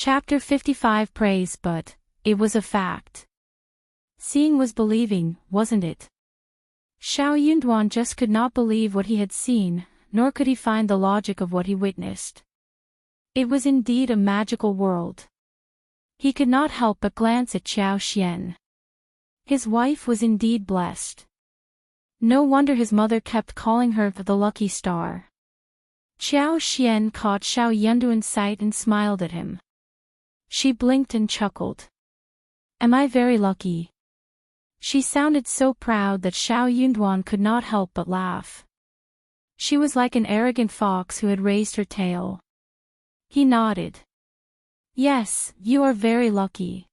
Chapter 55 Praise, but it was a fact. Seeing was believing, wasn't it? Xiao Yunduan just could not believe what he had seen, nor could he find the logic of what he witnessed. It was indeed a magical world. He could not help but glance at Qiao Xian. His wife was indeed blessed. No wonder his mother kept calling her the lucky star. Qiao Xian caught Xiao Yunduan's sight and smiled at him. She blinked and chuckled. Am I very lucky? She sounded so proud that Xiao Yunduan could not help but laugh. She was like an arrogant fox who had raised her tail. He nodded. Yes, you are very lucky.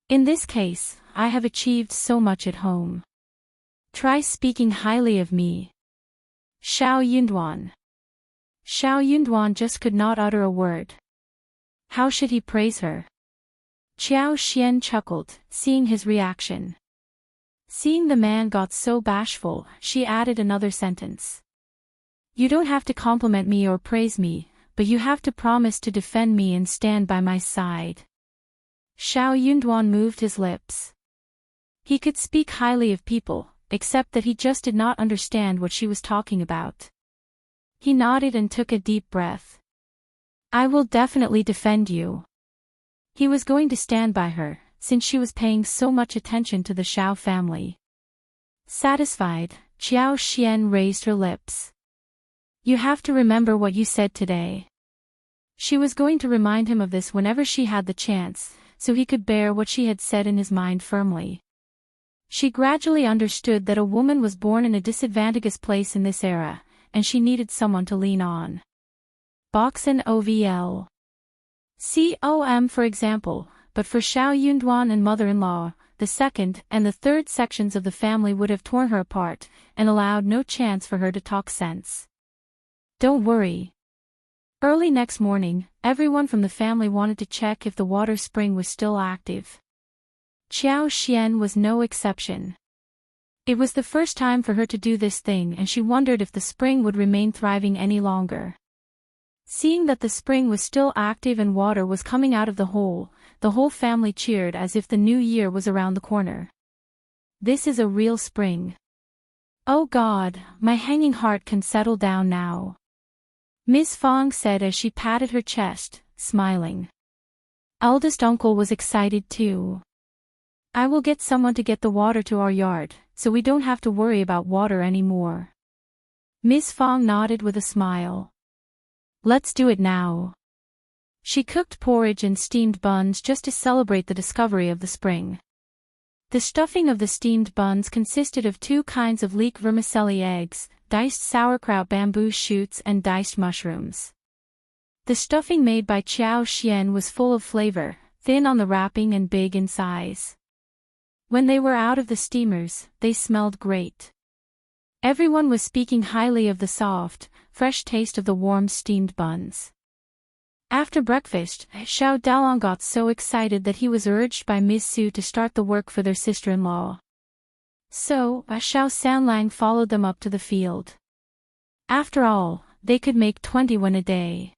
In this case, I have achieved so much at home. Try speaking highly of me. Xiao Yunduan. Xiao Yunduan just could not utter a word. How should he praise her? Qiao Xian chuckled, seeing his reaction. Seeing the man got so bashful, she added another sentence. You don't have to compliment me or praise me, but you have to promise to defend me and stand by my side. Xiao Yunduan moved his lips. He could speak highly of people, except that he just did not understand what she was talking about. He nodded and took a deep breath. I will definitely defend you. He was going to stand by her, since she was paying so much attention to the Xiao family. Satisfied, Qiao Xian raised her lips. You have to remember what you said today. She was going to remind him of this whenever she had the chance, so he could bear what she had said in his mind firmly. She gradually understood that a woman was born in a disadvantageous place in this era, and she needed someone to lean on. Boxen OVL. COM for example, but for Xiao Yunduan and mother-in-law, the second and the third sections of the family would have torn her apart, and allowed no chance for her to talk sense. Don't worry. Early next morning, everyone from the family wanted to check if the water spring was still active. Qiao Xian was no exception. It was the first time for her to do this thing and she wondered if the spring would remain thriving any longer. Seeing that the spring was still active and water was coming out of the whole family cheered as if the new year was around the corner. This is a real spring. Oh God, my hanging heart can settle down now. Ms. Fang said as she patted her chest, smiling. Eldest uncle was excited too. I will get someone to get the water to our yard, so we don't have to worry about water anymore. Ms. Fang nodded with a smile. Let's do it now. She cooked porridge and steamed buns just to celebrate the discovery of the spring. The stuffing of the steamed buns consisted of 2 kinds of leek vermicelli eggs, diced sauerkraut bamboo shoots and diced mushrooms. The stuffing made by Qiao Xian was full of flavor, thin on the wrapping and big in size. When they were out of the steamers, they smelled great. Everyone was speaking highly of the soft, fresh taste of the warm steamed buns. After breakfast, Xiao Dalong got so excited that he was urged by Ms. Su to start the work for their sister-in-law. So, Xiao Sanlang followed them up to the field. After all, they could make 21 a day.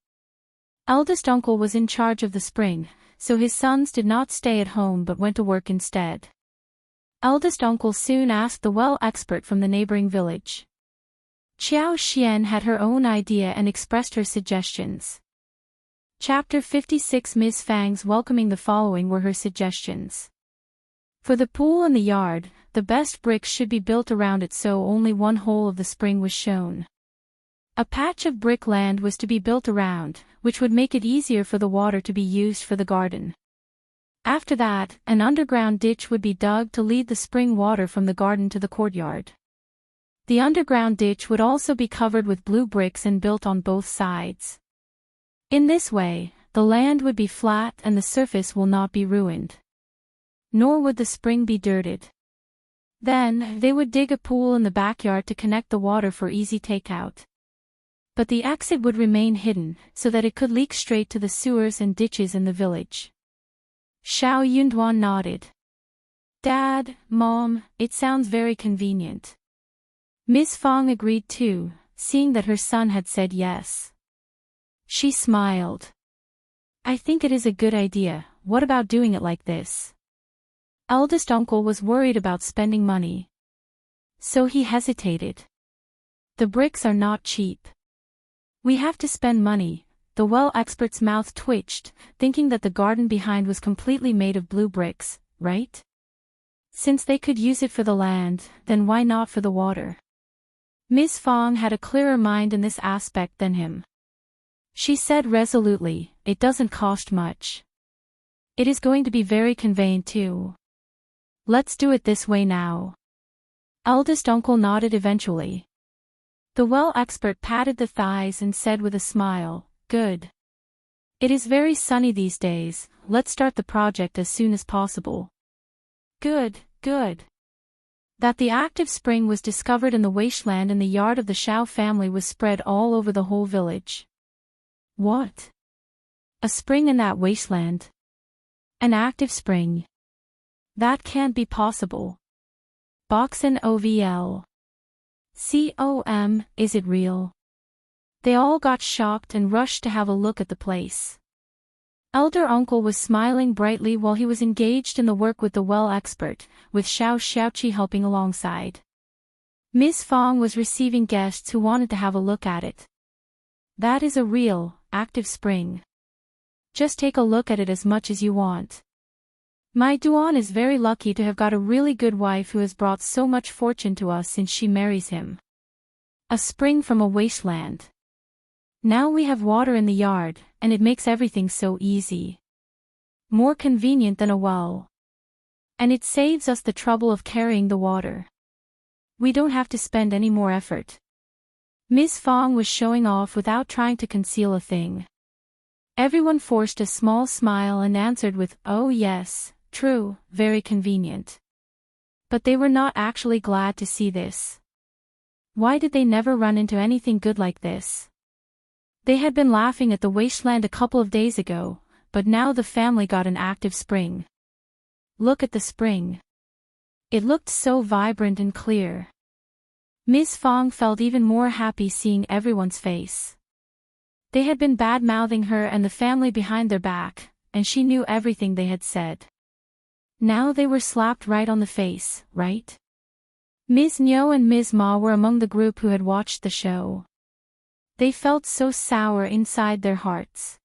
Eldest uncle was in charge of the spring, so his sons did not stay at home but went to work instead. Eldest uncle soon asked the well expert from the neighboring village. Qiao Xian had her own idea and expressed her suggestions. Chapter 56 Ms. Fang's welcoming. The following were her suggestions. For the pool and the yard, the best bricks should be built around it so only one hole of the spring was shown. A patch of brick land was to be built around, which would make it easier for the water to be used for the garden. After that, an underground ditch would be dug to lead the spring water from the garden to the courtyard. The underground ditch would also be covered with blue bricks and built on both sides. In this way, the land would be flat and the surface will not be ruined. Nor would the spring be dirted. Then, they would dig a pool in the backyard to connect the water for easy takeout. But the exit would remain hidden, so that it could leak straight to the sewers and ditches in the village. Xiao Yunduan nodded. Dad, Mom, it sounds very convenient. Ms. Fang agreed too, seeing that her son had said yes. She smiled. I think it is a good idea. What about doing it like this? Eldest uncle was worried about spending money. So he hesitated. The bricks are not cheap. We have to spend money. The well expert's mouth twitched, thinking that the garden behind was completely made of blue bricks, right? Since they could use it for the land, then why not for the water? Ms. Fang had a clearer mind in this aspect than him. She said resolutely, it doesn't cost much. It is going to be very convenient too. Let's do it this way now. Eldest uncle nodded eventually. The well expert patted the thighs and said with a smile, good. It is very sunny these days, let's start the project as soon as possible. Good, good. That the active spring was discovered in the wasteland in the yard of the Qiao family was spread all over the whole village. What? A spring in that wasteland? An active spring? That can't be possible. Boxen OVL. COM, is it real? They all got shocked and rushed to have a look at the place. Elder uncle was smiling brightly while he was engaged in the work with the well expert, with Xiaoqi helping alongside. Ms. Fang was receiving guests who wanted to have a look at it. That is a real, active spring. Just take a look at it as much as you want. My Duan is very lucky to have got a really good wife who has brought so much fortune to us since she marries him. A spring from a wasteland. Now we have water in the yard, and it makes everything so easy. More convenient than a well. And it saves us the trouble of carrying the water. We don't have to spend any more effort. Ms. Fang was showing off without trying to conceal a thing. Everyone forced a small smile and answered with, oh yes, true, very convenient. But they were not actually glad to see this. Why did they never run into anything good like this? They had been laughing at the wasteland a couple of days ago, but now the family got an active spring. Look at the spring. It looked so vibrant and clear. Ms. Fang felt even more happy seeing everyone's face. They had been bad-mouthing her and the family behind their back, and she knew everything they had said. Now they were slapped right on the face, right? Ms. Niu and Ms. Ma were among the group who had watched the show. They felt so sour inside their hearts.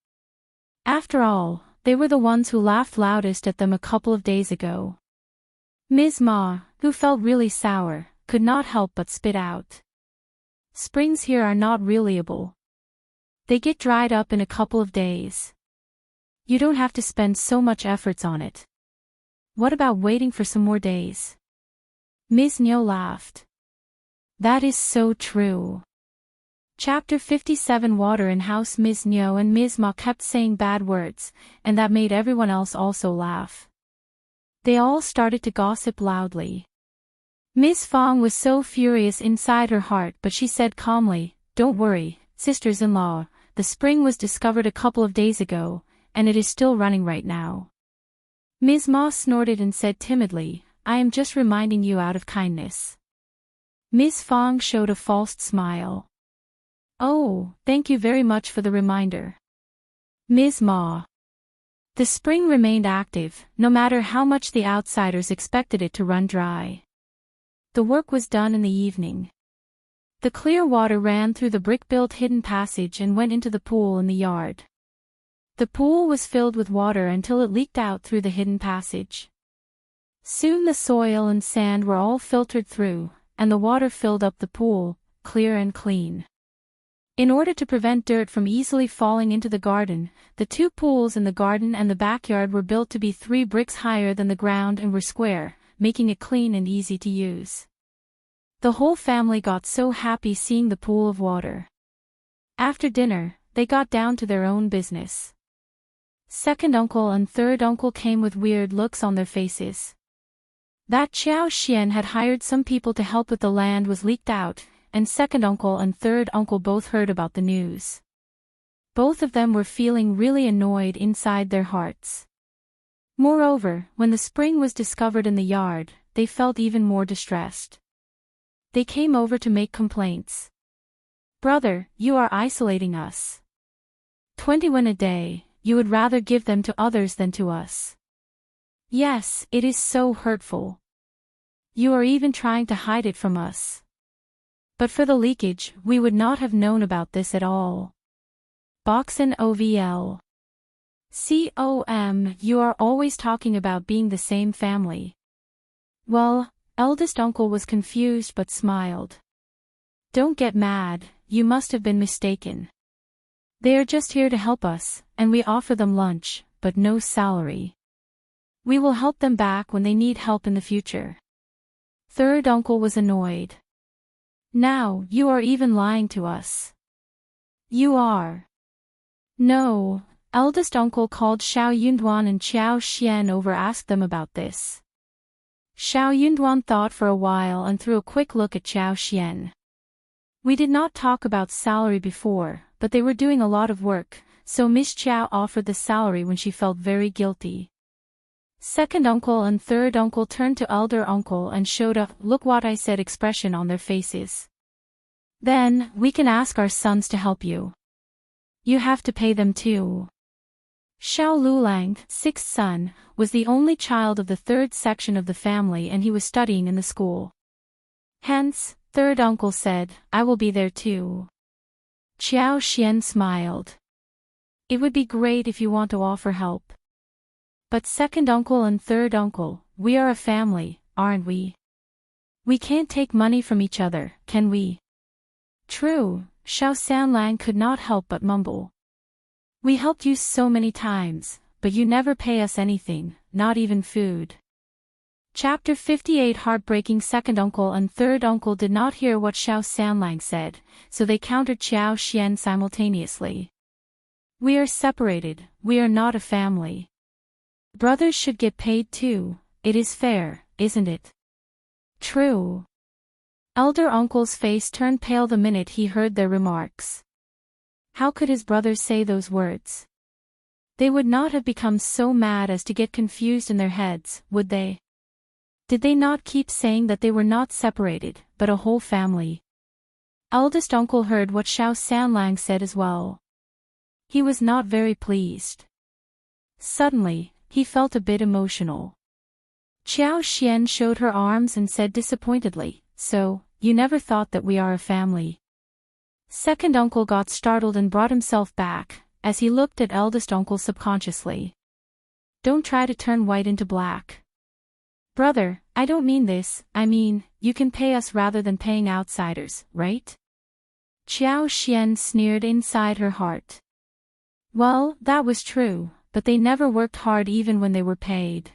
After all, they were the ones who laughed loudest at them a couple of days ago. Ms. Ma, who felt really sour, could not help but spit out. Springs here are not reliable. They get dried up in a couple of days. You don't have to spend so much efforts on it. What about waiting for some more days? Ms. Niu laughed. That is so true. Chapter 57 Water in House. Ms. Niu and Ms. Ma kept saying bad words, and that made everyone else also laugh. They all started to gossip loudly. Ms. Fang was so furious inside her heart, but she said calmly, don't worry, sisters-in-law, the spring was discovered a couple of days ago, and it is still running right now. Ms. Ma snorted and said timidly, I am just reminding you out of kindness. Ms. Fang showed a false smile. Oh, thank you very much for the reminder. Ms. Ma. The spring remained active, no matter how much the outsiders expected it to run dry. The work was done in the evening. The clear water ran through the brick-built hidden passage and went into the pool in the yard. The pool was filled with water until it leaked out through the hidden passage. Soon the soil and sand were all filtered through, and the water filled up the pool, clear and clean. In order to prevent dirt from easily falling into the garden, the two pools in the garden and the backyard were built to be 3 bricks higher than the ground and were square, making it clean and easy to use. The whole family got so happy seeing the pool of water. After dinner, they got down to their own business. Second uncle and third uncle came with weird looks on their faces. That Qiao Xian had hired some people to help with the land was leaked out, and second uncle and third uncle both heard about the news. Both of them were feeling really annoyed inside their hearts. Moreover, when the spring was discovered in the yard, they felt even more distressed. They came over to make complaints. Brother, you are isolating us. 20 won a day, you would rather give them to others than to us. Yes, it is so hurtful. You are even trying to hide it from us. But for the leakage, we would not have known about this at all. Boxen OVL. You are always talking about being the same family. Well, eldest uncle was confused but smiled. Don't get mad, you must have been mistaken. They are just here to help us, and we offer them lunch, but no salary. We will help them back when they need help in the future. Third uncle was annoyed. Now, you are even lying to us. You are. No, eldest uncle called Xiao Yunduan and Qiao Xian over, asked them about this. Xiao Yunduan thought for a while and threw a quick look at Qiao Xian. We did not talk about salary before, but they were doing a lot of work, so Miss Qiao offered the salary when she felt very guilty. Second uncle and third uncle turned to elder uncle and showed a "look what I said" expression on their faces. Then, we can ask our sons to help you. You have to pay them too. Xiao Lulang, sixth son, was the only child of the third section of the family and he was studying in the school. Hence, third uncle said, I will be there too. Qiao Xian smiled. It would be great if you want to offer help. But second uncle and third uncle, we are a family, aren't we? We can't take money from each other, can we? True, Xiao Sanlang could not help but mumble. We helped you so many times, but you never pay us anything, not even food. Chapter 58. Heartbreaking. Second uncle and third uncle did not hear what Xiao Sanlang said, so they countered Qiao Xian simultaneously. We are separated, we are not a family. Brothers should get paid too, it is fair, isn't it? True. Elder uncle's face turned pale the minute he heard their remarks. How could his brothers say those words? They would not have become so mad as to get confused in their heads, would they? Did they not keep saying that they were not separated, but a whole family? Eldest uncle heard what Xiao Sanlang said as well. He was not very pleased. Suddenly, he felt a bit emotional. Qiao Xian showed her arms and said disappointedly, So, you never thought that we are a family? Second uncle got startled and brought himself back, as he looked at eldest uncle subconsciously. Don't try to turn white into black. Brother, I don't mean this, I mean, you can pay us rather than paying outsiders, right? Qiao Xian sneered inside her heart. Well, that was true, but they never worked hard even when they were paid.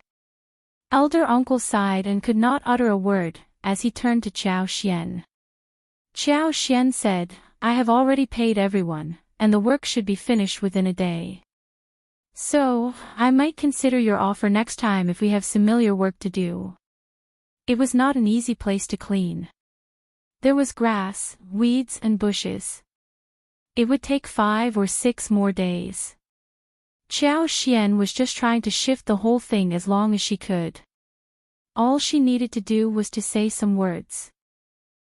Elder uncle sighed and could not utter a word, as he turned to Qiao Xian. Qiao Xian said, I have already paid everyone, and the work should be finished within a day. So, I might consider your offer next time if we have similar work to do. It was not an easy place to clean. There was grass, weeds and bushes. It would take 5 or 6 more days. Qiao Xian was just trying to shift the whole thing as long as she could. All she needed to do was to say some words.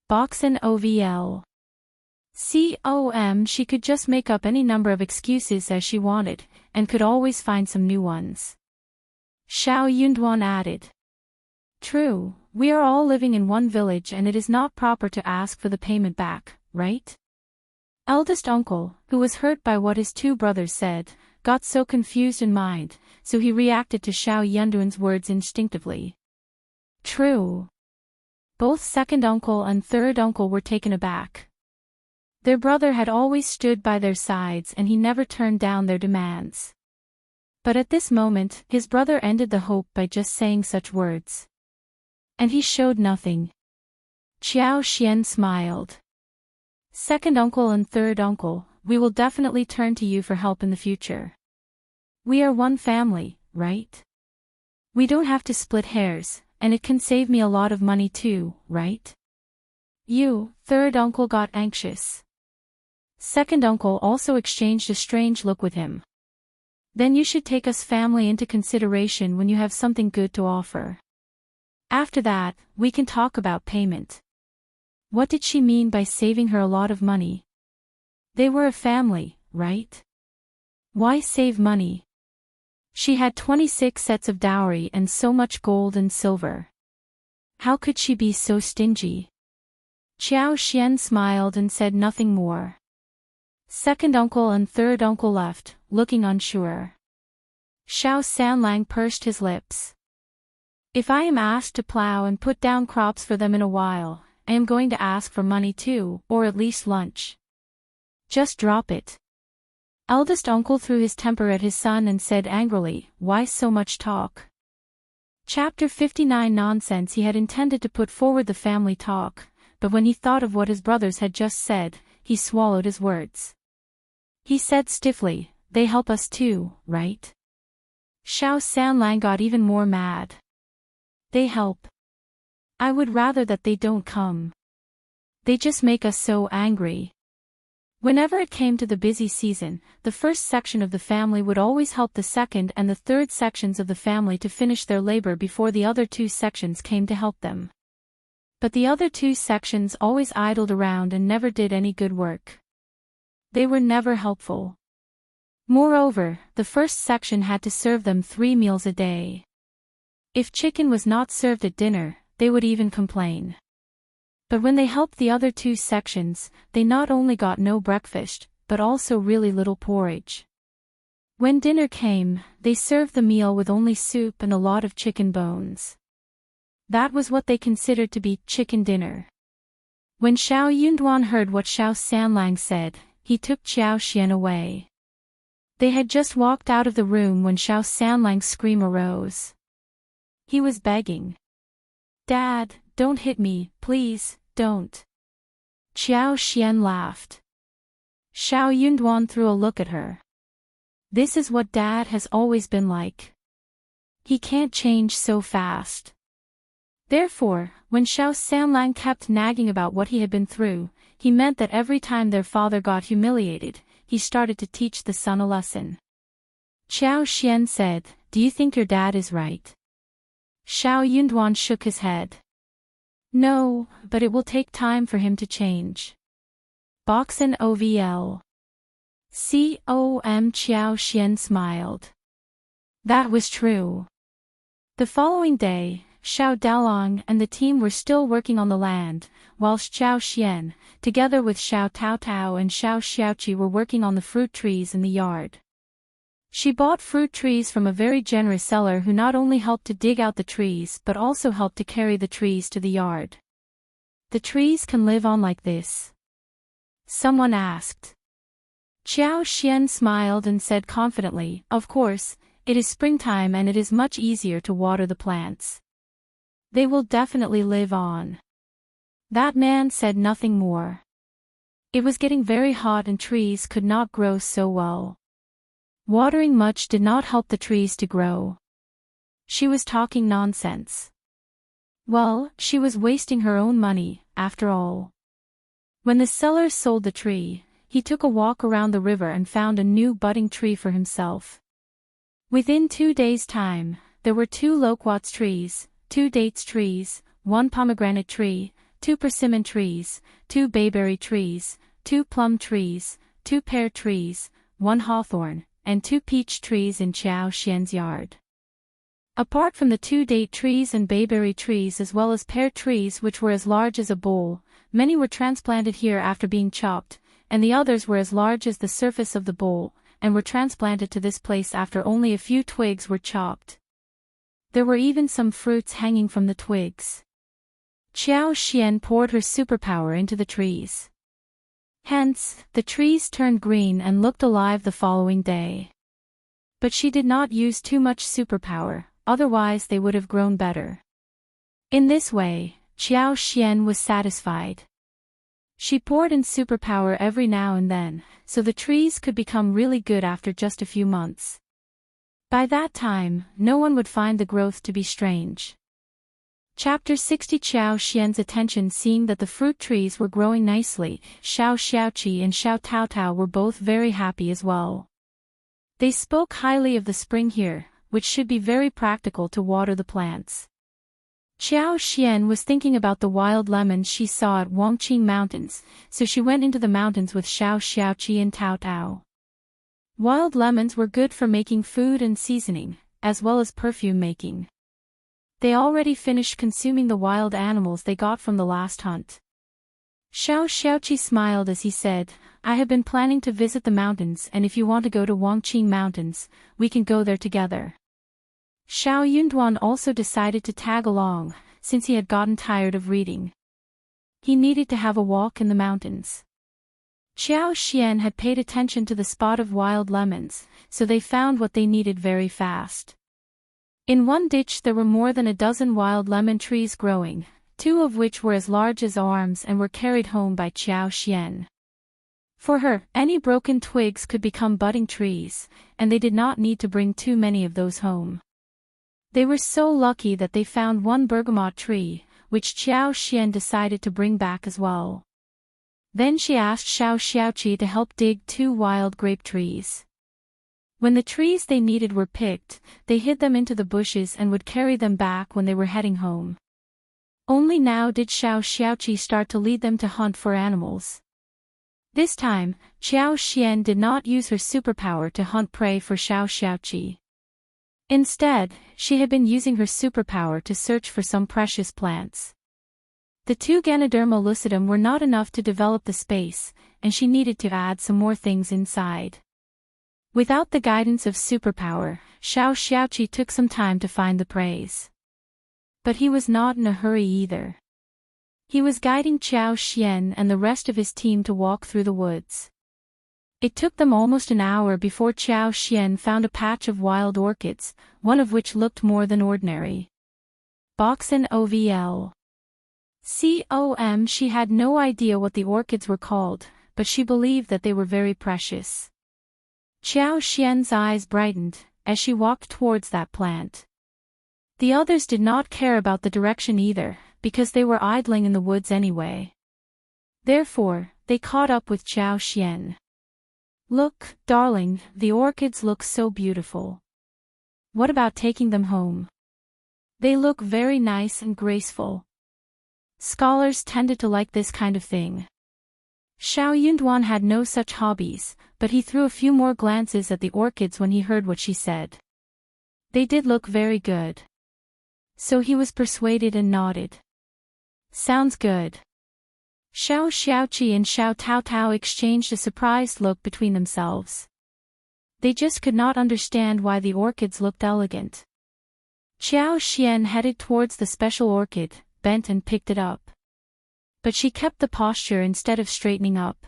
Boxen OVL. She could just make up any number of excuses as she wanted, and could always find some new ones. Xiao Yunduan added. True, we are all living in one village and it is not proper to ask for the payment back, right? Eldest uncle, who was hurt by what his 2 brothers said, got so confused in mind, so he reacted to Xiao Yunduan's words instinctively. True. Both second uncle and third uncle were taken aback. Their brother had always stood by their sides and he never turned down their demands. But at this moment, his brother ended the hope by just saying such words. And he showed nothing. Qiao Xian smiled. Second uncle and third uncle, we will definitely turn to you for help in the future. We are one family, right? We don't have to split hairs, and it can save me a lot of money too, right? You, third uncle, got anxious. Second uncle also exchanged a strange look with him. Then you should take us family into consideration when you have something good to offer. After that, we can talk about payment. What did she mean by saving her a lot of money? They were a family, right? Why save money? She had 26 sets of dowry and so much gold and silver. How could she be so stingy? Qiao Xian smiled and said nothing more. Second uncle and third uncle left, looking unsure. Xiao Sanlang pursed his lips. If I am asked to plow and put down crops for them in a while, I am going to ask for money too, or at least lunch. Just drop it. Eldest uncle threw his temper at his son and said angrily, why so much talk? Chapter 59 Nonsense. He had intended to put forward the family talk, but when he thought of what his brothers had just said, he swallowed his words. He said stiffly, they help us too, right? Xiao Sanlang got even more mad. They help. I would rather that they don't come. They just make us so angry. Whenever it came to the busy season, the first section of the family would always help the second and the third sections of the family to finish their labor before the other two sections came to help them. But the other two sections always idled around and never did any good work. They were never helpful. Moreover, the first section had to serve them 3 meals a day. If chicken was not served at dinner, they would even complain. But when they helped the other two sections, they not only got no breakfast, but also really little porridge. When dinner came, they served the meal with only soup and a lot of chicken bones. That was what they considered to be chicken dinner. When Xiao Yunduan heard what Xiao Sanlang said, he took Qiao Xian away. They had just walked out of the room when Xiao Sanlang's scream arose. He was begging. Dad, don't hit me, please, don't. Qiao Xian laughed. Xiao Yunduan threw a look at her. This is what Dad has always been like. He can't change so fast. Therefore, when Xiao Sanlang kept nagging about what he had been through, he meant that every time their father got humiliated, he started to teach the son a lesson. Qiao Xian said, do you think your dad is right? Xiao Yunduan shook his head. No, but it will take time for him to change. Boxen OVL. COM. Qiao Xian smiled. That was true. The following day, Xiao Dalong and the team were still working on the land, whilst Xiao Xian, together with Xiao Taotao and Xiao Xiaoqi were working on the fruit trees in the yard. She bought fruit trees from a very generous seller who not only helped to dig out the trees but also helped to carry the trees to the yard. The trees can live on like this? Someone asked. Qiao Xian smiled and said confidently, of course, it is springtime and it is much easier to water the plants. They will definitely live on. That man said nothing more. It was getting very hot and trees could not grow so well. Watering much did not help the trees to grow. She was talking nonsense. Well, she was wasting her own money, after all. When the seller sold the tree, he took a walk around the river and found a new budding tree for himself. Within 2 days' time, there were 2 loquats trees, 2 dates trees, 1 pomegranate tree, 2 persimmon trees, 2 bayberry trees, 2 plum trees, 2 pear trees, 1 hawthorn, and 2 peach trees in Qiao Xian's yard. Apart from the 2 date trees and bayberry trees as well as pear trees which were as large as a bowl, many were transplanted here after being chopped, and the others were as large as the surface of the bowl, and were transplanted to this place after only a few twigs were chopped. There were even some fruits hanging from the twigs. Qiao Xian poured her superpower into the trees. Hence, the trees turned green and looked alive the following day. But she did not use too much superpower, otherwise they would have grown better. In this way, Qiao Xian was satisfied. She poured in superpower every now and then, so the trees could become really good after just a few months. By that time, no one would find the growth to be strange. Chapter 60 Qiao Xian's attention seeing that the fruit trees were growing nicely, Xiao Xiaoqi and Xiao Taotao were both very happy as well. They spoke highly of the spring here, which should be very practical to water the plants. Qiao Xian was thinking about the wild lemons she saw at Wangqing Mountains, so she went into the mountains with Xiao Xiaoqi and Taotao. Wild lemons were good for making food and seasoning, as well as perfume making. They already finished consuming the wild animals they got from the last hunt. Xiaoqi smiled as he said, I have been planning to visit the mountains, and if you want to go to Wangqing Mountains, we can go there together. Xiao Yunduan also decided to tag along, since he had gotten tired of reading. He needed to have a walk in the mountains. Qiao Xian had paid attention to the spot of wild lemons, so they found what they needed very fast. In one ditch there were more than a dozen wild lemon trees growing, 2 of which were as large as arms and were carried home by Qiao Xian. For her, any broken twigs could become budding trees, and they did not need to bring too many of those home. They were so lucky that they found one bergamot tree, which Qiao Xian decided to bring back as well. Then she asked Xiaoqi to help dig 2 wild grape trees. When the trees they needed were picked, they hid them into the bushes and would carry them back when they were heading home. Only now did Xiaoqi start to lead them to hunt for animals. This time, Qiao Xian did not use her superpower to hunt prey for Xiaoqi. Instead, she had been using her superpower to search for some precious plants. The 2 Ganoderma lucidum were not enough to develop the space, and she needed to add some more things inside. Without the guidance of superpower, Xiaoqi took some time to find the preys. But he was not in a hurry either. He was guiding Qiao Xian and the rest of his team to walk through the woods. It took them almost an hour before Qiao Xian found a patch of wild orchids, one of which looked more than ordinary. Boxen OVL. She had no idea what the orchids were called, but she believed that they were very precious. Qiao Xian's eyes brightened as she walked towards that plant. The others did not care about the direction either, because they were idling in the woods anyway. Therefore, they caught up with Qiao Xian. Look, darling, the orchids look so beautiful. What about taking them home? They look very nice and graceful. Scholars tended to like this kind of thing. Xiao Yunduan had no such hobbies, but he threw a few more glances at the orchids when he heard what she said. They did look very good. So he was persuaded and nodded. Sounds good. Xiaoqi and Xiao Taotao exchanged a surprised look between themselves. They just could not understand why the orchids looked elegant. Qiao Xian headed towards the special orchid, bent and picked it up. But she kept the posture instead of straightening up.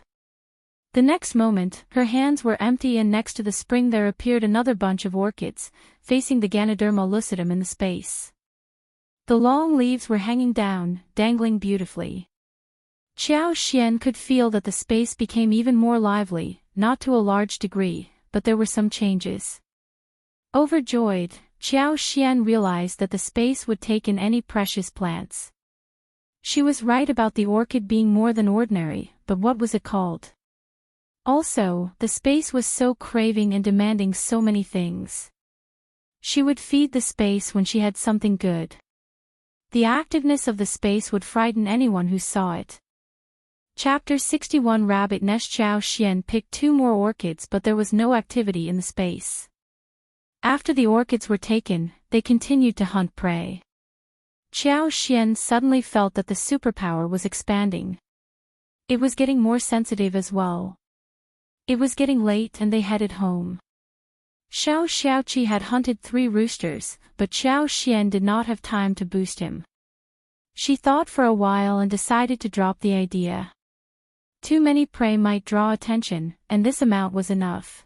The next moment, her hands were empty and next to the spring there appeared another bunch of orchids, facing the Ganoderma lucidum in the space. The long leaves were hanging down, dangling beautifully. Qiao Xian could feel that the space became even more lively, not to a large degree, but there were some changes. Overjoyed, Qiao Xian realized that the space would take in any precious plants. She was right about the orchid being more than ordinary, but what was it called? Also, the space was so craving and demanding so many things. She would feed the space when she had something good. The activeness of the space would frighten anyone who saw it. Chapter 61 Rabbit Nest. Qiao Xian picked 2 more orchids, but there was no activity in the space. After the orchids were taken, they continued to hunt prey. Qiao Xian suddenly felt that the superpower was expanding. It was getting more sensitive as well. It was getting late and they headed home. Xiaoqi had hunted 3 roosters, but Qiao Xian did not have time to boost him. She thought for a while and decided to drop the idea. Too many prey might draw attention, and this amount was enough.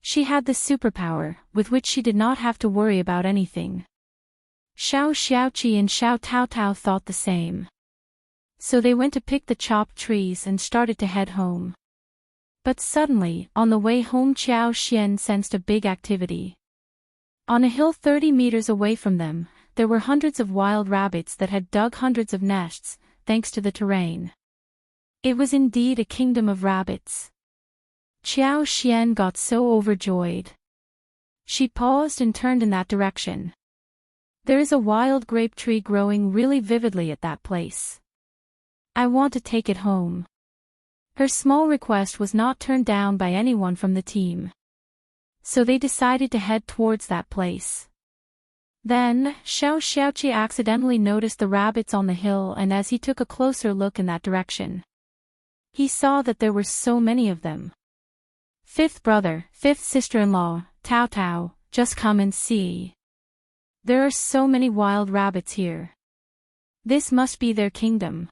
She had the superpower, with which she did not have to worry about anything. Xiaoqi and Xiao Taotao thought the same. So they went to pick the chopped trees and started to head home. But suddenly, on the way home, Qiao Xian sensed a big activity. On a hill 30 meters away from them, there were hundreds of wild rabbits that had dug hundreds of nests, thanks to the terrain. It was indeed a kingdom of rabbits. Qiao Xian got so overjoyed. She paused and turned in that direction. There is a wild grape tree growing really vividly at that place. I want to take it home. Her small request was not turned down by anyone from the team. So they decided to head towards that place. Then, Xiaoqi accidentally noticed the rabbits on the hill, and as he took a closer look in that direction, he saw that there were so many of them. Fifth brother, fifth sister-in-law, Tao Tao, just come and see. There are so many wild rabbits here. This must be their kingdom.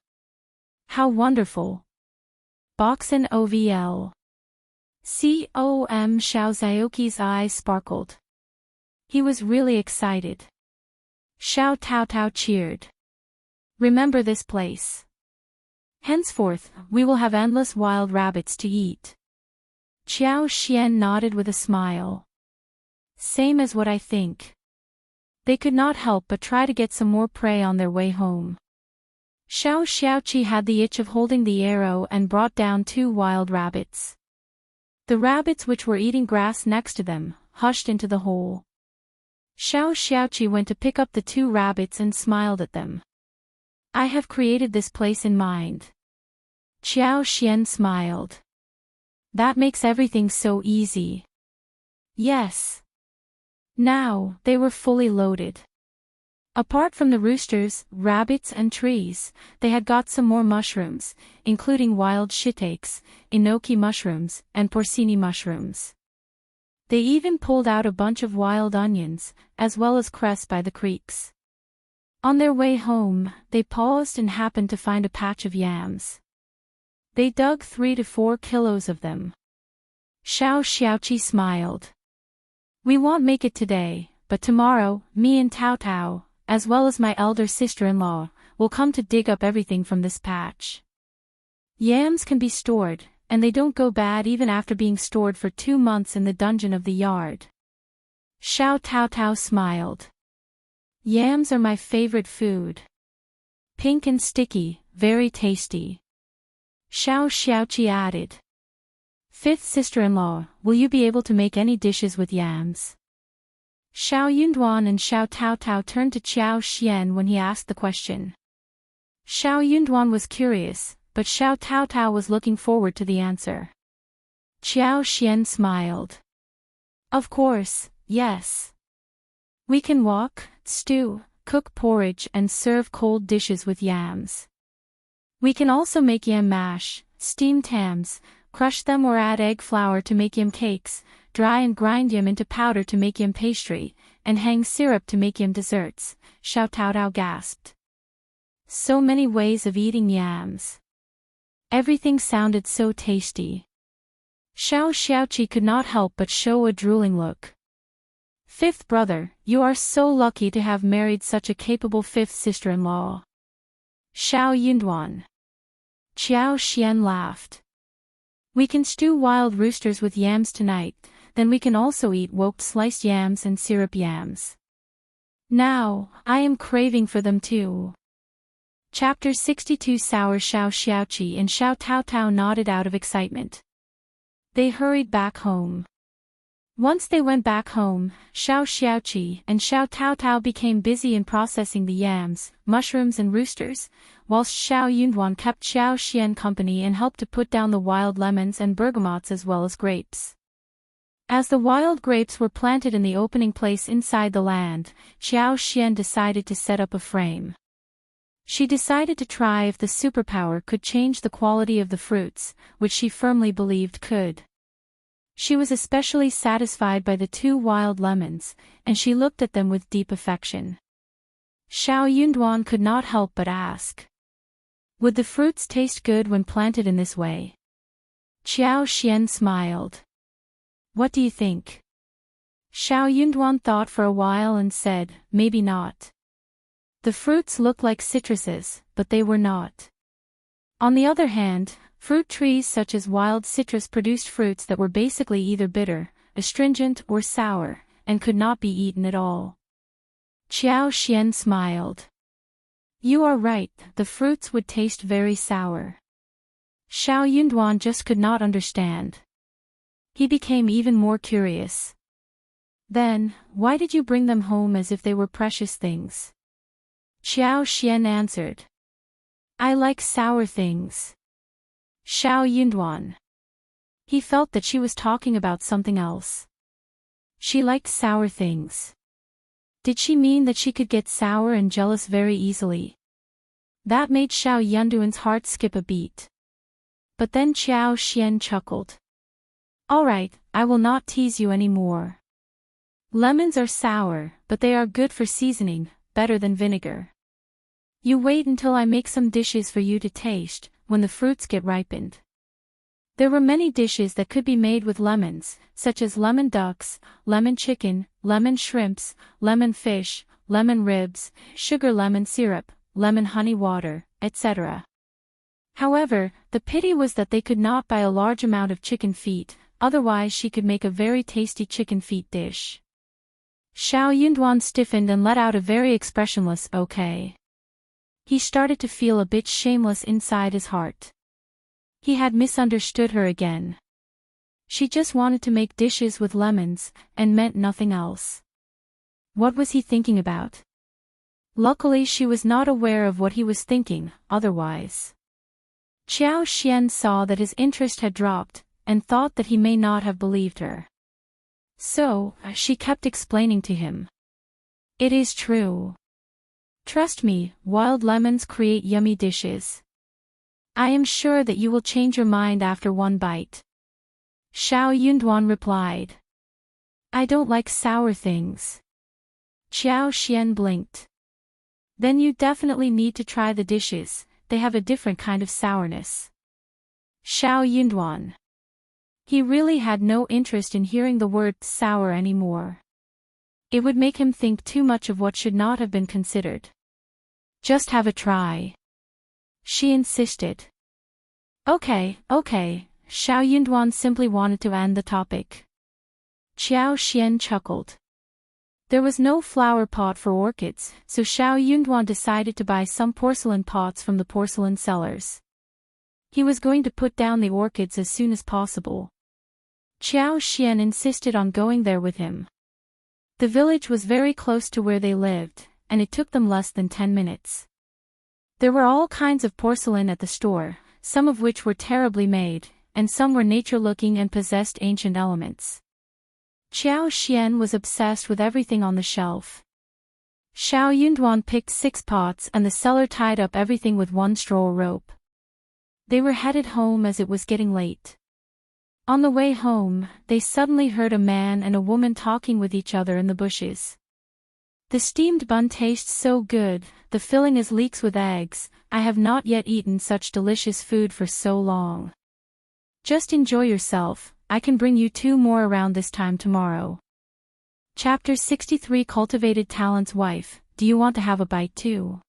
How wonderful. Boxen OVL. COM Xiao Zhaoqi's eyes sparkled. He was really excited. Xiao Tao Tao cheered. Remember this place. Henceforth, we will have endless wild rabbits to eat. Qiao Xian nodded with a smile. Same as what I think. They could not help but try to get some more prey on their way home. Xiaoqi had the itch of holding the arrow and brought down 2 wild rabbits. The rabbits which were eating grass next to them, hushed into the hole. Xiaoqi went to pick up the 2 rabbits and smiled at them. I have created this place in mind. Qiao Xian smiled. That makes everything so easy. Yes. Now, they were fully loaded. Apart from the roosters, rabbits and trees, they had got some more mushrooms, including wild shiitakes, enoki mushrooms, and porcini mushrooms. They even pulled out a bunch of wild onions, as well as cress by the creeks. On their way home, they paused and happened to find a patch of yams. They dug 3 to 4 kilos of them. Xiaoqi smiled. We won't make it today, but tomorrow, me and Tao Tao, as well as my elder sister-in-law, will come to dig up everything from this patch. Yams can be stored, and they don't go bad even after being stored for 2 months in the dungeon of the yard. Xiao Tao Tao smiled. Yams are my favorite food. Pink and sticky, very tasty. Xiaoqi added. Fifth sister-in-law, will you be able to make any dishes with yams? Xiao Yunduan and Xiao Tao Tao turned to Qiao Xian when he asked the question. Xiao Yunduan was curious, but Xiao Tao Tao was looking forward to the answer. Qiao Xian smiled. Of course, yes. We can walk, stew, cook porridge and serve cold dishes with yams. We can also make yam mash, steamed hams, crush them or add egg flour to make yam cakes, dry and grind yam into powder to make yam pastry, and hang syrup to make yam desserts, Xiao Tao Tao gasped. So many ways of eating yams. Everything sounded so tasty. Xiaoqi could not help but show a drooling look. Fifth brother, you are so lucky to have married such a capable fifth sister-in-law. Xiao Yunduan. Qiao Xian laughed. We can stew wild roosters with yams tonight, then we can also eat woked sliced yams and syrup yams. Now, I am craving for them too. Chapter 62 Sour Xiaoqi and Xiao Tao Tao nodded out of excitement. They hurried back home. Once they went back home, Xiaoqi and Xiao Tao Tao became busy in processing the yams, mushrooms and roosters, whilst Xiao Yunduan kept Xiao Xian company and helped to put down the wild lemons and bergamots as well as grapes. As the wild grapes were planted in the opening place inside the land, Xiao Xian decided to set up a frame. She decided to try if the superpower could change the quality of the fruits, which she firmly believed could. She was especially satisfied by the 2 wild lemons, and she looked at them with deep affection. Xiao Yunduan could not help but ask. Would the fruits taste good when planted in this way? Qiao Xian smiled. What do you think? Xiao Yunduan thought for a while and said, maybe not. The fruits looked like citruses, but they were not. On the other hand, fruit trees such as wild citrus produced fruits that were basically either bitter, astringent or sour, and could not be eaten at all. Qiao Xian smiled. You are right, the fruits would taste very sour. Xiao Yunduan just could not understand. He became even more curious. Then, why did you bring them home as if they were precious things? Xiao Xian answered. I like sour things. Xiao Yunduan. He felt that she was talking about something else. She liked sour things. Did she mean that she could get sour and jealous very easily? That made Xiao Yunduan's heart skip a beat. But then Qiao Xian chuckled. Alright, I will not tease you anymore. Lemons are sour, but they are good for seasoning, better than vinegar. You wait until I make some dishes for you to taste, when the fruits get ripened. There were many dishes that could be made with lemons, such as lemon ducks, lemon chicken, lemon shrimps, lemon fish, lemon ribs, sugar lemon syrup, lemon honey water, etc. However, the pity was that they could not buy a large amount of chicken feet, otherwise she could make a very tasty chicken feet dish. Xiao Yunduan stiffened and let out a very expressionless okay. He started to feel a bit shameless inside his heart. He had misunderstood her again. She just wanted to make dishes with lemons, and meant nothing else. What was he thinking about? Luckily she was not aware of what he was thinking, otherwise. Qiao Xian saw that his interest had dropped, and thought that he may not have believed her. So, she kept explaining to him. It is true. Trust me, wild lemons create yummy dishes. I am sure that you will change your mind after one bite. Xiao Yunduan replied. I don't like sour things. Qiao Xian blinked. Then you definitely need to try the dishes, they have a different kind of sourness. Xiao Yunduan. He really had no interest in hearing the word sour anymore. It would make him think too much of what should not have been considered. Just have a try. She insisted. Okay, Xiao Yunduan simply wanted to end the topic. Qiao Xian chuckled. There was no flower pot for orchids, so Xiao Yunduan decided to buy some porcelain pots from the porcelain sellers. He was going to put down the orchids as soon as possible. Qiao Xian insisted on going there with him. The village was very close to where they lived, and it took them less than 10 minutes. There were all kinds of porcelain at the store, some of which were terribly made, and some were nature-looking and possessed ancient elements. Qiao Xian was obsessed with everything on the shelf. Xiao Yunduan picked 6 pots and the seller tied up everything with one straw rope. They were headed home as it was getting late. On the way home, they suddenly heard a man and a woman talking with each other in the bushes. The steamed bun tastes so good, the filling is leeks with eggs, I have not yet eaten such delicious food for so long. Just enjoy yourself, I can bring you 2 more around this time tomorrow. Chapter 63 Cultivated Talent's wife, do you want to have a bite too?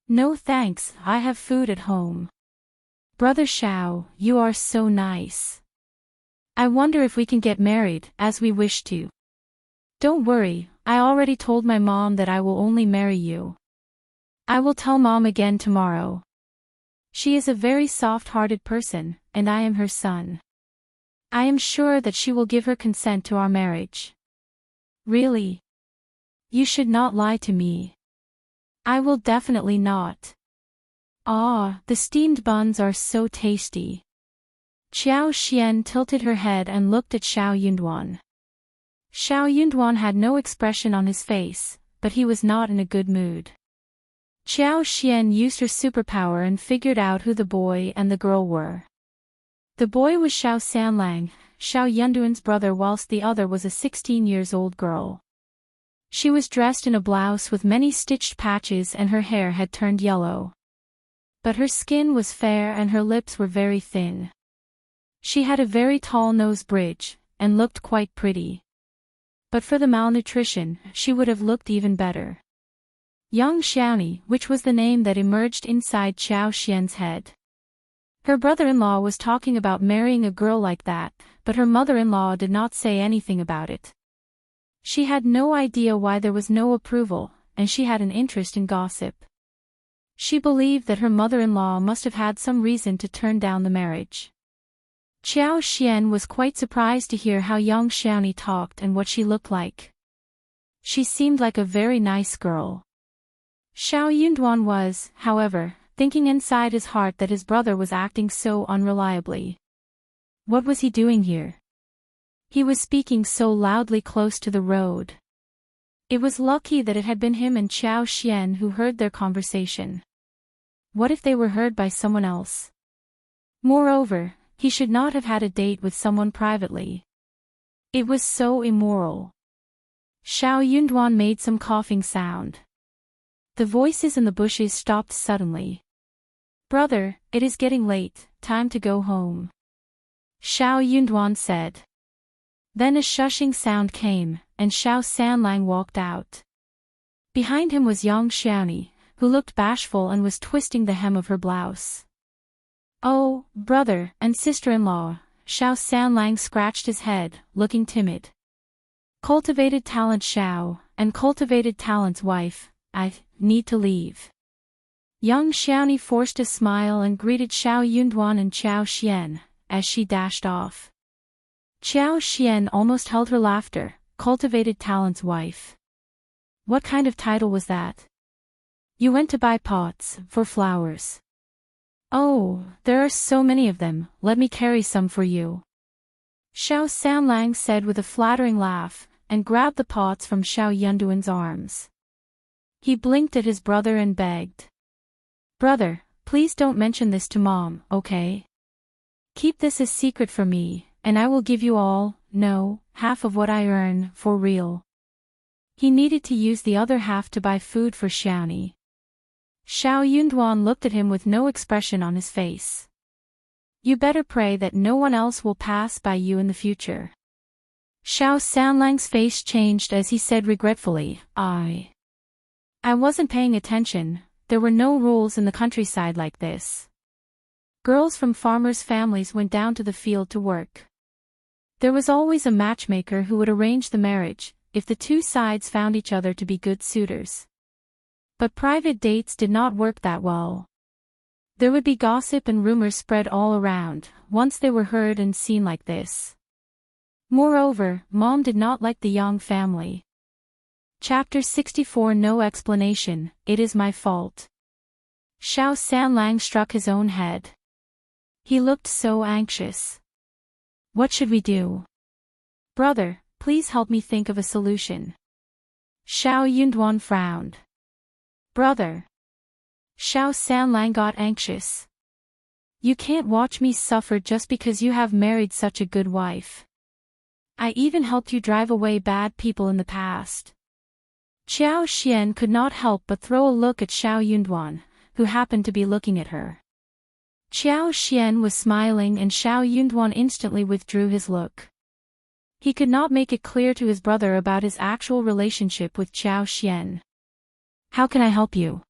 No thanks, I have food at home. Brother Xiao, you are so nice. I wonder if we can get married, as we wish to. Don't worry, I already told my mom that I will only marry you. I will tell mom again tomorrow. She is a very soft-hearted person, and I am her son. I am sure that she will give her consent to our marriage. Really? You should not lie to me. I will definitely not. Ah, the steamed buns are so tasty. Qiao Xian tilted her head and looked at Xiao Yunduan. Xiao Yunduan had no expression on his face, but he was not in a good mood. Qiao Xian used her superpower and figured out who the boy and the girl were. The boy was Xiao Sanlang, Xiao Yunduan's brother, whilst the other was a 16-year-old girl. She was dressed in a blouse with many stitched patches and her hair had turned yellow. But her skin was fair and her lips were very thin. She had a very tall nose bridge, and looked quite pretty. But for the malnutrition, she would have looked even better. Young Xiaoni, which was the name that emerged inside Qiao Xian's head. Her brother-in-law was talking about marrying a girl like that, but her mother-in-law did not say anything about it. She had no idea why there was no approval, and she had an interest in gossip. She believed that her mother-in-law must have had some reason to turn down the marriage. Qiao Xian was quite surprised to hear how young Xiaoni talked and what she looked like. She seemed like a very nice girl. Xiao Yunduan was, however, thinking inside his heart that his brother was acting so unreliably. What was he doing here? He was speaking so loudly close to the road. It was lucky that it had been him and Qiao Xian who heard their conversation. What if they were heard by someone else? Moreover, he should not have had a date with someone privately. It was so immoral. Xiaoyunduan made some coughing sound. The voices in the bushes stopped suddenly. "Brother, it is getting late, time to go home," Xiaoyunduan said. Then a shushing sound came, and Xiao Sanlang walked out. Behind him was young Xiaoni, who looked bashful and was twisting the hem of her blouse. "Oh, brother and sister-in-law," Xiao Sanlang scratched his head, looking timid. "Cultivated talent Xiao, and cultivated talent's wife, I need to leave." Young Xiaoni forced a smile and greeted Xiaoyunduan and Qiao Xian, as she dashed off. Qiao Xian almost held her laughter. Cultivated talent's wife. What kind of title was that? You went to buy pots for flowers. Oh, there are so many of them, let me carry some for you, Xiao Sanlang said with a flattering laugh, and grabbed the pots from Xiaoyunduan's arms. He blinked at his brother and begged. "Brother, please don't mention this to Mom, okay? Keep this a secret from me, and I will give you all, no, half of what I earn, for real." He needed to use the other half to buy food for Xiaoni. Xiaoyunduan looked at him with no expression on his face. "You better pray that no one else will pass by you in the future." Xiao Sanlang's face changed as he said regretfully, I wasn't paying attention, there were no rules in the countryside like this. Girls from farmers' families went down to the field to work. There was always a matchmaker who would arrange the marriage, if the two sides found each other to be good suitors. But private dates did not work that well. There would be gossip and rumors spread all around, once they were heard and seen like this. Moreover, Mom did not like the Yang family. Chapter 64 No explanation, it is my fault. Xiao Sanlang struck his own head. He looked so anxious. What should we do? Brother, please help me think of a solution. Xiaoyunduan frowned. Brother. Xiao Sanlang got anxious. You can't watch me suffer just because you have married such a good wife. I even helped you drive away bad people in the past. Qiao Xian could not help but throw a look at Xiaoyunduan, who happened to be looking at her. Qiao Xian was smiling and Xiaoyunduan instantly withdrew his look. He could not make it clear to his brother about his actual relationship with Qiao Xian. How can I help you?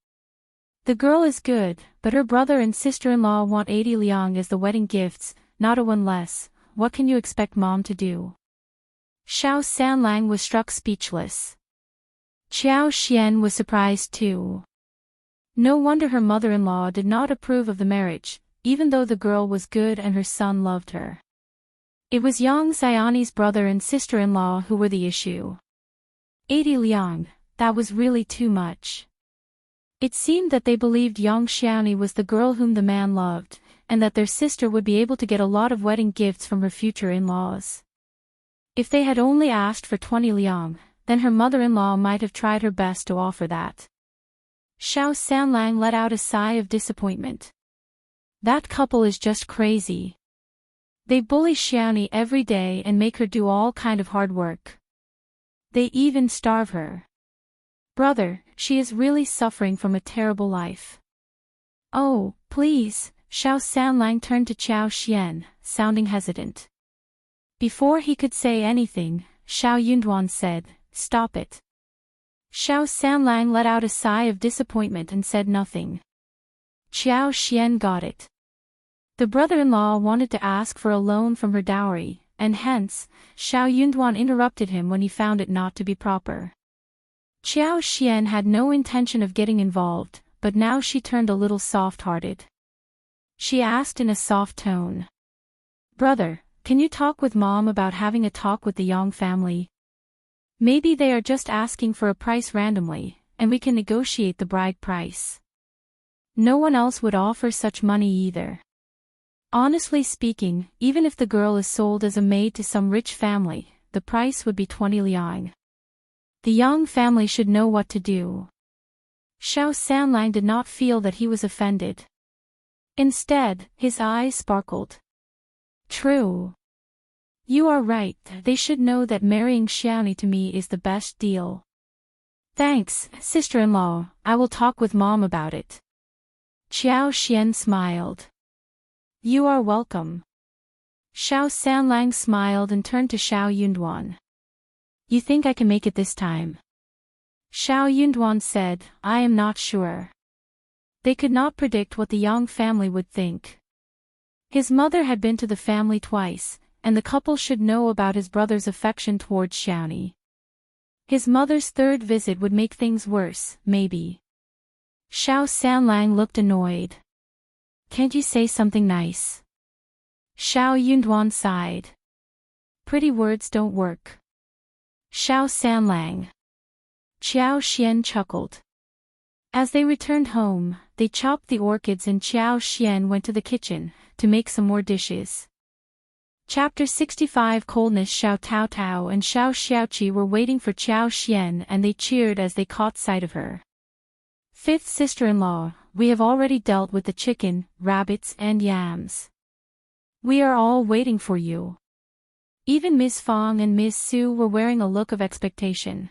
The girl is good, but her brother and sister-in-law want 80 liang as the wedding gifts, not a one less. What can you expect Mom to do? Xiao Sanlang was struck speechless. Qiao Xian was surprised too. No wonder her mother-in-law did not approve of the marriage, even though the girl was good and her son loved her. It was young Xiaoni's brother and sister-in-law who were the issue. 80 liang, that was really too much. It seemed that they believed young Xiaoni was the girl whom the man loved, and that their sister would be able to get a lot of wedding gifts from her future in-laws. If they had only asked for 20 liang, then her mother-in-law might have tried her best to offer that. Xiao Sanlang let out a sigh of disappointment. That couple is just crazy. They bully Xiaoni every day and make her do all kind of hard work. They even starve her. Brother, she is really suffering from a terrible life. Oh, please, Xiao Sanlang turned to Qiao Xian, sounding hesitant. Before he could say anything, Xiaoyunduan said, stop it. Xiao Sanlang let out a sigh of disappointment and said nothing. Qiao Xian got it. The brother-in-law wanted to ask for a loan from her dowry, and hence, Xiaoyunduan interrupted him when he found it not to be proper. Qiao Xian had no intention of getting involved, but now she turned a little soft-hearted. She asked in a soft tone. Brother, can you talk with Mom about having a talk with the Yang family? Maybe they are just asking for a price randomly, and we can negotiate the bride price. No one else would offer such money either. Honestly speaking, even if the girl is sold as a maid to some rich family, the price would be 20 liang. The young family should know what to do. Xiao Sanlang did not feel that he was offended. Instead, his eyes sparkled. True. You are right, they should know that marrying Xiaoni to me is the best deal. Thanks, sister-in-law, I will talk with mom about it. Qiao Xian smiled. You are welcome. Xiao Sanlang smiled and turned to Xiao Yunduan. You think I can make it this time? Xiao Yunduan said, I am not sure. They could not predict what the young family would think. His mother had been to the family twice, and the couple should know about his brother's affection towards Xiaoni. His mother's third visit would make things worse, maybe. Xiao Sanlang looked annoyed. Can't you say something nice? Xiao Yunduan sighed. Pretty words don't work. Xiao Sanlang. Qiao Xian chuckled. As they returned home, they chopped the orchids and Qiao Xian went to the kitchen to make some more dishes. Chapter 65 Coldness. Xiao Tao Tao and Xiao Xiaoqi were waiting for Qiao Xian and they cheered as they caught sight of her. Fifth sister-in-law, we have already dealt with the chicken, rabbits and yams. We are all waiting for you. Even Ms. Fang and Ms. Su were wearing a look of expectation.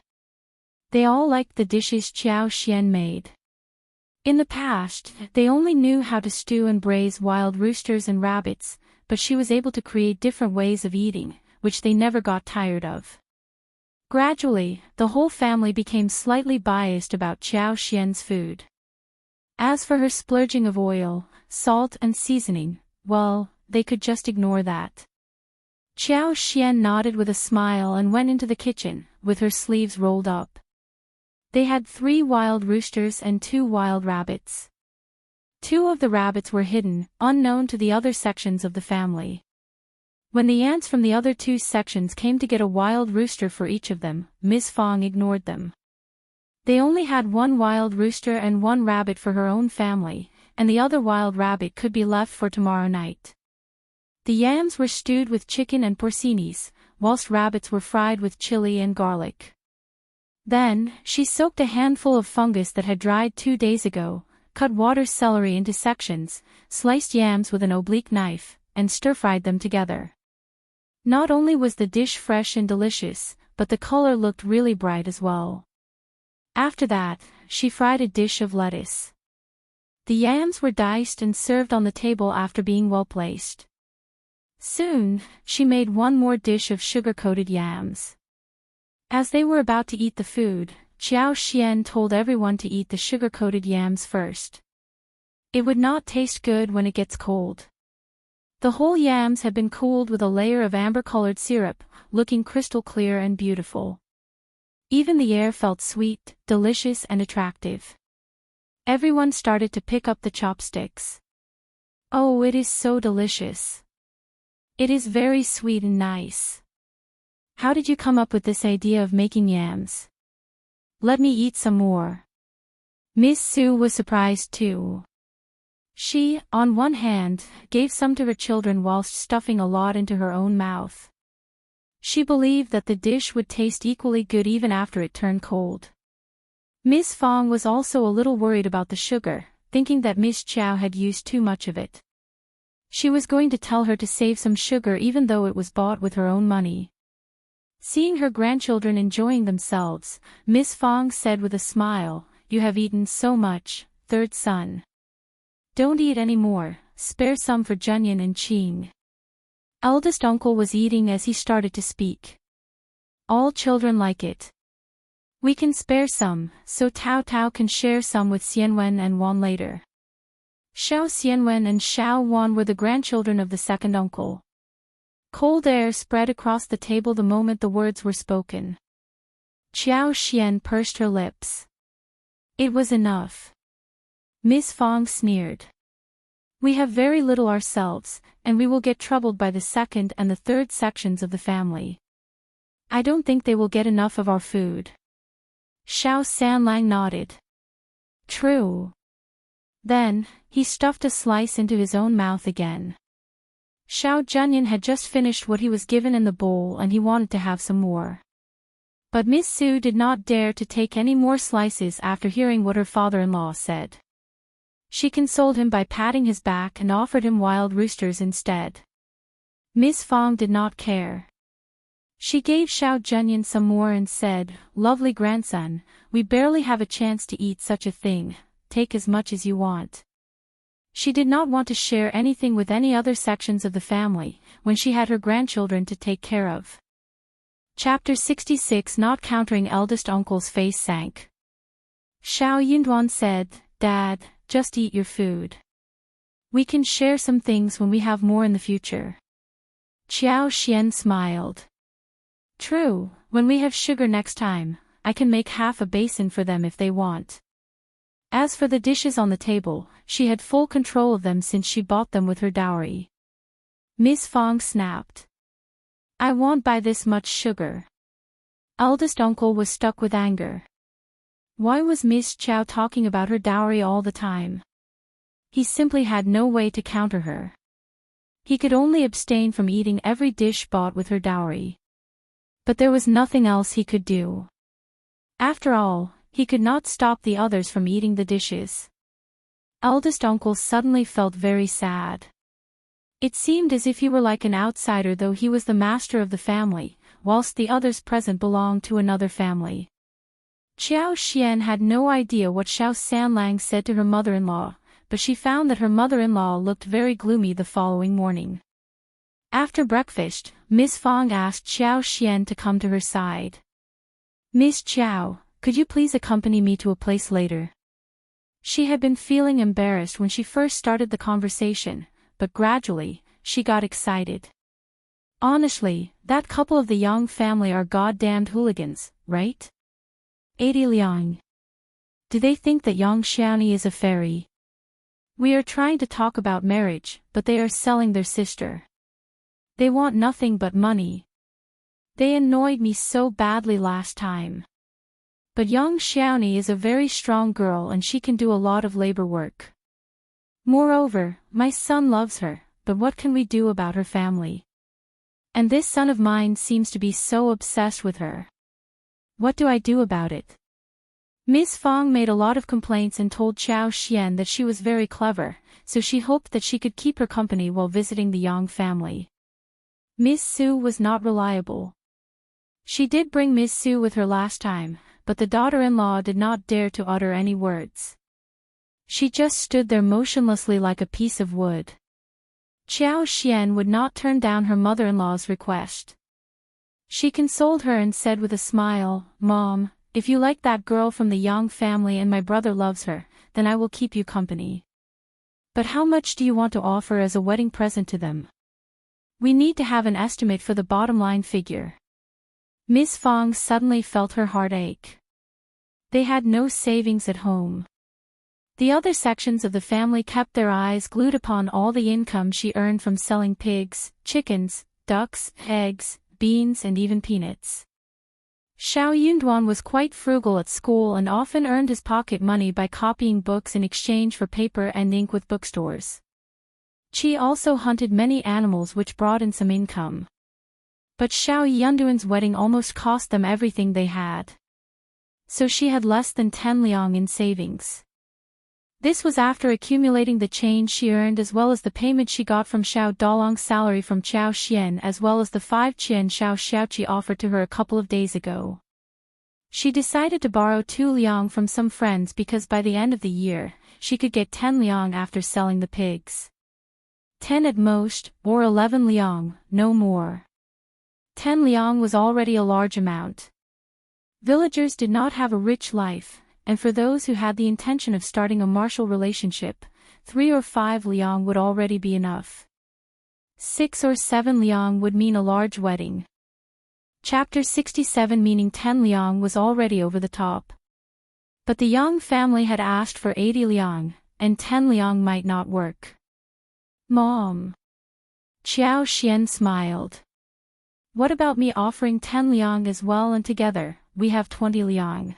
They all liked the dishes Qiao Xian made. In the past, they only knew how to stew and braise wild roosters and rabbits, but she was able to create different ways of eating, which they never got tired of. Gradually, the whole family became slightly biased about Qiao Xian's food. As for her splurging of oil, salt and seasoning, well, they could just ignore that. Qiao Xian nodded with a smile and went into the kitchen, with her sleeves rolled up. They had 3 wild roosters and 2 wild rabbits. 2 of the rabbits were hidden, unknown to the other sections of the family. When the ants from the other 2 sections came to get a wild rooster for each of them, Ms. Fang ignored them. They only had 1 wild rooster and 1 rabbit for her own family, and the other wild rabbit could be left for tomorrow night. The yams were stewed with chicken and porcinis, whilst rabbits were fried with chili and garlic. Then, she soaked a handful of fungus that had dried 2 days ago, cut water celery into sections, sliced yams with an oblique knife, and stir-fried them together. Not only was the dish fresh and delicious, but the color looked really bright as well. After that, she fried a dish of lettuce. The yams were diced and served on the table after being well placed. Soon, she made 1 more dish of sugar-coated yams. As they were about to eat the food, Qiao Xian told everyone to eat the sugar-coated yams first. It would not taste good when it gets cold. The whole yams had been cooled with a layer of amber-colored syrup, looking crystal clear and beautiful. Even the air felt sweet, delicious and attractive. Everyone started to pick up the chopsticks. Oh, it is so delicious. It is very sweet and nice. How did you come up with this idea of making yams? Let me eat some more. Miss Su was surprised too. She, on one hand, gave some to her children whilst stuffing a lot into her own mouth. She believed that the dish would taste equally good even after it turned cold. Miss Fang was also a little worried about the sugar, thinking that Miss Qiao had used too much of it. She was going to tell her to save some sugar even though it was bought with her own money. Seeing her grandchildren enjoying themselves, Miss Fang said with a smile, "You have eaten so much, third son. Don't eat any more, spare some for Junyan and Qing." Eldest uncle was eating as he started to speak. All children like it. We can spare some, so Tao Tao can share some with Xianwen and Wan later. Xiao Xianwen and Xiao Wan were the grandchildren of the second uncle. Cold air spread across the table the moment the words were spoken. Qiao Xian pursed her lips. It was enough. Miss Fang sneered. We have very little ourselves, and we will get troubled by the second and the third sections of the family. I don't think they will get enough of our food. Xiao Sanlang nodded. True. Then, he stuffed a slice into his own mouth again. Xiao Junyan had just finished what he was given in the bowl and he wanted to have some more. But Miss Su did not dare to take any more slices after hearing what her father-in-law said. She consoled him by patting his back and offered him wild roosters instead. Miss Fang did not care. She gave Xiao Junyan some more and said, "Lovely grandson, we barely have a chance to eat such a thing, take as much as you want." She did not want to share anything with any other sections of the family, when she had her grandchildren to take care of. Chapter 66. Not countering eldest uncle's face sank. Xiao Yunduan said, "Dad, just eat your food. We can share some things when we have more in the future." Qiao Xian smiled. "True, when we have sugar next time, I can make half a basin for them if they want." As for the dishes on the table, she had full control of them since she bought them with her dowry. Miss Fang snapped. "I won't buy this much sugar." Eldest uncle was stuck with anger. Why was Miss Qiao talking about her dowry all the time? He simply had no way to counter her. He could only abstain from eating every dish bought with her dowry. But there was nothing else he could do. After all, he could not stop the others from eating the dishes. Eldest uncle suddenly felt very sad. It seemed as if he were like an outsider, though he was the master of the family, whilst the others present belonged to another family. Qiao Xian had no idea what Xiao Sanlang said to her mother-in-law, but she found that her mother-in-law looked very gloomy the following morning. After breakfast, Miss Fang asked Qiao Xian to come to her side. "Miss Qiao, could you please accompany me to a place later?" She had been feeling embarrassed when she first started the conversation, but gradually, she got excited. Honestly, that couple of the Yang family are goddamned hooligans, right? 80 Liang. Do they think that Yang Xiaoni is a fairy? We are trying to talk about marriage, but they are selling their sister. They want nothing but money. They annoyed me so badly last time. But Yang Xiaoni is a very strong girl and she can do a lot of labor work. Moreover, my son loves her, but what can we do about her family? And this son of mine seems to be so obsessed with her. What do I do about it? Miss Fang made a lot of complaints and told Qiao Xian that she was very clever, so she hoped that she could keep her company while visiting the Yang family. Miss Su was not reliable. She did bring Miss Su with her last time, but the daughter-in-law did not dare to utter any words. She just stood there motionlessly like a piece of wood. Qiao Xian would not turn down her mother-in-law's request. She consoled her and said with a smile, "Mom, if you like that girl from the Yang family and my brother loves her, then I will keep you company. But how much do you want to offer as a wedding present to them? We need to have an estimate for the bottom line figure." Miss Fang suddenly felt her heart ache. They had no savings at home. The other sections of the family kept their eyes glued upon all the income she earned from selling pigs, chickens, ducks, eggs, beans and even peanuts. Xiao Yunduan was quite frugal at school and often earned his pocket money by copying books in exchange for paper and ink with bookstores. Qi also hunted many animals which brought in some income. But Xiao Yunduan's wedding almost cost them everything they had. So she had less than 10 liang in savings. This was after accumulating the change she earned as well as the payment she got from Xiao Dalong's salary from Qiao Xian as well as the 5 qian Xiao Xiaoqi offered to her a couple of days ago. She decided to borrow 2 liang from some friends because by the end of the year, she could get 10 liang after selling the pigs. 10 at most, or 11 liang, no more. 10 liang was already a large amount. Villagers did not have a rich life, and for those who had the intention of starting a martial relationship, 3 or 5 liang would already be enough. 6 or 7 liang would mean a large wedding. Chapter 67 meaning 10 liang was already over the top. But the Yang family had asked for 80 liang, and 10 liang might not work. Mom. Qiao Xian smiled. What about me offering 10 liang as well and together, we have 20 liang.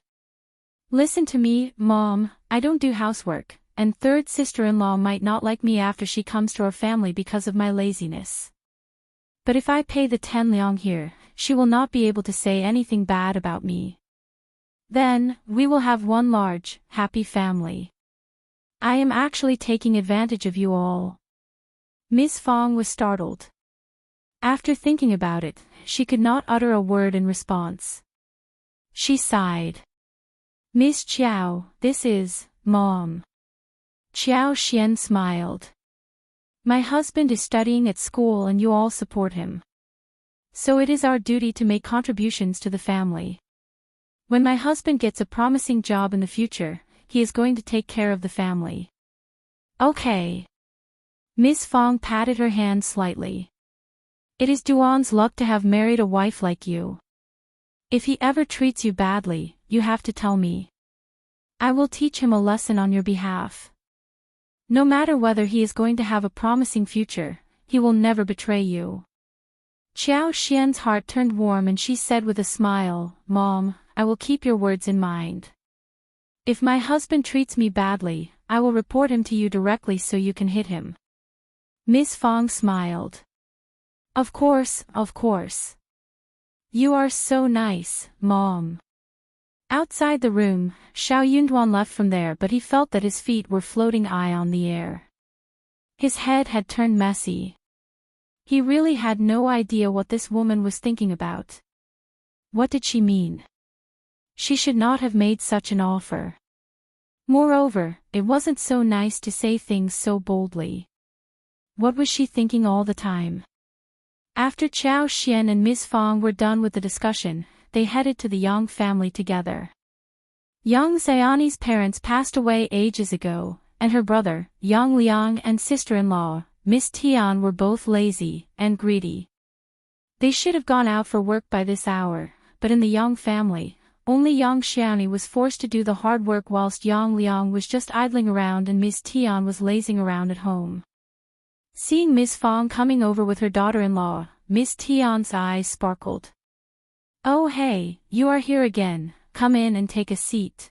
Listen to me, Mom, I don't do housework, and third sister-in-law might not like me after she comes to our family because of my laziness. But if I pay the 10 liang here, she will not be able to say anything bad about me. Then, we will have one large, happy family. I am actually taking advantage of you all. Miss Fang was startled. After thinking about it, she could not utter a word in response. She sighed. Miss Qiao, this is, Mom. Qiao Xian smiled. My husband is studying at school and you all support him. So it is our duty to make contributions to the family. When my husband gets a promising job in the future, he is going to take care of the family. Okay. Miss Fang patted her hand slightly. It is Duan's luck to have married a wife like you. If he ever treats you badly, you have to tell me. I will teach him a lesson on your behalf. No matter whether he is going to have a promising future, he will never betray you. Qiao Xian's heart turned warm and she said with a smile, Mom, I will keep your words in mind. If my husband treats me badly, I will report him to you directly so you can hit him. Miss Fang smiled. Of course, of course. You are so nice, Mom. Outside the room, Xiao Yunduan left from there but he felt that his feet were floating high on the air. His head had turned messy. He really had no idea what this woman was thinking about. What did she mean? She should not have made such an offer. Moreover, it wasn't so nice to say things so boldly. What was she thinking all the time? After Qiao Xian and Miss Fang were done with the discussion, they headed to the Yang family together. Yang Xiaoni's parents passed away ages ago, and her brother, Yang Liang and sister-in-law, Miss Tian were both lazy and greedy. They should have gone out for work by this hour, but in the Yang family, only Yang Xiaoni was forced to do the hard work whilst Yang Liang was just idling around and Miss Tian was lazing around at home. Seeing Miss Fang coming over with her daughter-in-law, Miss Tian's eyes sparkled. Oh hey, you are here again, come in and take a seat.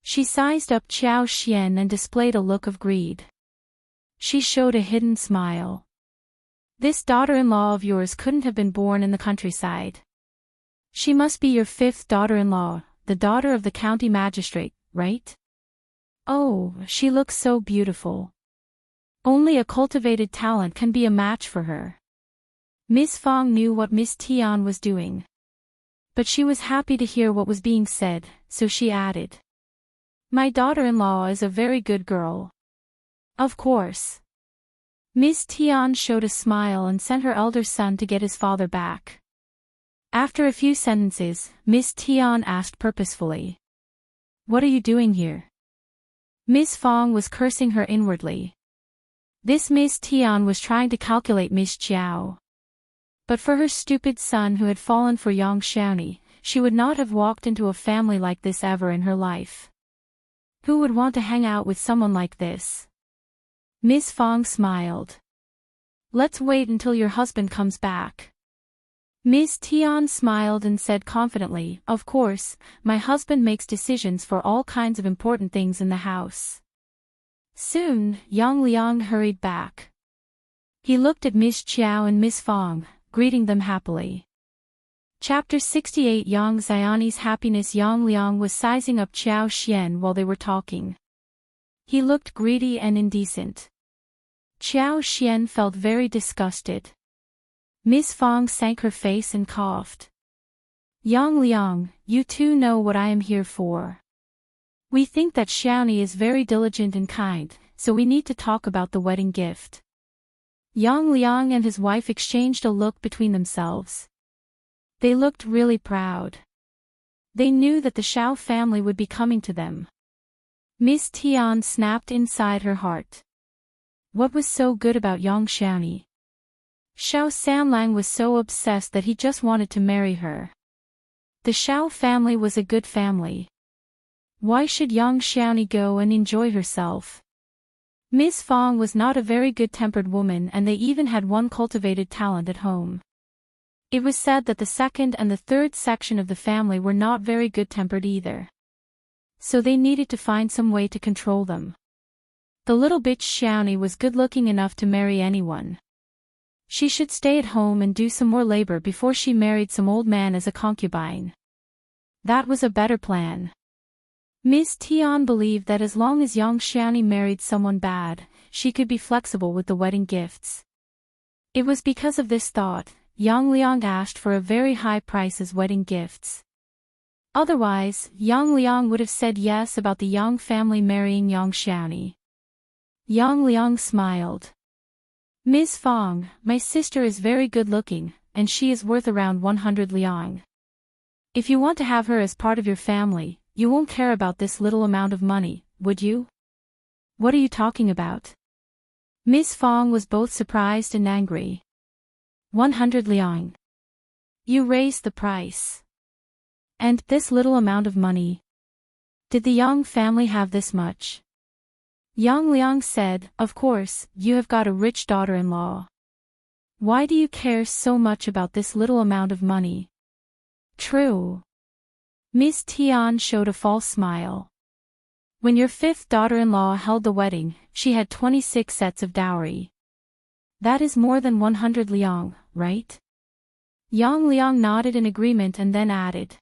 She sized up Qiao Xian and displayed a look of greed. She showed a hidden smile. This daughter-in-law of yours couldn't have been born in the countryside. She must be your 5th daughter-in-law, the daughter of the county magistrate, right? Oh, she looks so beautiful. Only a cultivated talent can be a match for her. Miss Fang knew what Miss Tian was doing. But she was happy to hear what was being said, so she added. My daughter-in-law is a very good girl. Of course. Miss Tian showed a smile and sent her elder son to get his father back. After a few sentences, Miss Tian asked purposefully. What are you doing here? Miss Fang was cursing her inwardly. This Miss Tian was trying to calculate Miss Qiao. But for her stupid son who had fallen for Yang Xiaoni, she would not have walked into a family like this ever in her life. Who would want to hang out with someone like this? Miss Fang smiled. Let's wait until your husband comes back. Miss Tian smiled and said confidently, of course, my husband makes decisions for all kinds of important things in the house. Soon, Yang Liang hurried back. He looked at Miss Qiao and Miss Fang, greeting them happily. Chapter 68 Yang Xiaoni's happiness. Yang Liang was sizing up Qiao Xian while they were talking. He looked greedy and indecent. Qiao Xian felt very disgusted. Miss Fang sank her face and coughed. Yang Liang, you two know what I am here for. We think that Xiaoni is very diligent and kind, so we need to talk about the wedding gift. Yang Liang and his wife exchanged a look between themselves. They looked really proud. They knew that the Xiao family would be coming to them. Miss Tian snapped inside her heart. What was so good about Yang Xiaoni? Xiao Sanlang was so obsessed that he just wanted to marry her. The Xiao family was a good family. Why should Yang Xiaoni go and enjoy herself? Miss Fang was not a very good-tempered woman and they even had one cultivated talent at home. It was said that the 2nd and the 3rd section of the family were not very good-tempered either. So they needed to find some way to control them. The little bitch Xiaoni was good-looking enough to marry anyone. She should stay at home and do some more labor before she married some old man as a concubine. That was a better plan. Ms. Tian believed that as long as young Xiaoni married someone bad, she could be flexible with the wedding gifts. It was because of this thought, Yang Liang asked for a very high price as wedding gifts. Otherwise, Yang Liang would have said yes about the Yang family marrying young Xiaoni. Yang Liang smiled. Ms. Fang, my sister is very good-looking, and she is worth around 100 liang. If you want to have her as part of your family, you won't care about this little amount of money, would you? What are you talking about? Ms. Fang was both surprised and angry. 100 liang. You raised the price. And this little amount of money. Did the Yang family have this much? Yang Liang said, of course, you have got a rich daughter-in-law. Why do you care so much about this little amount of money? True. Ms. Tian showed a false smile. When your fifth daughter-in-law held the wedding, she had 26 sets of dowry. That is more than 100 liang, right? Yang Liang nodded in agreement and then added.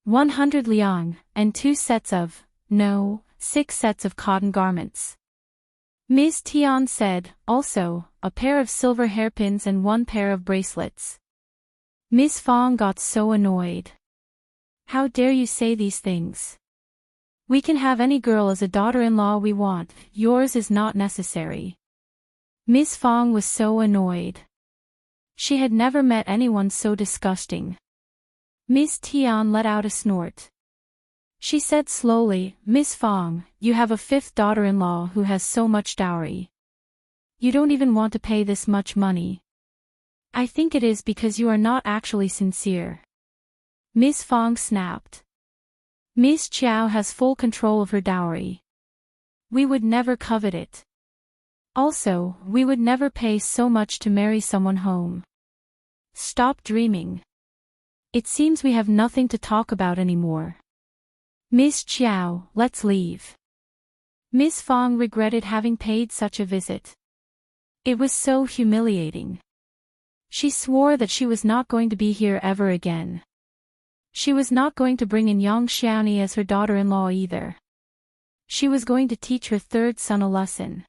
100 liang, and 2 sets of, no, 6 sets of cotton garments. Ms. Tian said, also, a pair of silver hairpins and 1 pair of bracelets. Ms. Fang got so annoyed. How dare you say these things? We can have any girl as a daughter-in-law we want, yours is not necessary. Ms. Fang was so annoyed. She had never met anyone so disgusting. Ms. Tian let out a snort. She said slowly, Ms. Fang, you have a fifth daughter-in-law who has so much dowry. You don't even want to pay this much money. I think it is because you are not actually sincere. Ms. Fang snapped. Ms. Qiao has full control of her dowry. We would never covet it. Also, we would never pay so much to marry someone home. Stop dreaming. It seems we have nothing to talk about anymore. Ms. Qiao, let's leave. Ms. Fang regretted having paid such a visit. It was so humiliating. She swore that she was not going to be here ever again. She was not going to bring in young Xiaoni as her daughter-in-law either. She was going to teach her third son a lesson.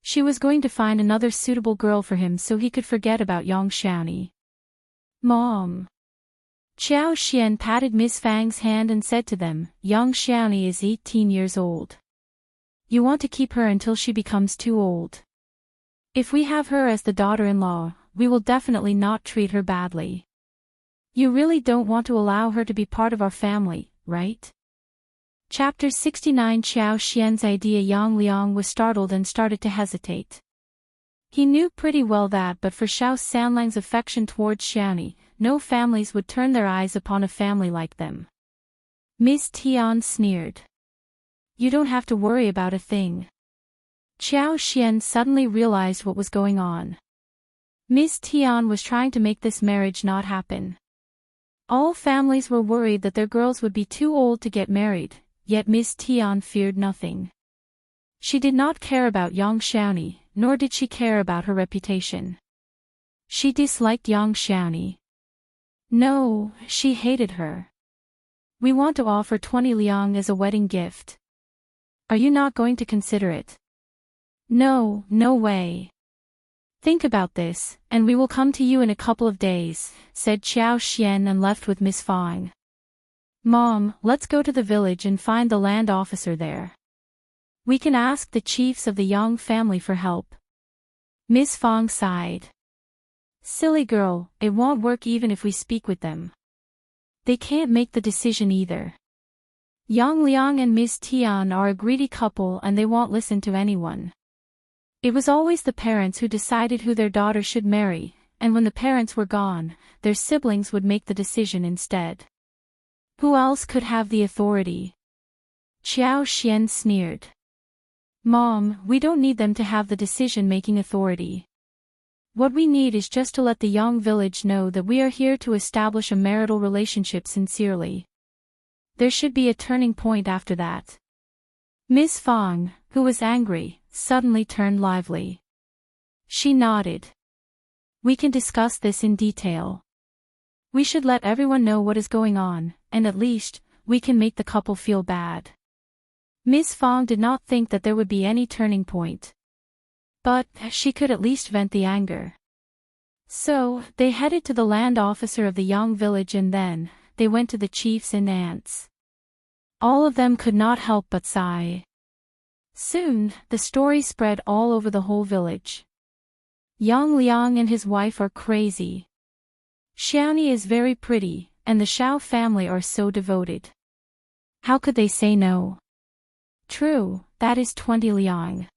She was going to find another suitable girl for him so he could forget about young Xiaoni. Mom. Qiao Xian patted Ms. Fang's hand and said to them, young Xiaoni is 18 years old. You want to keep her until she becomes too old. If we have her as the daughter-in-law, we will definitely not treat her badly. You really don't want to allow her to be part of our family, right? Chapter 69. Qiao Xian's idea. Yang Liang was startled and started to hesitate. He knew pretty well that but for Xiao Sanlang's affection towards Xiaoni, no families would turn their eyes upon a family like them. Ms. Tian sneered. You don't have to worry about a thing. Qiao Xian suddenly realized what was going on. Ms. Tian was trying to make this marriage not happen. All families were worried that their girls would be too old to get married, yet Ms. Tian feared nothing. She did not care about young Xiaoni, nor did she care about her reputation. She disliked young Xiaoni. No, she hated her. We want to offer 20 liang as a wedding gift. Are you not going to consider it? No, no way. Think about this, and we will come to you in a couple of days, said Qiao Xian and left with Ms. Fang. Mom, let's go to the village and find the land officer there. We can ask the chiefs of the Yang family for help. Ms. Fang sighed. Silly girl, it won't work even if we speak with them. They can't make the decision either. Yang Liang and Ms. Tian are a greedy couple and they won't listen to anyone. It was always the parents who decided who their daughter should marry, and when the parents were gone, their siblings would make the decision instead. Who else could have the authority? Qiao Xian sneered. Mom, we don't need them to have the decision-making authority. What we need is just to let the young village know that we are here to establish a marital relationship sincerely. There should be a turning point after that. Miss Fang, who was angry, suddenly turned lively. She nodded. We can discuss this in detail. We should let everyone know what is going on, and at least, we can make the couple feel bad. Miss Fang did not think that there would be any turning point. But, she could at least vent the anger. So, they headed to the land officer of the young village and then, they went to the chiefs and aunts. All of them could not help but sigh. Soon, the story spread all over the whole village. Young Liang and his wife are crazy. Xiaoni is very pretty, and the Xiao family are so devoted. How could they say no? True, that is 20 liang.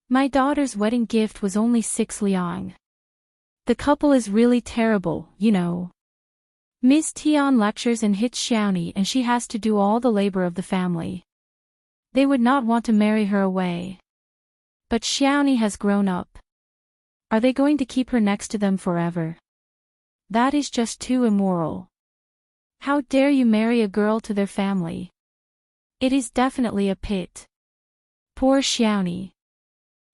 My daughter's wedding gift was only 6 liang. The couple is really terrible, you know. Miss Tian lectures and hits Xiaoni and she has to do all the labor of the family. They would not want to marry her away. But Xiaoni has grown up. Are they going to keep her next to them forever? That is just too immoral. How dare you marry a girl to their family? It is definitely a pit. Poor Xiaoni.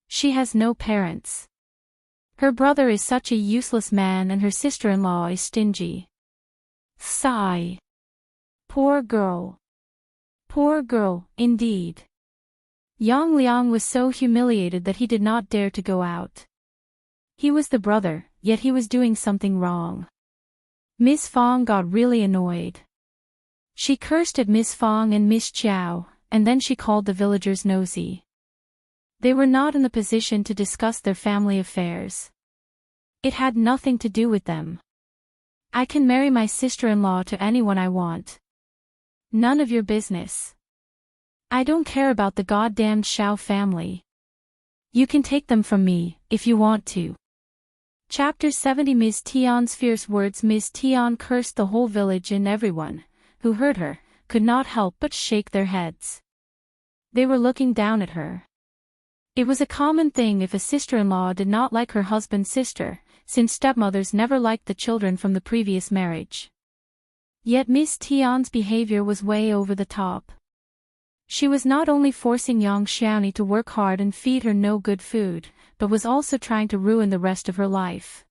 She has no parents. Her brother is such a useless man and her sister-in-law is stingy. Sigh. Poor girl. Poor girl, indeed. Yang Liang was so humiliated that he did not dare to go out. He was the brother, yet he was doing something wrong. Miss Fang got really annoyed. She cursed at Miss Fang and Miss Qiao, and then she called the villagers nosy. They were not in the position to discuss their family affairs. It had nothing to do with them. I can marry my sister-in-law to anyone I want. None of your business. I don't care about the goddamned Xiao family. You can take them from me, if you want to. Chapter 70. Ms. Tian's fierce words. Ms. Tian cursed the whole village and everyone, who heard her, could not help but shake their heads. They were looking down at her. It was a common thing if a sister-in-law did not like her husband's sister, since stepmothers never liked the children from the previous marriage. Yet Miss Tian's behavior was way over the top. She was not only forcing young Xiaoni to work hard and feed her no good food, but was also trying to ruin the rest of her life.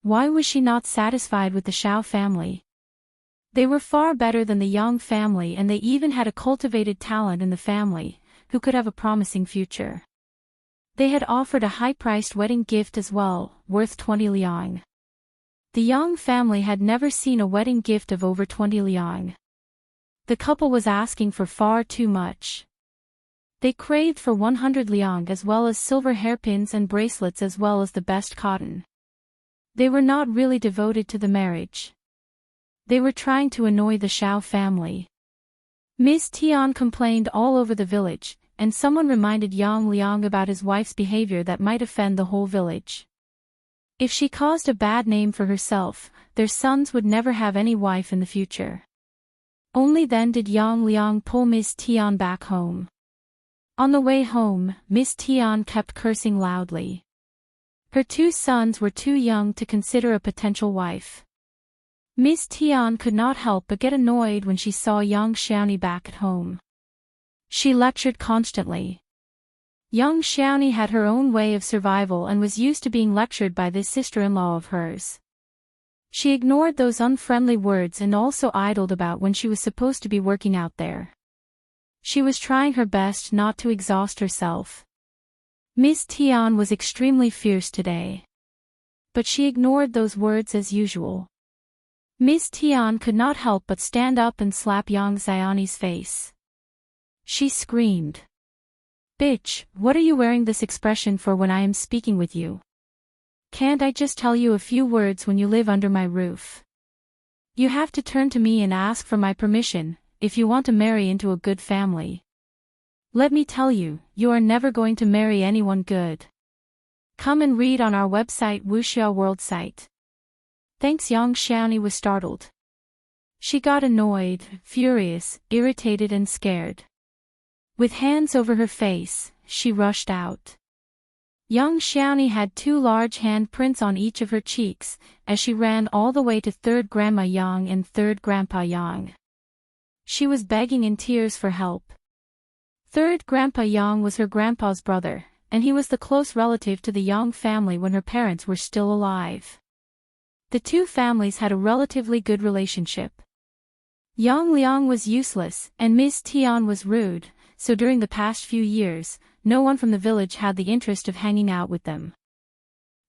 Why was she not satisfied with the Xiao family? They were far better than the Yang family and they even had a cultivated talent in the family, who could have a promising future. They had offered a high-priced wedding gift as well, worth 20 liang. The Yang family had never seen a wedding gift of over 20 liang. The couple was asking for far too much. They craved for 100 liang as well as silver hairpins and bracelets as well as the best cotton. They were not really devoted to the marriage. They were trying to annoy the Xiao family. Miss Tian complained all over the village, and someone reminded Yang Liang about his wife's behavior that might offend the whole village. If she caused a bad name for herself, their sons would never have any wife in the future. Only then did Yang Liang pull Miss Tian back home. On the way home, Miss Tian kept cursing loudly. Her 2 sons were too young to consider a potential wife. Miss Tian could not help but get annoyed when she saw young Xiaoni back at home. She lectured constantly. Young Xiaoni had her own way of survival and was used to being lectured by this sister-in-law of hers. She ignored those unfriendly words and also idled about when she was supposed to be working out there. She was trying her best not to exhaust herself. Miss Tian was extremely fierce today. But she ignored those words as usual. Miss Tian could not help but stand up and slap young Xiaoni's face. She screamed. Bitch, what are you wearing this expression for when I am speaking with you? Can't I just tell you a few words when you live under my roof? You have to turn to me and ask for my permission, if you want to marry into a good family. Let me tell you, you are never going to marry anyone good. Come and read on our website Wuxia World site. Thanks. Young Xiaoni was startled. She got annoyed, furious, irritated and scared. With hands over her face, she rushed out. Young Xiaoni had 2 large hand prints on each of her cheeks, as she ran all the way to 3rd Grandma Yang and 3rd Grandpa Yang. She was begging in tears for help. Third Grandpa Yang was her grandpa's brother, and he was the close relative to the Yang family when her parents were still alive. The two families had a relatively good relationship. Yang Liang was useless, and Ms. Tian was rude, so during the past few years, no one from the village had the interest of hanging out with them.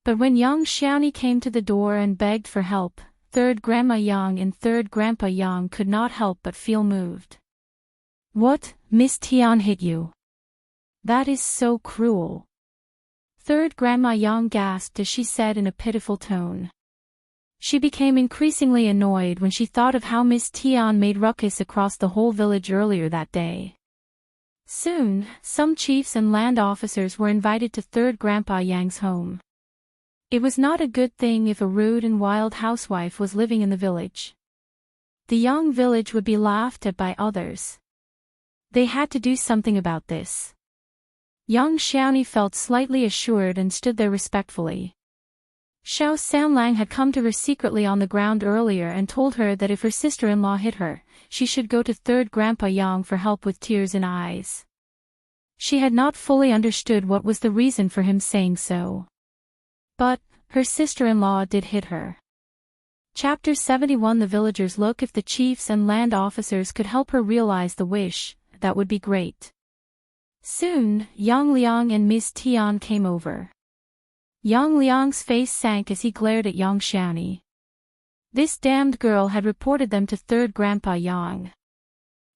But when young Xiaoni came to the door and begged for help, Third Grandma Yang and Third Grandpa Yang could not help but feel moved. "What, Miss Tian hit you? That is so cruel." Third Grandma Yang gasped as she said in a pitiful tone. She became increasingly annoyed when she thought of how Miss Tian made ruckus across the whole village earlier that day. Soon, some chiefs and land officers were invited to Third Grandpa Yang's home. It was not a good thing if a rude and wild housewife was living in the village. The young village would be laughed at by others. They had to do something about this. Young Xiaoni felt slightly assured and stood there respectfully. Xiao Sanlang had come to her secretly on the ground earlier and told her that if her sister-in-law hit her, she should go to Third Grandpa Yang for help with tears in eyes. She had not fully understood what was the reason for him saying so. But, her sister-in-law did hit her. Chapter 71. The villagers look. If the chiefs and land officers could help her realize the wish, that would be great. Soon, Yang Liang and Miss Tian came over. Yang Liang's face sank as he glared at Yang Xiaoni. This damned girl had reported them to Third Grandpa Yang.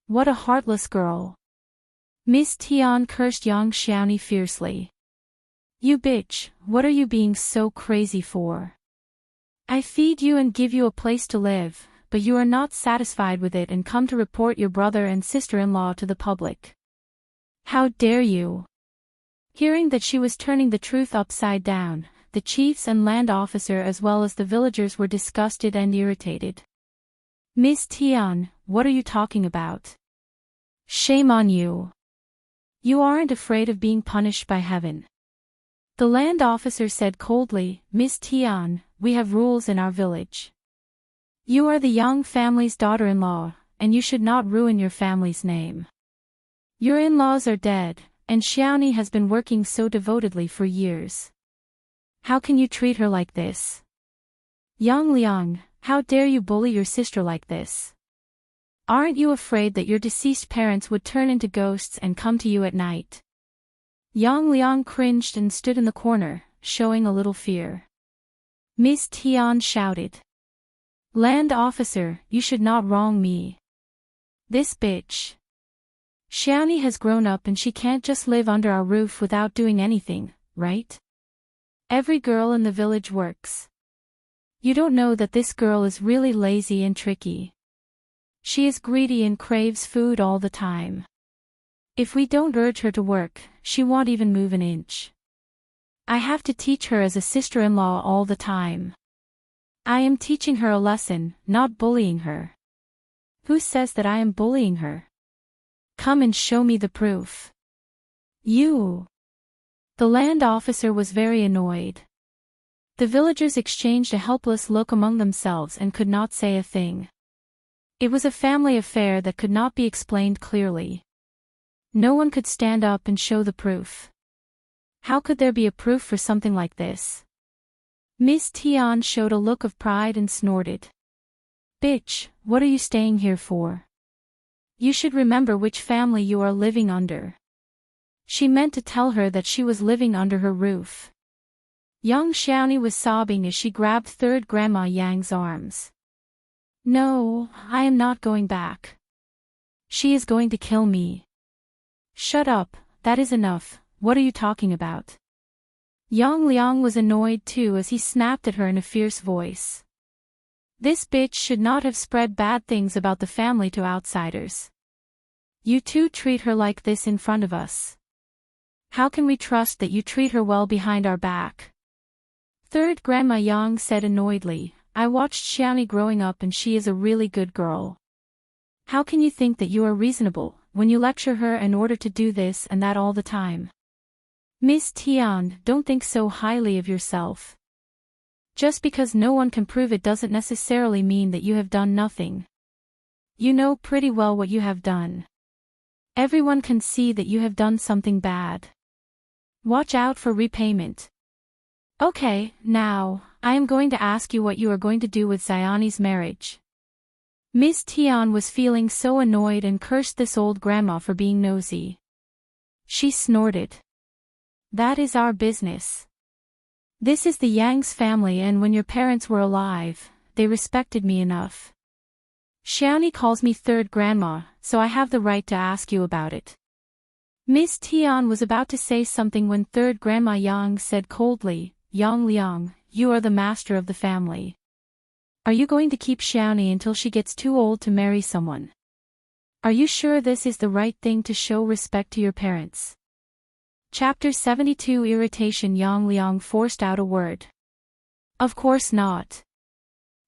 What a heartless girl. Miss Tian cursed Yang Xiaoni fiercely. "You bitch, what are you being so crazy for? I feed you and give you a place to live, but you are not satisfied with it and come to report your brother and sister-in-law to the public. How dare you?" Hearing that she was turning the truth upside down, the chiefs and land officer as well as the villagers were disgusted and irritated. "Miss Tian, what are you talking about? Shame on you. You aren't afraid of being punished by heaven." The land officer said coldly, "Miss Tian, we have rules in our village. You are the Yang family's daughter-in-law, and you should not ruin your family's name. Your in-laws are dead, and Xiaoni has been working so devotedly for years. How can you treat her like this? Yang Liang, how dare you bully your sister like this? Aren't you afraid that your deceased parents would turn into ghosts and come to you at night?" Yang Liang cringed and stood in the corner, showing a little fear. Miss Tian shouted. "Land officer, you should not wrong me. This bitch. Xiaoni has grown up and she can't just live under our roof without doing anything, right? Every girl in the village works. You don't know that this girl is really lazy and tricky. She is greedy and craves food all the time. If we don't urge her to work, she won't even move an inch. I have to teach her as a sister-in-law all the time. I am teaching her a lesson, not bullying her. Who says that I am bullying her? Come and show me the proof." "You." The land officer was very annoyed. The villagers exchanged a helpless look among themselves and could not say a thing. It was a family affair that could not be explained clearly. No one could stand up and show the proof. How could there be a proof for something like this? Miss Tian showed a look of pride and snorted. "Bitch, what are you staying here for? You should remember which family you are living under." She meant to tell her that she was living under her roof. Young Xiaoni was sobbing as she grabbed Third Grandma Yang's arms. "No, I am not going back. She is going to kill me." "Shut up, that is enough, what are you talking about?" Yang Liang was annoyed too as he snapped at her in a fierce voice. "This bitch should not have spread bad things about the family to outsiders. You two treat her like this in front of us. How can we trust that you treat her well behind our back?" Third Grandma Yang said annoyedly, "I watched Xiaoni growing up and she is a really good girl. How can you think that you are reasonable, when you lecture her in order to do this and that all the time? Miss Tian, don't think so highly of yourself. Just because no one can prove it doesn't necessarily mean that you have done nothing. You know pretty well what you have done. Everyone can see that you have done something bad. Watch out for repayment. Okay, now, I am going to ask you what you are going to do with Xiaoni's marriage. Miss Tian was feeling so annoyed and cursed this old grandma for being nosy. She snorted. That is our business. This is the Yang's family, and when your parents were alive, they respected me enough. Xiaoni calls me third grandma, so I have the right to ask you about it. Miss Tian was about to say something when third grandma Yang said coldly, Yang Liang, you are the master of the family. Are you going to keep Xiaoni until she gets too old to marry someone? Are you sure this is the right thing to show respect to your parents? Chapter 72 Irritation. Yang Liang forced out a word. Of course not.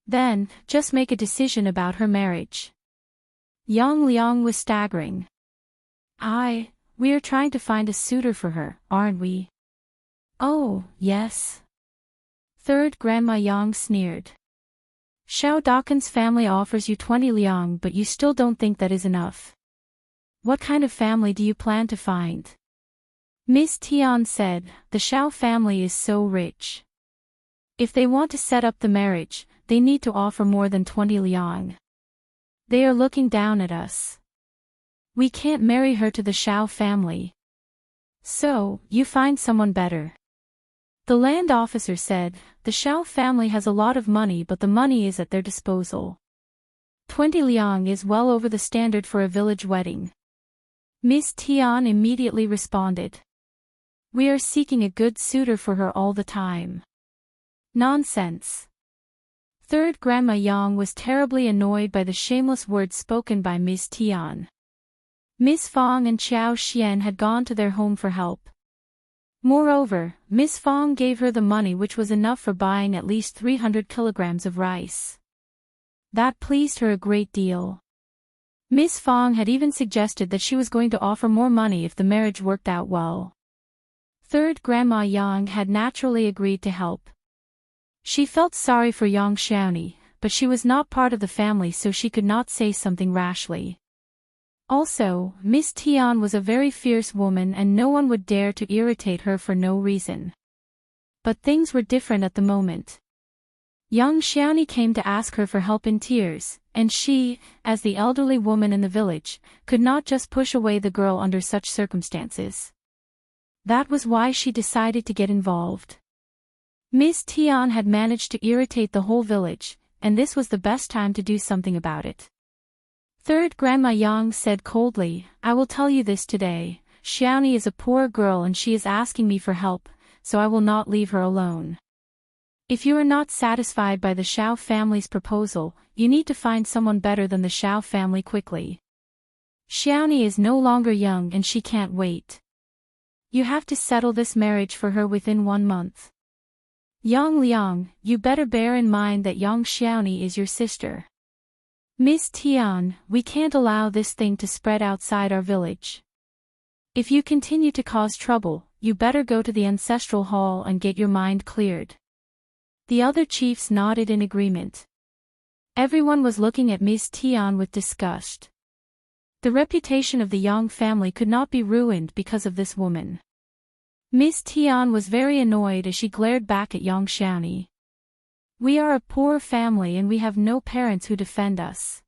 Then, just make a decision about her marriage. Yang Liang was staggering. We are trying to find a suitor for her, aren't we? Oh, yes. Third grandma Yang sneered. Xiao Dakan's family offers you 20 liang, but you still don't think that is enough. What kind of family do you plan to find? Miss Tian said, the Xiao family is so rich. If they want to set up the marriage, they need to offer more than 20 liang. They are looking down at us. We can't marry her to the Xiao family. So, you find someone better. The land officer said, the Xiao family has a lot of money, but the money is at their disposal. 20 liang is well over the standard for a village wedding. Miss Tian immediately responded. We are seeking a good suitor for her all the time. Nonsense. Third grandma Yang was terribly annoyed by the shameless words spoken by Miss Tian. Miss Fang and Qiao Xian had gone to their home for help. Moreover, Miss Fang gave her the money, which was enough for buying at least 300 kilograms of rice. That pleased her a great deal. Miss Fang had even suggested that she was going to offer more money if the marriage worked out well. Third grandma Yang had naturally agreed to help. She felt sorry for young Xiaoni, but she was not part of the family, so she could not say something rashly. Also, Miss Tian was a very fierce woman and no one would dare to irritate her for no reason. But things were different at the moment. Young Xiaoni came to ask her for help in tears, and she, as the elderly woman in the village, could not just push away the girl under such circumstances. That was why she decided to get involved. Miss Tian had managed to irritate the whole village, and this was the best time to do something about it. Third grandma Yang said coldly, I will tell you this today, Xiaoni is a poor girl and she is asking me for help, so I will not leave her alone. If you are not satisfied by the Xiao family's proposal, you need to find someone better than the Xiao family quickly. Xiaoni is no longer young and she can't wait. You have to settle this marriage for her within 1 month. Yang Liang, you better bear in mind that young Xiaoni is your sister. Miss Tian, we can't allow this thing to spread outside our village. If you continue to cause trouble, you better go to the ancestral hall and get your mind cleared. The other chiefs nodded in agreement. Everyone was looking at Miss Tian with disgust. The reputation of the Yang family could not be ruined because of this woman. Miss Tian was very annoyed as she glared back at young Xiaoni. We are a poor family and we have no parents who defend us.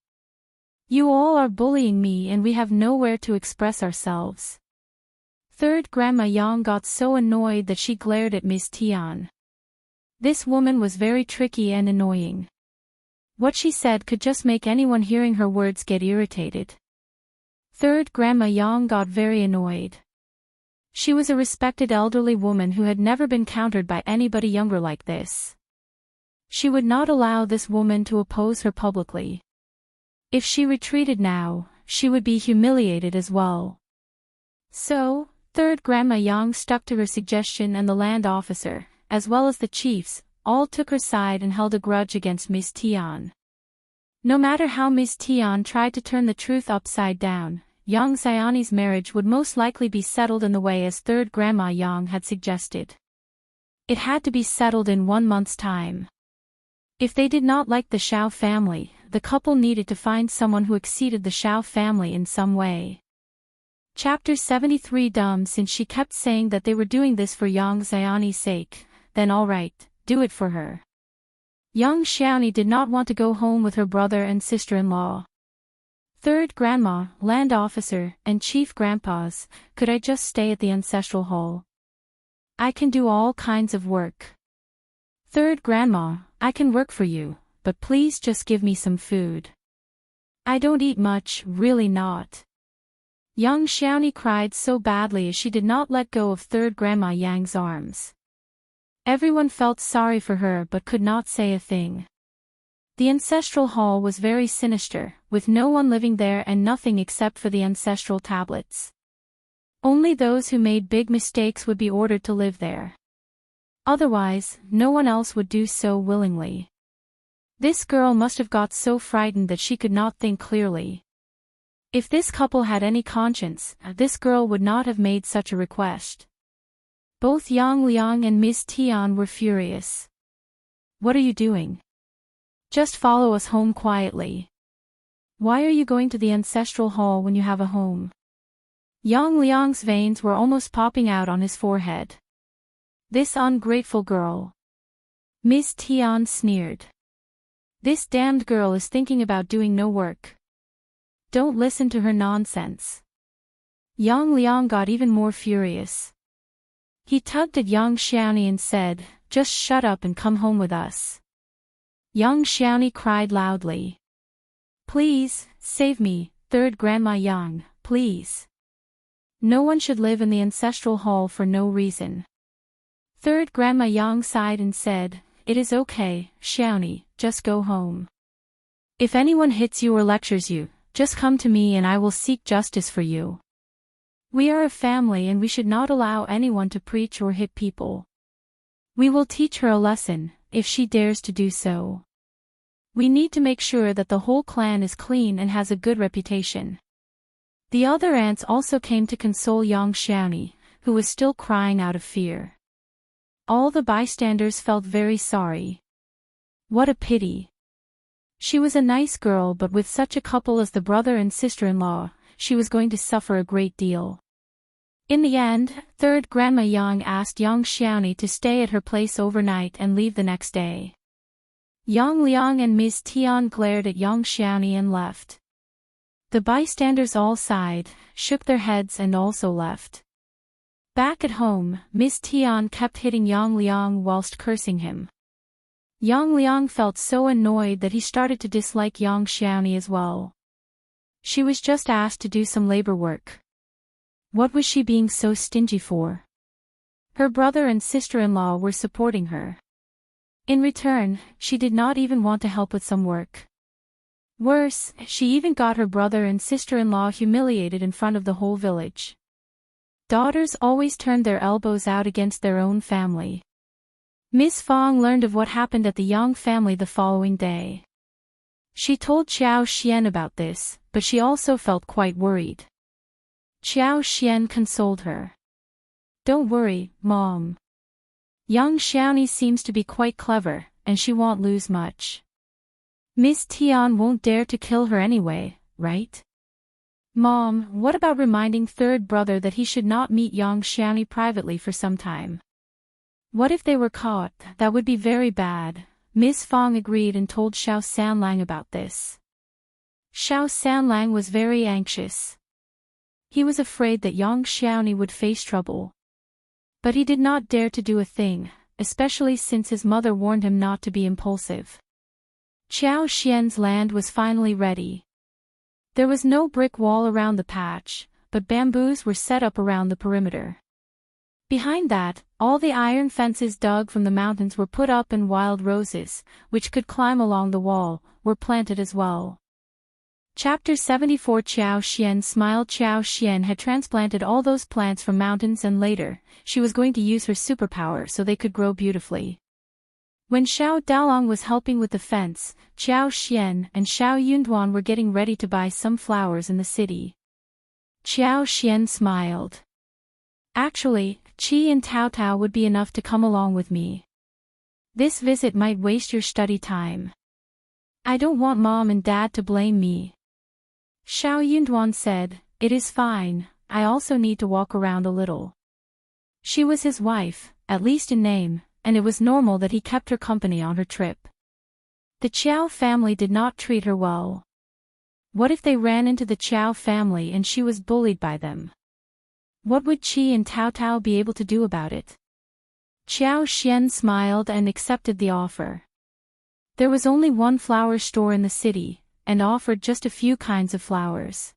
You all are bullying me and we have nowhere to express ourselves. Third grandma Yang got so annoyed that she glared at Miss Tian. This woman was very tricky and annoying. What she said could just make anyone hearing her words get irritated. Third grandma Yang got very annoyed. She was a respected elderly woman who had never been countered by anybody younger like this. She would not allow this woman to oppose her publicly. If she retreated now, she would be humiliated as well. So, third grandma Yang stuck to her suggestion, and the land officer, as well as the chiefs, all took her side and held a grudge against Miss Tian. No matter how Miss Tian tried to turn the truth upside down, young Xiaoni's marriage would most likely be settled in the way as third grandma Yang had suggested. It had to be settled in 1 month's time. If they did not like the Xiao family, the couple needed to find someone who exceeded the Xiao family in some way. Chapter 73. Dumb. Since she kept saying that they were doing this for young Xiaoni's sake, then alright, do it for her. Young Xiaoni did not want to go home with her brother and sister-in-law. Third Grandma, Land Officer, and Chief Grandpas, could I just stay at the Ancestral Hall? I can do all kinds of work. Third Grandma, I can work for you, but please just give me some food. I don't eat much, really not. Young Xiaoni cried so badly as she did not let go of Third Grandma Yang's arms. Everyone felt sorry for her but could not say a thing. The Ancestral Hall was very sinister, with no one living there and nothing except for the ancestral tablets. Only those who made big mistakes would be ordered to live there. Otherwise, no one else would do so willingly. This girl must have got so frightened that she could not think clearly. If this couple had any conscience, this girl would not have made such a request. Both Yang Liang and Ms. Tian were furious. What are you doing? Just follow us home quietly. Why are you going to the Ancestral Hall when you have a home? Yang Liang's veins were almost popping out on his forehead. This ungrateful girl. Ms. Tian sneered. This damned girl is thinking about doing no work. Don't listen to her nonsense. Yang Liang got even more furious. He tugged at Young Xiaoni and said, just shut up and come home with us. Young Xiaoni cried loudly. Please, save me, Third Grandma Yang, please. No one should live in the Ancestral Hall for no reason. Third Grandma Yang sighed and said, it is okay, Xiaoni, just go home. If anyone hits you or lectures you, just come to me and I will seek justice for you. We are a family and we should not allow anyone to preach or hit people. We will teach her a lesson, if she dares to do so. We need to make sure that the whole clan is clean and has a good reputation. The other aunts also came to console young Xiaoni, who was still crying out of fear. All the bystanders felt very sorry. What a pity. She was a nice girl, but with such a couple as the brother and sister-in-law, she was going to suffer a great deal. In the end, Third Grandma Yang asked young Xiaoni to stay at her place overnight and leave the next day. Yang Liang and Ms. Tian glared at young Xiaoni and left. The bystanders all sighed, shook their heads and also left. Back at home, Ms. Tian kept hitting Yang Liang whilst cursing him. Yang Liang felt so annoyed that he started to dislike young Xiaoni as well. She was just asked to do some labor work. What was she being so stingy for? Her brother and sister-in-law were supporting her. In return, she did not even want to help with some work. Worse, she even got her brother and sister-in-law humiliated in front of the whole village. Daughters always turned their elbows out against their own family. Miss Fang learned of what happened at the Yang family the following day. She told Xiao Xian about this, but she also felt quite worried. Xiao Xian consoled her. Don't worry, Mom. Young Xiaoni seems to be quite clever, and she won't lose much. Miss Tian won't dare to kill her anyway, right? Mom, what about reminding third brother that he should not meet young Xiaoni privately for some time? What if they were caught? That would be very bad. Miss Fang agreed and told Xiao Sanlang about this. Xiao Sanlang was very anxious. He was afraid that young Xiaoni would face trouble. But he did not dare to do a thing, especially since his mother warned him not to be impulsive. Qiao Xian's land was finally ready. There was no brick wall around the patch, but bamboos were set up around the perimeter. Behind that, all the iron fences dug from the mountains were put up and wild roses, which could climb along the wall, were planted as well. Chapter 74. Qiao Xian smiled. Qiao Xian had transplanted all those plants from mountains and later, she was going to use her superpower so they could grow beautifully. When Xiao Daolong was helping with the fence, Qiao Xian and Xiao Yunduan were getting ready to buy some flowers in the city. Qiao Xian smiled. Actually, Qi and Tao Tao would be enough to come along with me. This visit might waste your study time. I don't want Mom and Dad to blame me. Xiao Yunduan said, it is fine, I also need to walk around a little. She was his wife, at least in name, and it was normal that he kept her company on her trip. The Qiao family did not treat her well. What if they ran into the Qiao family and she was bullied by them? What would Qi and Tao Tao be able to do about it? Qiao Xian smiled and accepted the offer. There was only one flower store in the city, and offered just a few kinds of flowers.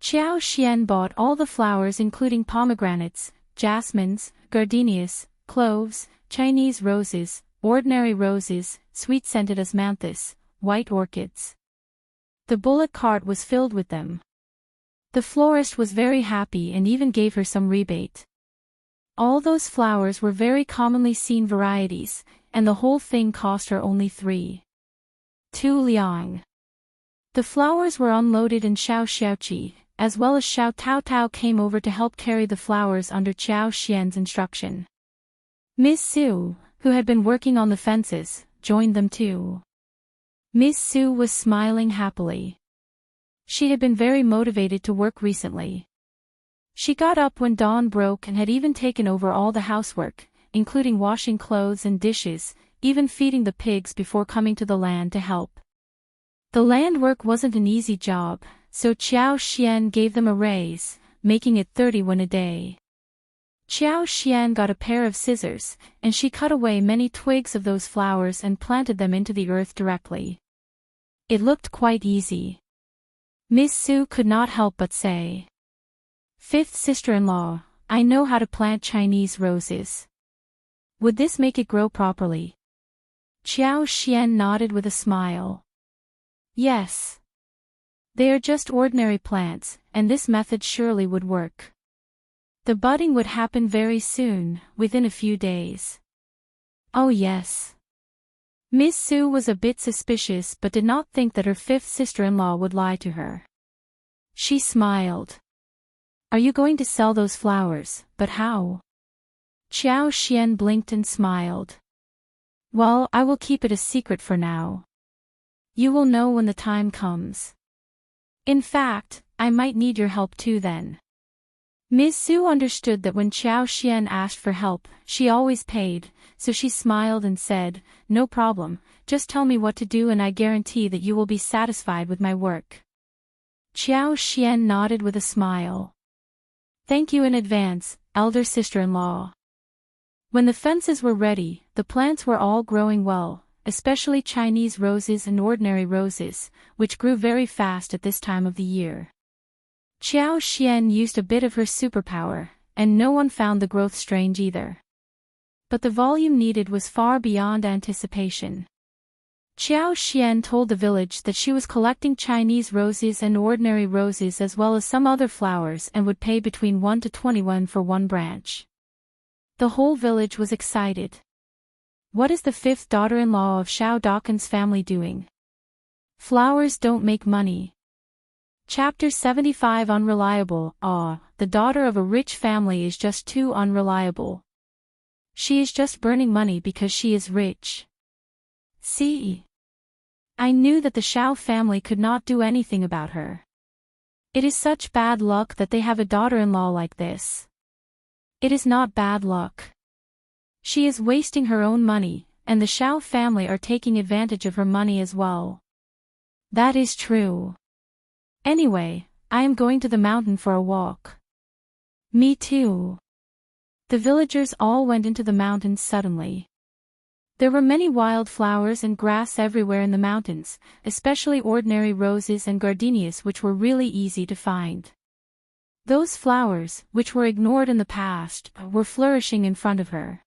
Qiao Xian bought all the flowers including pomegranates, jasmines, gardenias, cloves, Chinese roses, ordinary roses, sweet-scented osmanthus, white orchids. The bullock cart was filled with them. The florist was very happy and even gave her some rebate. All those flowers were very commonly seen varieties, and the whole thing cost her only 3.2 liang. The flowers were unloaded and Xiao Xiaoqi, as well as Xiao Tao Tao came over to help carry the flowers under Qiao Xian's instruction. Miss Su, who had been working on the fences, joined them too. Miss Su was smiling happily. She had been very motivated to work recently. She got up when dawn broke and had even taken over all the housework, including washing clothes and dishes, even feeding the pigs before coming to the land to help. The land work wasn't an easy job, so Qiao Xian gave them a raise, making it 30 a day. Qiao Xian got a pair of scissors, and she cut away many twigs of those flowers and planted them into the earth directly. It looked quite easy. Miss Su could not help but say, "Fifth sister-in-law, I know how to plant Chinese roses. Would this make it grow properly?" Qiao Xian nodded with a smile. "Yes. They are just ordinary plants, and this method surely would work. The budding would happen very soon, within a few days." "Oh yes." Miss Su was a bit suspicious but did not think that her fifth sister-in-law would lie to her. She smiled. "Are you going to sell those flowers, but how?" Qiao Xian blinked and smiled. "Well, I will keep it a secret for now. You will know when the time comes. In fact, I might need your help too then." Miss Su understood that when Qiao Xian asked for help, she always paid, so she smiled and said, "No problem, just tell me what to do and I guarantee that you will be satisfied with my work." Qiao Xian nodded with a smile. "Thank you in advance, elder sister-in-law." When the fences were ready, the plants were all growing well, especially Chinese roses and ordinary roses, which grew very fast at this time of the year. Qiao Xian used a bit of her superpower, and no one found the growth strange either. But the volume needed was far beyond anticipation. Qiao Xian told the village that she was collecting Chinese roses and ordinary roses as well as some other flowers and would pay between 1 to 21 for one branch. The whole village was excited. What is the fifth daughter-in-law of Xiao Dakan's family doing? Flowers don't make money. Chapter 75 Unreliable. The daughter of a rich family is just too unreliable. She is just burning money because she is rich. See? I knew that the Xiao family could not do anything about her. It is such bad luck that they have a daughter-in-law like this. It is not bad luck. She is wasting her own money, and the Xiao family are taking advantage of her money as well. That is true. Anyway, I am going to the mountain for a walk. Me too. The villagers all went into the mountains suddenly. There were many wild flowers and grass everywhere in the mountains, especially ordinary roses and gardenias which were really easy to find. Those flowers, which were ignored in the past, were flourishing in front of her.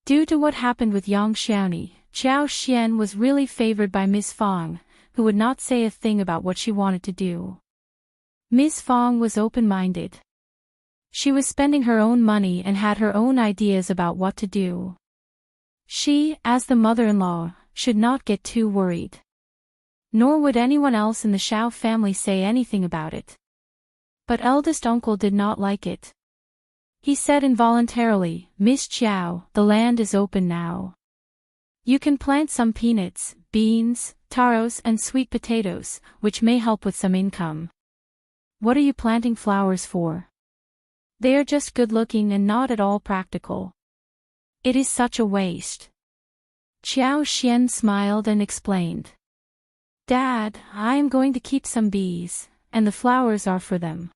Due to what happened with young Xiaoni, Qiao Xian was really favored by Miss Fang, who would not say a thing about what she wanted to do. Miss Fang was open-minded. She was spending her own money and had her own ideas about what to do. She, as the mother-in-law, should not get too worried. Nor would anyone else in the Xiao family say anything about it. But eldest uncle did not like it. He said involuntarily, "Miss Qiao, the land is open now. You can plant some peanuts, beans, taros and sweet potatoes, which may help with some income." What are you planting flowers for? They are just good-looking and not at all practical. It is such a waste. Qiao Xian smiled and explained. Dad, I am going to keep some bees, and the flowers are for them.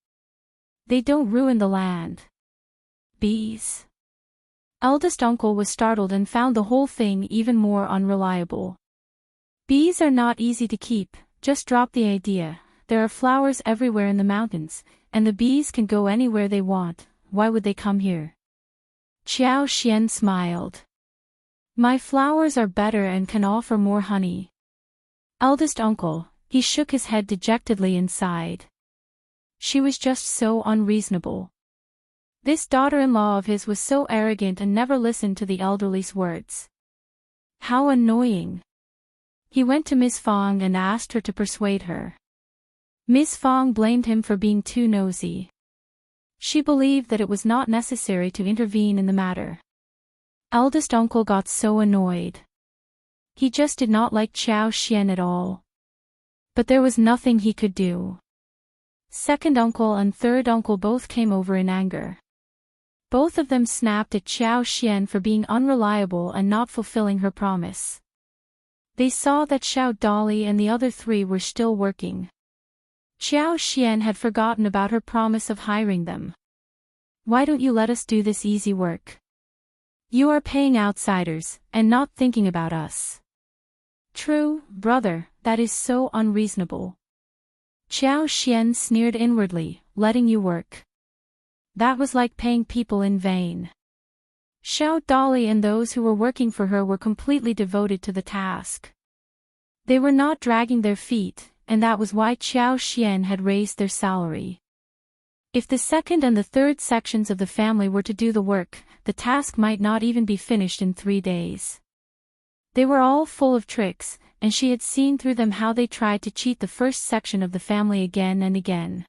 They don't ruin the land. Bees? Eldest uncle was startled and found the whole thing even more unreliable. Bees are not easy to keep, just drop the idea. There are flowers everywhere in the mountains, and the bees can go anywhere they want. Why would they come here? Qiao Xian smiled. My flowers are better and can offer more honey. Eldest uncle, he shook his head dejectedly and sighed. She was just so unreasonable. This daughter-in-law of his was so arrogant and never listened to the elderly's words. How annoying. He went to Ms. Fang and asked her to persuade her. Ms. Fang blamed him for being too nosy. She believed that it was not necessary to intervene in the matter. Eldest uncle got so annoyed. He just did not like Qiao Xian at all. But there was nothing he could do. Second uncle and third uncle both came over in anger. Both of them snapped at Qiao Xian for being unreliable and not fulfilling her promise. They saw that Xiaoni and the other three were still working. Qiao Xian had forgotten about her promise of hiring them. Why don't you let us do this easy work? You are paying outsiders, and not thinking about us. True, brother, that is so unreasonable. Qiao Xian sneered inwardly, letting you work. That was like paying people in vain. Xiaoni and those who were working for her were completely devoted to the task. They were not dragging their feet, and that was why Qiao Xian had raised their salary. If the second and the third sections of the family were to do the work, the task might not even be finished in 3 days. They were all full of tricks, and she had seen through them how they tried to cheat the first section of the family again and again.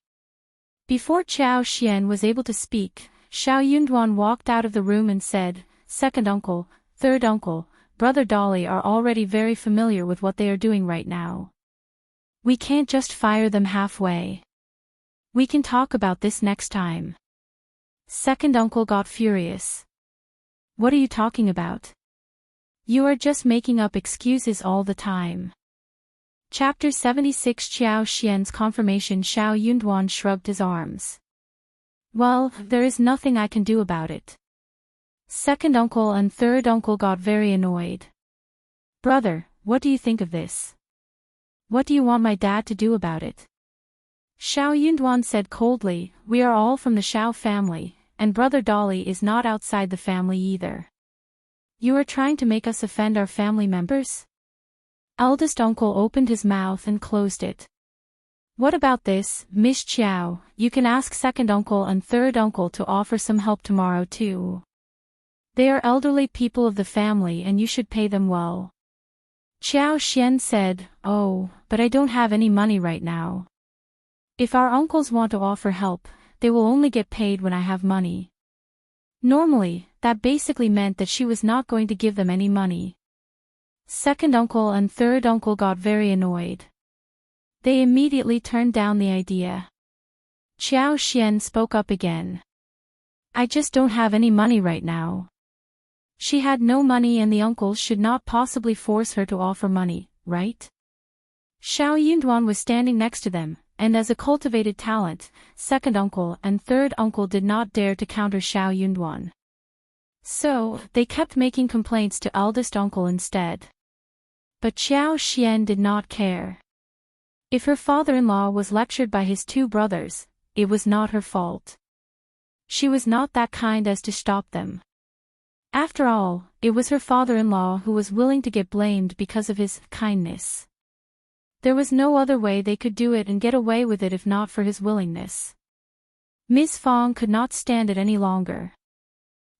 Before Qiao Xian was able to speak, Xiaoyunduan walked out of the room and said, Second uncle, third uncle, brother Dolly are already very familiar with what they are doing right now. We can't just fire them halfway. We can talk about this next time. Second uncle got furious. What are you talking about? You are just making up excuses all the time. Chapter 76 Qiao Xian's confirmation. Xiaoyunduan shrugged his arms. Well, there is nothing I can do about it. Second uncle and third uncle got very annoyed. Brother, what do you think of this? What do you want my dad to do about it? Xiaoyunduan said coldly, We are all from the Xiao family, and brother Dolly is not outside the family either. You are trying to make us offend our family members? Eldest uncle opened his mouth and closed it. What about this, Miss Qiao? You can ask second uncle and third uncle to offer some help tomorrow too. They are elderly people of the family and you should pay them well. Qiao Xian said, Oh, but I don't have any money right now. If our uncles want to offer help, they will only get paid when I have money. Normally, that basically meant that she was not going to give them any money. Second uncle and third uncle got very annoyed. They immediately turned down the idea. Qiao Xian spoke up again. I just don't have any money right now. She had no money and the uncles should not possibly force her to offer money, right? Xiaoyunduan was standing next to them, and as a cultivated talent, second uncle and third uncle did not dare to counter Xiaoyunduan. So, they kept making complaints to eldest uncle instead. But Qiao Xian did not care. If her father-in-law was lectured by his 2 brothers, it was not her fault. She was not that kind as to stop them. After all, it was her father-in-law who was willing to get blamed because of his kindness. There was no other way they could do it and get away with it if not for his willingness. Ms. Fang could not stand it any longer.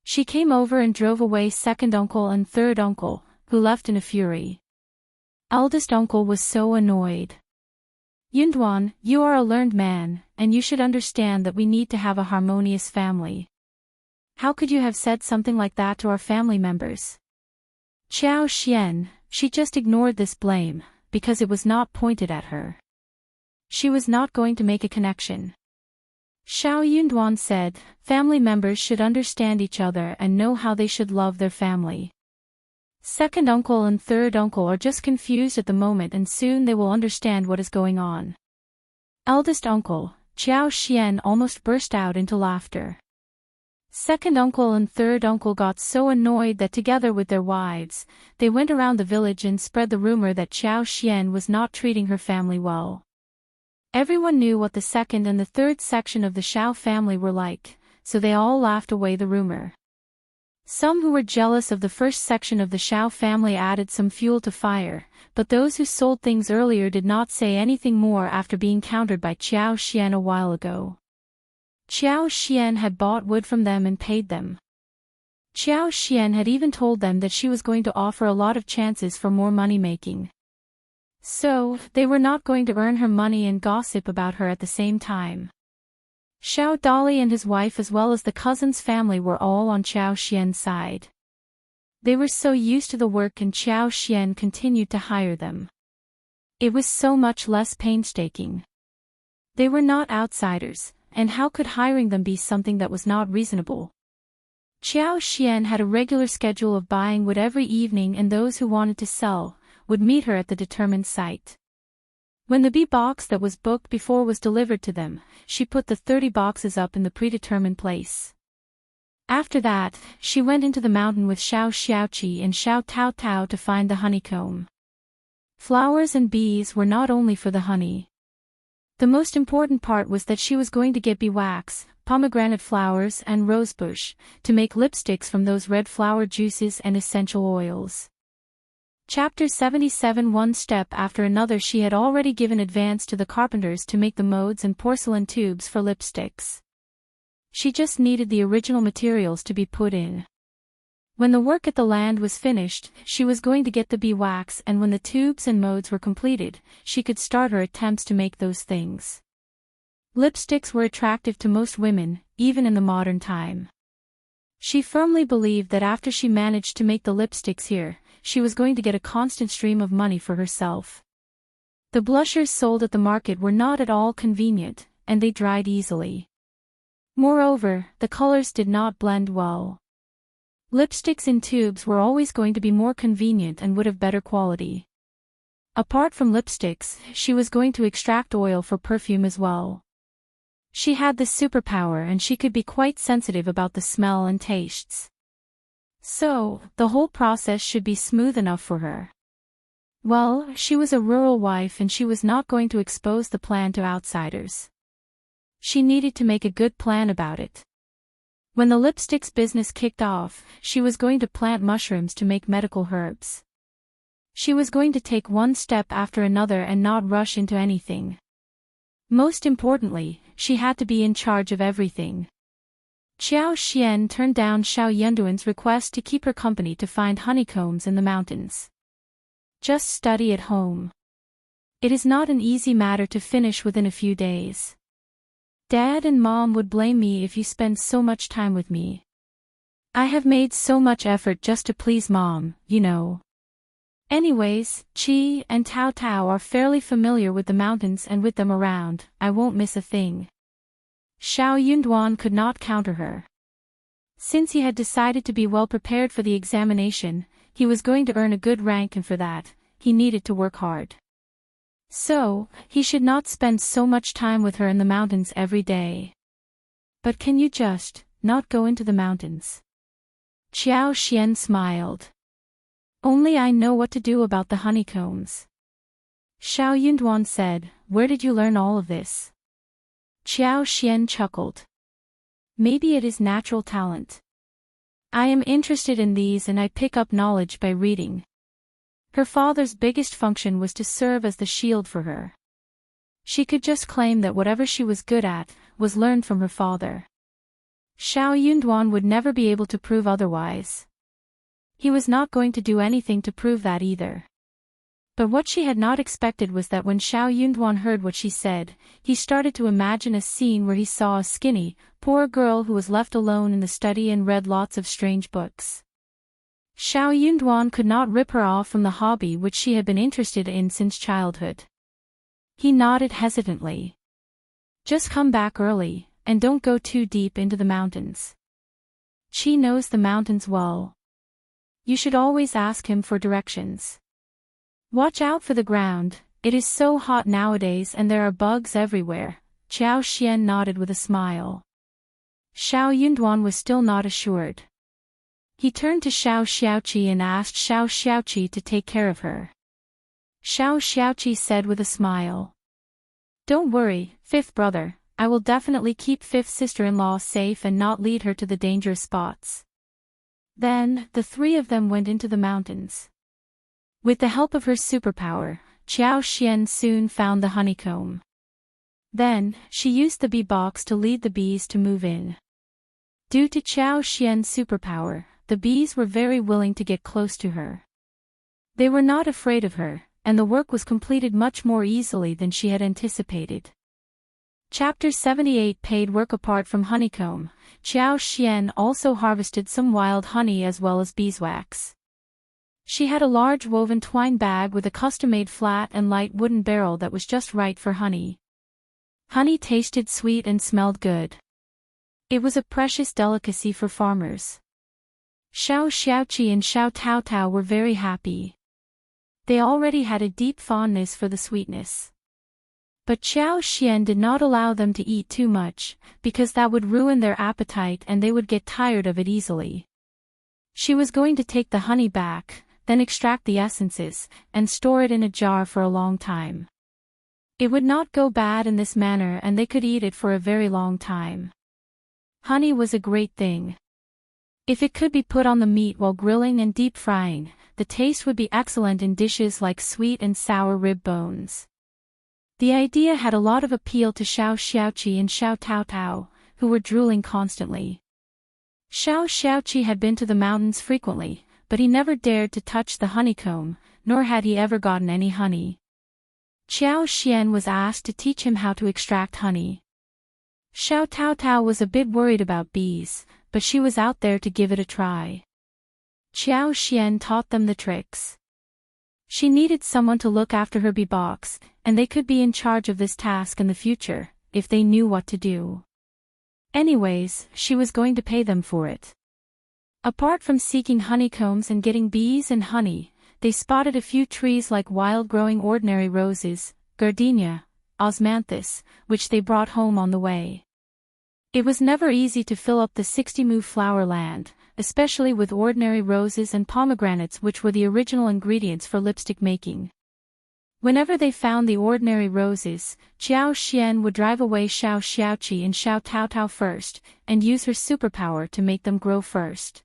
She came over and drove away second uncle and third uncle, who left in a fury. Eldest uncle was so annoyed. Yunduan, you are a learned man, and you should understand that we need to have a harmonious family. How could you have said something like that to our family members? Qiao Xian, she just ignored this blame, because it was not pointed at her. She was not going to make a connection. Xiao Yunduan said, family members should understand each other and know how they should love their family. Second uncle and third uncle are just confused at the moment and soon they will understand what is going on. Eldest uncle, Qiao Xian almost burst out into laughter. Second uncle and third uncle got so annoyed that together with their wives, they went around the village and spread the rumor that Qiao Xian was not treating her family well. Everyone knew what the second and the third section of the Xiao family were like, so they all laughed away the rumor. Some who were jealous of the first section of the Xiao family added some fuel to fire, but those who sold things earlier did not say anything more after being countered by Qiao Xian a while ago. Qiao Xian had bought wood from them and paid them. Qiao Xian had even told them that she was going to offer a lot of chances for more money-making. So, they were not going to earn her money and gossip about her at the same time. Xiao Dali and his wife as well as the cousin's family were all on Qiao Xian's side. They were so used to the work and Qiao Xian continued to hire them. It was so much less painstaking. They were not outsiders, and how could hiring them be something that was not reasonable? Qiao Xian had a regular schedule of buying wood every evening and those who wanted to sell would meet her at the determined site. When the box that was booked before was delivered to them, she put the 30 boxes up in the predetermined place. After that, she went into the mountain with Xiao Xiaoqi and Xiao Tao Tao to find the honeycomb. Flowers and bees were not only for the honey. The most important part was that she was going to get beeswax, pomegranate flowers and rosebush, to make lipsticks from those red flower juices and essential oils. Chapter 77. One step after another she had already given advance to the carpenters to make the molds and porcelain tubes for lipsticks. She just needed the original materials to be put in. When the work at the land was finished, she was going to get the beeswax and when the tubes and molds were completed, she could start her attempts to make those things. Lipsticks were attractive to most women, even in the modern time. She firmly believed that after she managed to make the lipsticks here, she was going to get a constant stream of money for herself. The blushers sold at the market were not at all convenient, and they dried easily. Moreover, the colors did not blend well. Lipsticks in tubes were always going to be more convenient and would have better quality. Apart from lipsticks, she was going to extract oil for perfume as well. She had this superpower and she could be quite sensitive about the smell and tastes. So, the whole process should be smooth enough for her. Well, she was a rural wife and she was not going to expose the plan to outsiders. She needed to make a good plan about it. When the lipsticks business kicked off, she was going to plant mushrooms to make medical herbs. She was going to take one step after another and not rush into anything. Most importantly, she had to be in charge of everything. Qiao Xian turned down Xiao Yunduan's request to keep her company to find honeycombs in the mountains. Just study at home. It is not an easy matter to finish within a few days. Dad and Mom would blame me if you spend so much time with me. I have made so much effort just to please Mom, you know. Anyways, Qi and Tao Tao are fairly familiar with the mountains and with them around, I won't miss a thing. Xiao Yunduan could not counter her. Since he had decided to be well prepared for the examination, he was going to earn a good rank and for that, he needed to work hard. So, he should not spend so much time with her in the mountains every day. But can you just, not go into the mountains? Qiao Xian smiled. Only I know what to do about the honeycombs. Xiao Yunduan said, where did you learn all of this? Qiao Xian chuckled. Maybe it is natural talent. I am interested in these and I pick up knowledge by reading. Her father's biggest function was to serve as the shield for her. She could just claim that whatever she was good at, was learned from her father. Xiao Yunduan would never be able to prove otherwise. He was not going to do anything to prove that either. But what she had not expected was that when Xiao Yunduan heard what she said, he started to imagine a scene where he saw a skinny, poor girl who was left alone in the study and read lots of strange books. Xiao Yunduan could not rip her off from the hobby which she had been interested in since childhood. He nodded hesitantly. Just come back early, and don't go too deep into the mountains. Qi knows the mountains well. You should always ask him for directions. Watch out for the ground, it is so hot nowadays and there are bugs everywhere. Qiao Xian nodded with a smile. Xiao Yunduan was still not assured. He turned to Xiao Xiaoqi and asked Xiao Xiaoqi to take care of her. Xiao Xiaoqi said with a smile. Don't worry, fifth brother, I will definitely keep fifth sister-in-law safe and not lead her to the dangerous spots. Then, the three of them went into the mountains. With the help of her superpower, Qiao Xian soon found the honeycomb. Then, she used the bee box to lead the bees to move in. Due to Qiao Xian's superpower, the bees were very willing to get close to her. They were not afraid of her, and the work was completed much more easily than she had anticipated. Chapter 78 Paid work. Apart from honeycomb, Qiao Xian also harvested some wild honey as well as beeswax. She had a large woven twine bag with a custom-made flat and light wooden barrel that was just right for honey. Honey tasted sweet and smelled good. It was a precious delicacy for farmers. Xiao Xiaoqi and Xiao Taotao were very happy. They already had a deep fondness for the sweetness. But Qiao Xian did not allow them to eat too much, because that would ruin their appetite and they would get tired of it easily. She was going to take the honey back, then extract the essences, and store it in a jar for a long time. It would not go bad in this manner and they could eat it for a very long time. Honey was a great thing. If it could be put on the meat while grilling and deep frying, the taste would be excellent in dishes like sweet and sour rib bones. The idea had a lot of appeal to Xiao Xiaoqi and Xiao Taotao, who were drooling constantly. Xiao Xiaoqi had been to the mountains frequently, but he never dared to touch the honeycomb, nor had he ever gotten any honey. Qiao Xian was asked to teach him how to extract honey. Xiao Taotao was a bit worried about bees, but she was out there to give it a try. Qiao Xian taught them the tricks. She needed someone to look after her bee box, and they could be in charge of this task in the future, if they knew what to do. Anyways, she was going to pay them for it. Apart from seeking honeycombs and getting bees and honey, they spotted a few trees like wild-growing ordinary roses, gardenia, osmanthus, which they brought home on the way. It was never easy to fill up the 60 mu flower land, especially with ordinary roses and pomegranates, which were the original ingredients for lipstick making. Whenever they found the ordinary roses, Qiao Xian would drive away Xiao Xiaoqi and Xiao Taotao first, and use her superpower to make them grow first.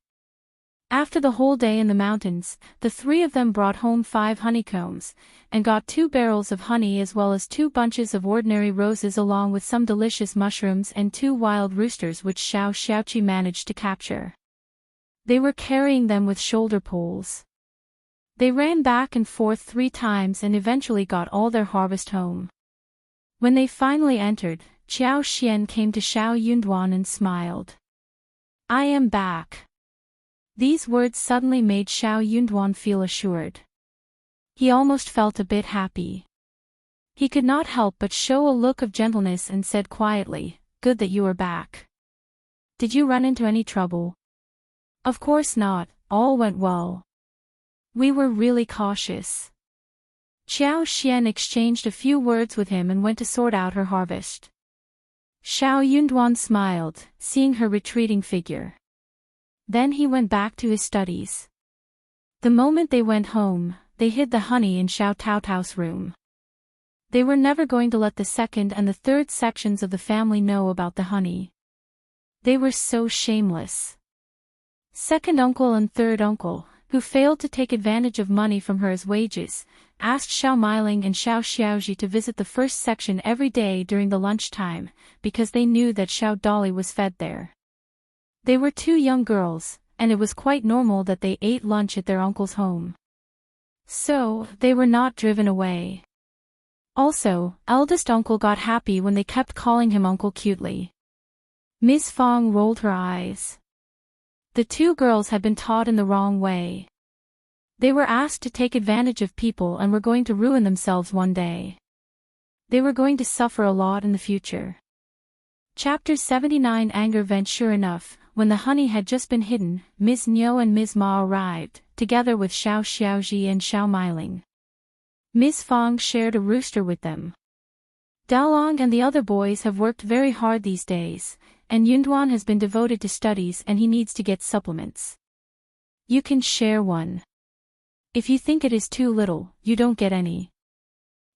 After the whole day in the mountains, the three of them brought home 5 honeycombs, and got 2 barrels of honey as well as 2 bunches of ordinary roses along with some delicious mushrooms and 2 wild roosters which Xiao Xiaoqi managed to capture. They were carrying them with shoulder poles. They ran back and forth 3 times and eventually got all their harvest home. When they finally entered, Qiao Xian came to Xiao Yunduan and smiled. "I am back." These words suddenly made Xiao Yunduan feel assured. He almost felt a bit happy. He could not help but show a look of gentleness and said quietly, "Good that you are back. Did you run into any trouble?" "Of course not, all went well. We were really cautious." Qiao Xian exchanged a few words with him and went to sort out her harvest. Xiao Yunduan smiled, seeing her retreating figure. Then he went back to his studies. The moment they went home, they hid the honey in Xiao Taotao's room. They were never going to let the second and the third sections of the family know about the honey. They were so shameless. Second uncle and third uncle, who failed to take advantage of money from her as wages, asked Xiao Meiling and Xiao Xiaoji to visit the first section every day during the lunchtime, because they knew that Xiao Dolly was fed there. They were 2 young girls, and it was quite normal that they ate lunch at their uncle's home. So, they were not driven away. Also, eldest uncle got happy when they kept calling him uncle cutely. Ms. Fang rolled her eyes. The 2 girls had been taught in the wrong way. They were asked to take advantage of people and were going to ruin themselves one day. They were going to suffer a lot in the future. Chapter 79 Anger Vent. Sure enough, when the honey had just been hidden, Ms. Niu and Ms. Ma arrived, together with Xiao Xiaoji and Xiao Meiling. Ms. Fang shared a rooster with them. Dalong and the other boys have worked very hard these days, and Yunduan has been devoted to studies and he needs to get supplements. You can share one. If you think it is too little, you don't get any.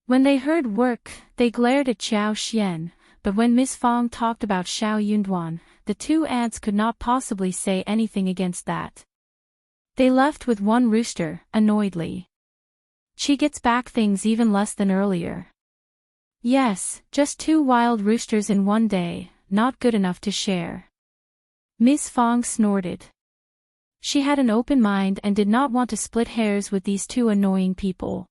When they heard work, they glared at Qiao Xian, but when Ms. Fang talked about Xiao Yunduan, the two aunts could not possibly say anything against that. They left with one rooster, annoyedly. She gets back things even less than earlier. Yes, just 2 wild roosters in one day, not good enough to share. Ms. Fang snorted. She had an open mind and did not want to split hairs with these two annoying people.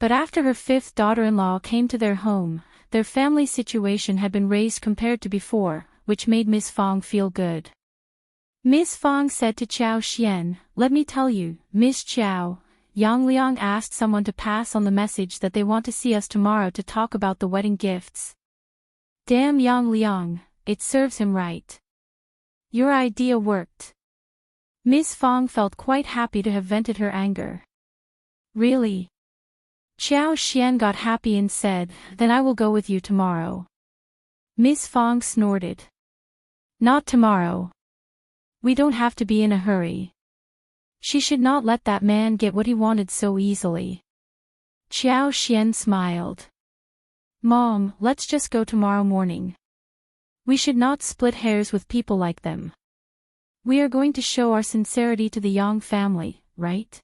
But after her 5th daughter-in-law came to their home, their family situation had been raised compared to before, which made Ms. Fang feel good. Ms. Fang said to Qiao Xian, "Let me tell you, Miss Qiao, Yang Liang asked someone to pass on the message that they want to see us tomorrow to talk about the wedding gifts." Damn Yang Liang, it serves him right. Your idea worked. Ms. Fang felt quite happy to have vented her anger. Really? Qiao Xian got happy and said, "Then I will go with you tomorrow." Ms. Fang snorted. Not tomorrow. We don't have to be in a hurry. She should not let that man get what he wanted so easily. Qiao Xian smiled. Mom, let's just go tomorrow morning. We should not split hairs with people like them. We are going to show our sincerity to the Yang family, right?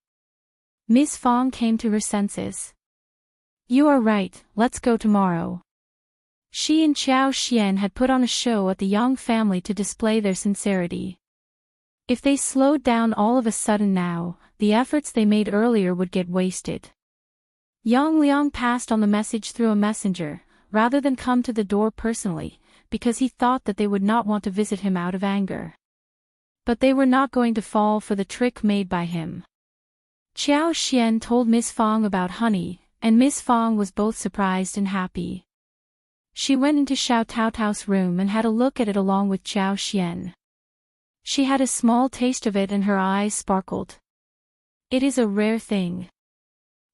Ms. Fang came to her senses. You are right, let's go tomorrow. She and Qiao Xian had put on a show at the Yang family to display their sincerity. If they slowed down all of a sudden now, the efforts they made earlier would get wasted. Yang Liang passed on the message through a messenger, rather than come to the door personally, because he thought that they would not want to visit him out of anger. But they were not going to fall for the trick made by him. Qiao Xian told Ms. Fang about honey, and Ms. Fang was both surprised and happy. She went into Xiao Taotao's room and had a look at it along with Qiao Xian. She had a small taste of it and her eyes sparkled. It is a rare thing.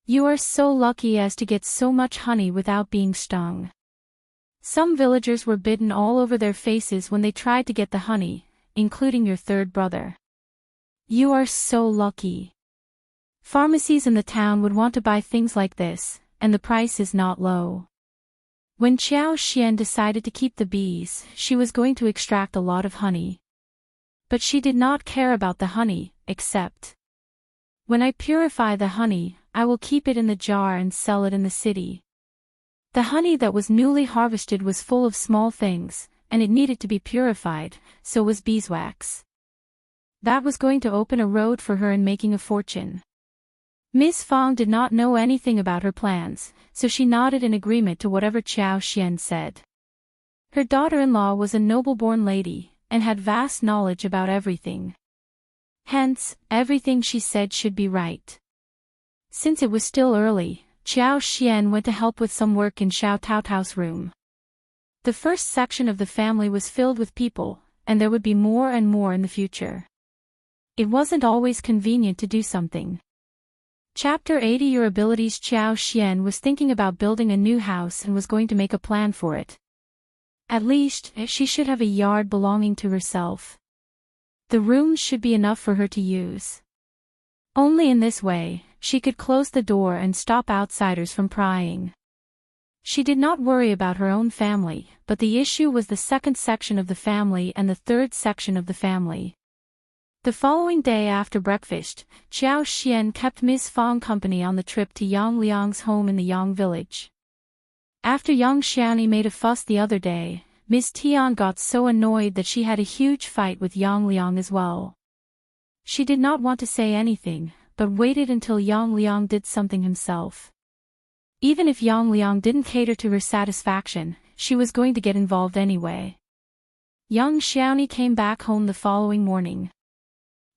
You are so lucky as to get so much honey without being stung. Some villagers were bitten all over their faces when they tried to get the honey, including your 3rd brother. You are so lucky. Pharmacies in the town would want to buy things like this, and the price is not low. When Qiao Xian decided to keep the bees, she was going to extract a lot of honey. But she did not care about the honey, except, when I purify the honey, I will keep it in the jar and sell it in the city. The honey that was newly harvested was full of small things, and it needed to be purified, so was beeswax. That was going to open a road for her in making a fortune. Ms. Fang did not know anything about her plans, so she nodded in agreement to whatever Qiao Xian said. Her daughter-in-law was a noble-born lady, and had vast knowledge about everything. Hence, everything she said should be right. Since it was still early, Qiao Xian went to help with some work in Xiao Taotao's room. The first section of the family was filled with people, and there would be more and more in the future. It wasn't always convenient to do something. Chapter 80 Your Abilities. Qiao Xian was thinking about building a new house and was going to make a plan for it. At least, she should have a yard belonging to herself. The rooms should be enough for her to use. Only in this way, she could close the door and stop outsiders from prying. She did not worry about her own family, but the issue was the 2nd section of the family and the 3rd section of the family. The following day after breakfast, Qiao Xian kept Ms. Fang company on the trip to Yang Liang's home in the Yang village. After young Xiaoni made a fuss the other day, Ms. Tian got so annoyed that she had a huge fight with Yang Liang as well. She did not want to say anything, but waited until Yang Liang did something himself. Even if Yang Liang didn't cater to her satisfaction, she was going to get involved anyway. Young Xiaoni came back home the following morning.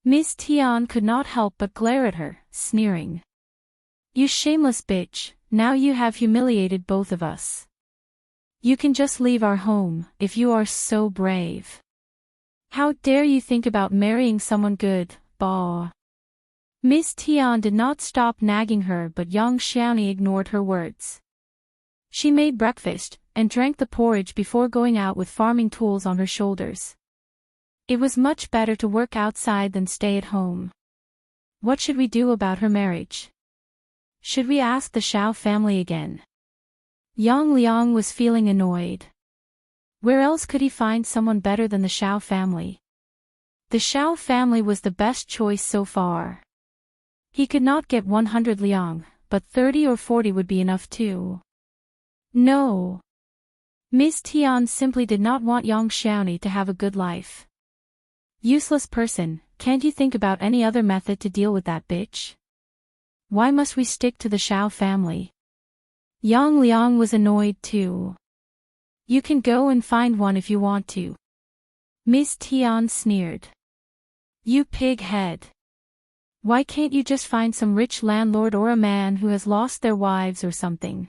Ms. Tian could not help but glare at her, sneering. You shameless bitch, now you have humiliated both of us. You can just leave our home, if you are so brave. How dare you think about marrying someone good, bah. Miss Tian did not stop nagging her, but young Xiaoni ignored her words. She made breakfast, and drank the porridge before going out with farming tools on her shoulders. It was much better to work outside than stay at home. What should we do about her marriage? Should we ask the Xiao family again? Yang Liang was feeling annoyed. Where else could he find someone better than the Xiao family? The Xiao family was the best choice so far. He could not get 100 liang, but 30 or 40 would be enough too. No. Miss Tian simply did not want young Xiaoni to have a good life. Useless person, can't you think about any other method to deal with that bitch? Why must we stick to the Xiao family? Yang Liang was annoyed too. You can go and find one if you want to. Miss Tian sneered. You pig head. Why can't you just find some rich landlord or a man who has lost their wives or something?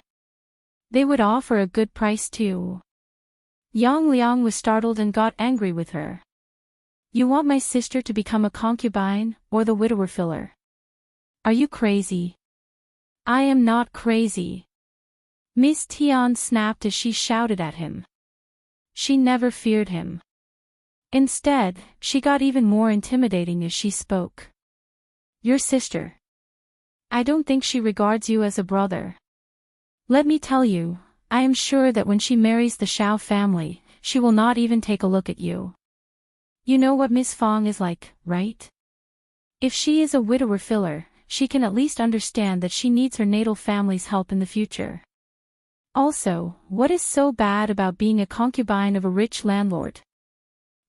They would offer a good price too. Yang Liang was startled and got angry with her. You want my sister to become a concubine, or the widower filler? Are you crazy? I am not crazy. Miss Tian snapped as she shouted at him. She never feared him. Instead, she got even more intimidating as she spoke. Your sister. I don't think she regards you as a brother. Let me tell you, I am sure that when she marries the Xiao family, she will not even take a look at you. You know what Miss Fang is like, right? If she is a widower filler, she can at least understand that she needs her natal family's help in the future. Also, what is so bad about being a concubine of a rich landlord?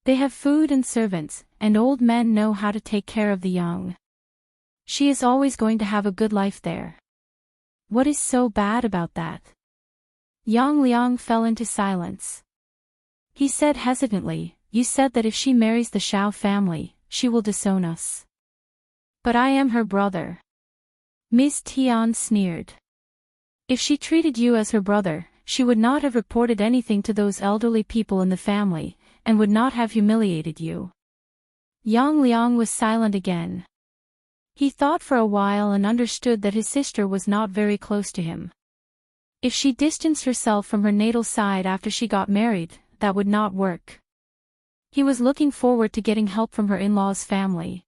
They have food and servants, and old men know how to take care of the young. She is always going to have a good life there. What is so bad about that? Yang Liang fell into silence. He said hesitantly, You said that if she marries the Xiao family, she will disown us. But I am her brother. Miss Tian sneered. If she treated you as her brother, she would not have reported anything to those elderly people in the family, and would not have humiliated you. Yang Liang was silent again. He thought for a while and understood that his sister was not very close to him. If she distanced herself from her natal side after she got married, that would not work. He was looking forward to getting help from her in-laws' family.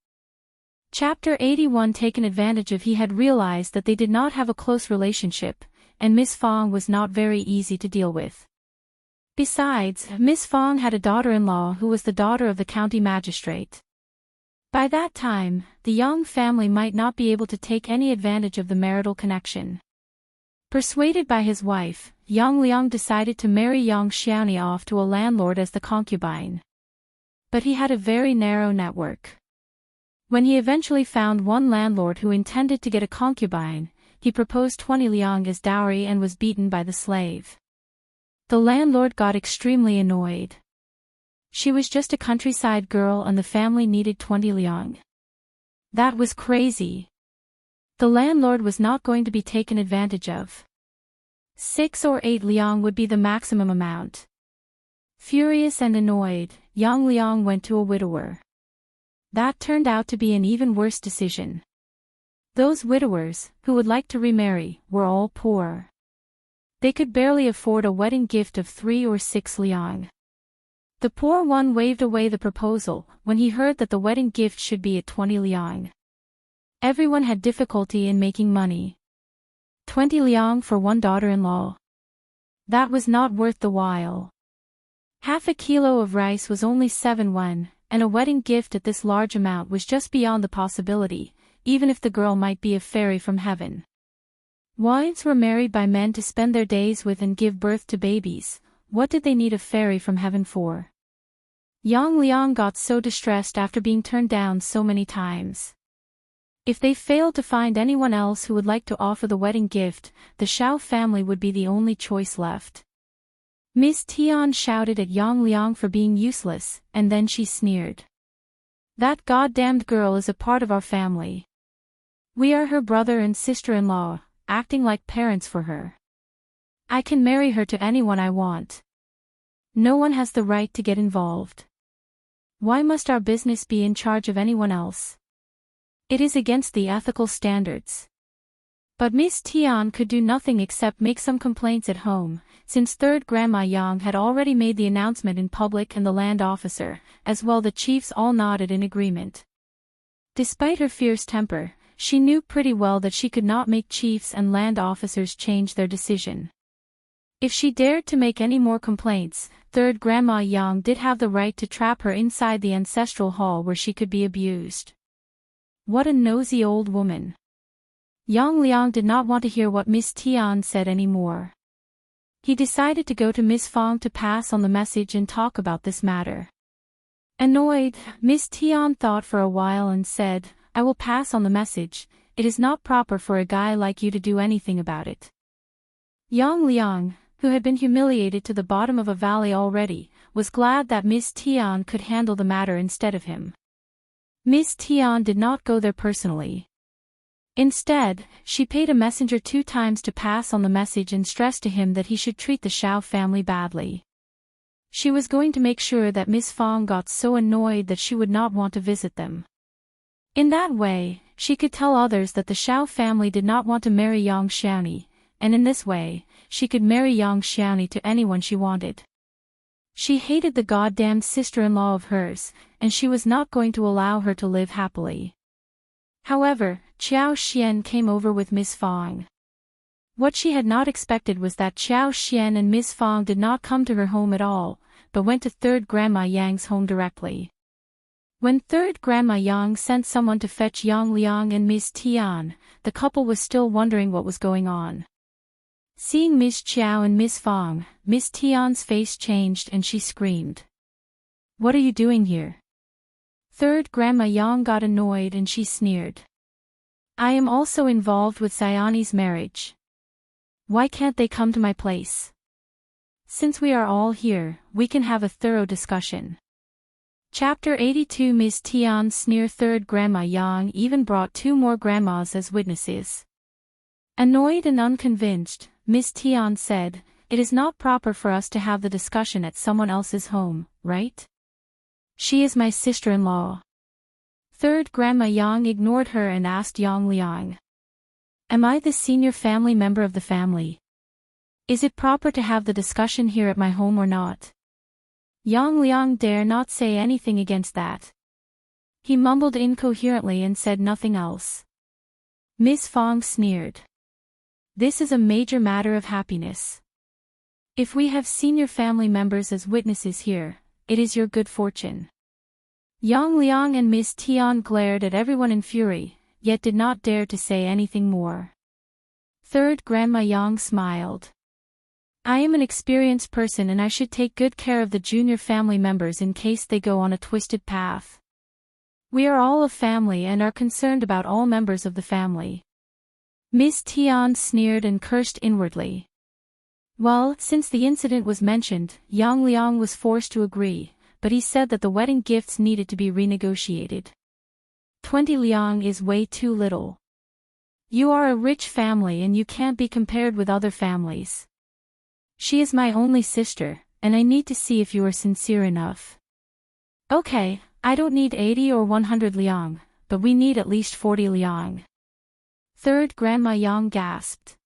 Chapter 81 Taken advantage of. He had realized that they did not have a close relationship, and Miss Fang was not very easy to deal with. Besides, Miss Fang had a daughter-in-law who was the daughter of the county magistrate. By that time, the young family might not be able to take any advantage of the marital connection. Persuaded by his wife, Yang Liang decided to marry young Xiaoni off to a landlord as the concubine. But he had a very narrow network. When he eventually found one landlord who intended to get a concubine, he proposed 20 liang as dowry and was beaten by the slave. The landlord got extremely annoyed. She was just a countryside girl and the family needed 20 liang. That was crazy. The landlord was not going to be taken advantage of. 6 or 8 liang would be the maximum amount. Furious and annoyed, Yang Liang went to a widower. That turned out to be an even worse decision. Those widowers, who would like to remarry, were all poor. They could barely afford a wedding gift of 3 or 6 liang. The poor one waved away the proposal when he heard that the wedding gift should be at 20 liang. Everyone had difficulty in making money. 20 liang for one daughter-in-law. That was not worth the while. Half a kilo of rice was only 7 yuan, and a wedding gift at this large amount was just beyond the possibility, even if the girl might be a fairy from heaven. Wives were married by men to spend their days with and give birth to babies. What did they need a fairy from heaven for? Yang Liang got so distressed after being turned down so many times. If they failed to find anyone else who would like to offer the wedding gift, the Xiao family would be the only choice left. Miss Tian shouted at Yang Liang for being useless, and then she sneered. That goddamned girl is a part of our family. We are her brother and sister-in-law, acting like parents for her. I can marry her to anyone I want. No one has the right to get involved. Why must our business be in charge of anyone else? It is against the ethical standards. But Miss Tian could do nothing except make some complaints at home, since third Grandma Yang had already made the announcement in public and the land officer, as well the chiefs all nodded in agreement. Despite her fierce temper, she knew pretty well that she could not make chiefs and land officers change their decision. If she dared to make any more complaints, third Grandma Yang did have the right to trap her inside the ancestral hall where she could be abused. What a nosy old woman. Yang Liang did not want to hear what Miss Tian said anymore. He decided to go to Miss Fang to pass on the message and talk about this matter. Annoyed, Miss Tian thought for a while and said, I will pass on the message. It is not proper for a guy like you to do anything about it. Yang Liang, who had been humiliated to the bottom of a valley already, was glad that Miss Tian could handle the matter instead of him. Miss Tian did not go there personally. Instead, she paid a messenger 2 times to pass on the message and stressed to him that he should treat the Xiao family badly. She was going to make sure that Miss Fang got so annoyed that she would not want to visit them. In that way, she could tell others that the Xiao family did not want to marry young Xiaoni, and in this way, she could marry young Xiaoni to anyone she wanted. She hated the goddamned sister-in-law of hers, and she was not going to allow her to live happily. However, Qiao Xian came over with Miss Fang. What she had not expected was that Qiao Xian and Miss Fang did not come to her home at all, but went to third Grandma Yang's home directly. When third Grandma Yang sent someone to fetch Yang Liang and Miss Tian, the couple was still wondering what was going on. Seeing Miss Qiao and Miss Fang, Miss Tian's face changed and she screamed. What are you doing here? Third Grandma Yang got annoyed and she sneered. I am also involved with Xiaoni's marriage. Why can't they come to my place? Since we are all here, we can have a thorough discussion. Chapter 82 Miss Tian's sneer. Third Grandma Yang even brought 2 more grandmas as witnesses. Annoyed and unconvinced, Miss Tian said, it is not proper for us to have the discussion at someone else's home, right? She is my sister-in-law. Third Grandma Yang ignored her and asked Yang Liang. Am I the senior family member of the family? Is it proper to have the discussion here at my home or not? Yang Liang dare not say anything against that. He mumbled incoherently and said nothing else. Miss Fang sneered. This is a major matter of happiness. If we have senior family members as witnesses here, it is your good fortune. Yang Liang and Miss Tian glared at everyone in fury, yet did not dare to say anything more. Third Grandma Yang smiled. I am an experienced person and I should take good care of the junior family members in case they go on a twisted path. We are all a family and are concerned about all members of the family. Miss Tian sneered and cursed inwardly. Well, since the incident was mentioned, Yang Liang was forced to agree, but he said that the wedding gifts needed to be renegotiated. 20 liang is way too little. You are a rich family and you can't be compared with other families. She is my only sister, and I need to see if you are sincere enough. Okay, I don't need 80 or 100 liang, but we need at least 40 liang. Third Grandma Yang gasped.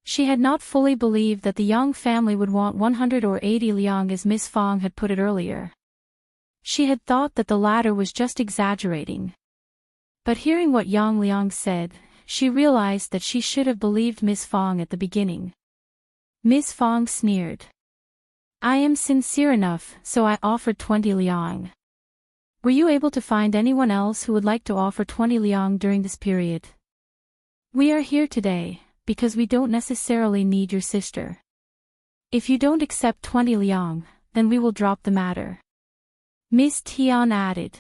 She had not fully believed that the Yang family would want 100 or 80 liang as Miss Fang had put it earlier. She had thought that the latter was just exaggerating. But hearing what Yang Liang said, she realized that she should have believed Miss Fang at the beginning. Miss Fang sneered. I am sincere enough, so I offered 20 liang. Were you able to find anyone else who would like to offer 20 liang during this period? We are here today, because we don't necessarily need your sister. If you don't accept 20 liang, then we will drop the matter. Miss Tian added.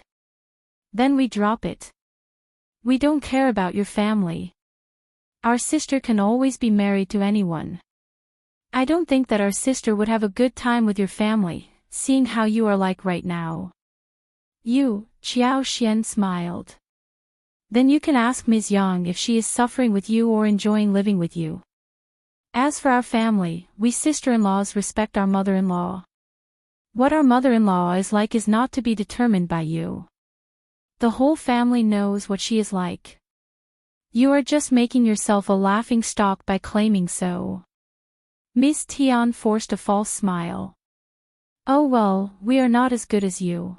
Then we drop it. We don't care about your family. Our sister can always be married to anyone. I don't think that our sister would have a good time with your family, seeing how you are like right now. You, Qiao Xian smiled. Then you can ask Ms. Yang if she is suffering with you or enjoying living with you. As for our family, we sister-in-laws respect our mother-in-law. What our mother-in-law is like is not to be determined by you. The whole family knows what she is like. You are just making yourself a laughingstock by claiming so. Miss Tian forced a false smile. Oh well, we are not as good as you.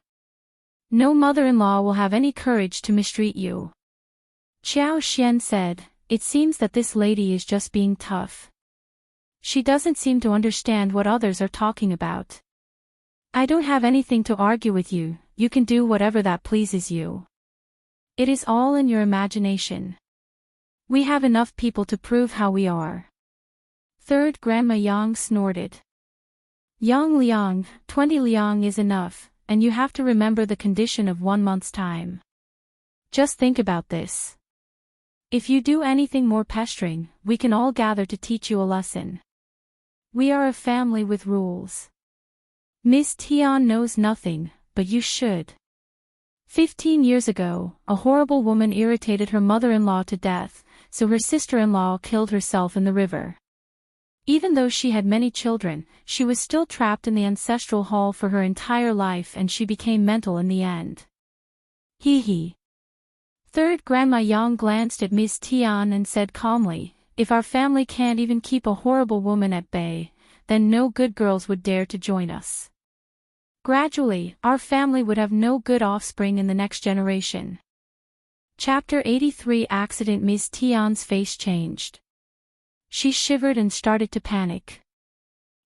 No mother-in-law will have any courage to mistreat you. Qiao Xian said, it seems that this lady is just being tough. She doesn't seem to understand what others are talking about. I don't have anything to argue with you, you can do whatever that pleases you. It is all in your imagination. We have enough people to prove how we are. Third Grandma Yang snorted. Yang Liang, 20 Liang is enough, and you have to remember the condition of 1 month's time. Just think about this. If you do anything more pestering, we can all gather to teach you a lesson. We are a family with rules. Miss Tian knows nothing, but you should. 15 years ago, a horrible woman irritated her mother-in-law to death, so her sister-in-law killed herself in the river. Even though she had many children, she was still trapped in the ancestral hall for her entire life and she became mental in the end. Hee hee. Third Grandma Yang glanced at Miss Tian and said calmly, if our family can't even keep a horrible woman at bay, then no good girls would dare to join us. Gradually, our family would have no good offspring in the next generation. Chapter 83 Accident. Miss Tian's face changed. She shivered and started to panic.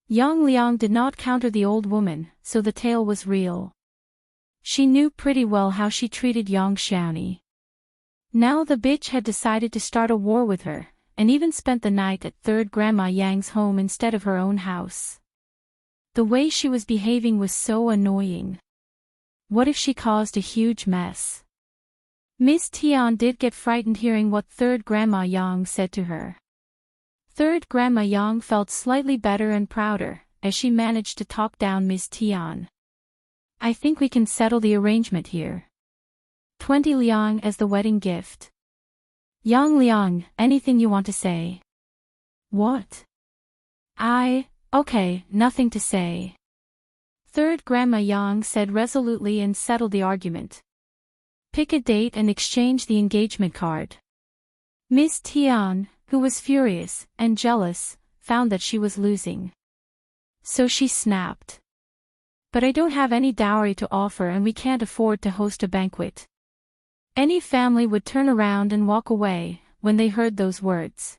Yang Liang did not counter the old woman, so the tale was real. She knew pretty well how she treated young Xiaoni. Now the bitch had decided to start a war with her, and even spent the night at Third Grandma Yang's home instead of her own house. The way she was behaving was so annoying. What if she caused a huge mess? Miss Tian did get frightened hearing what Third Grandma Yang said to her. Third Grandma Yang felt slightly better and prouder, as she managed to talk down Miss Tian. I think we can settle the arrangement here. 20 Liang as the wedding gift. Yang Liang, anything you want to say? What? Okay, nothing to say. Third Grandma Yang said resolutely and settled the argument. Pick a date and exchange the engagement card. Miss Tian, who was furious and jealous, found that she was losing. So she snapped. But I don't have any dowry to offer and we can't afford to host a banquet. Any family would turn around and walk away when they heard those words.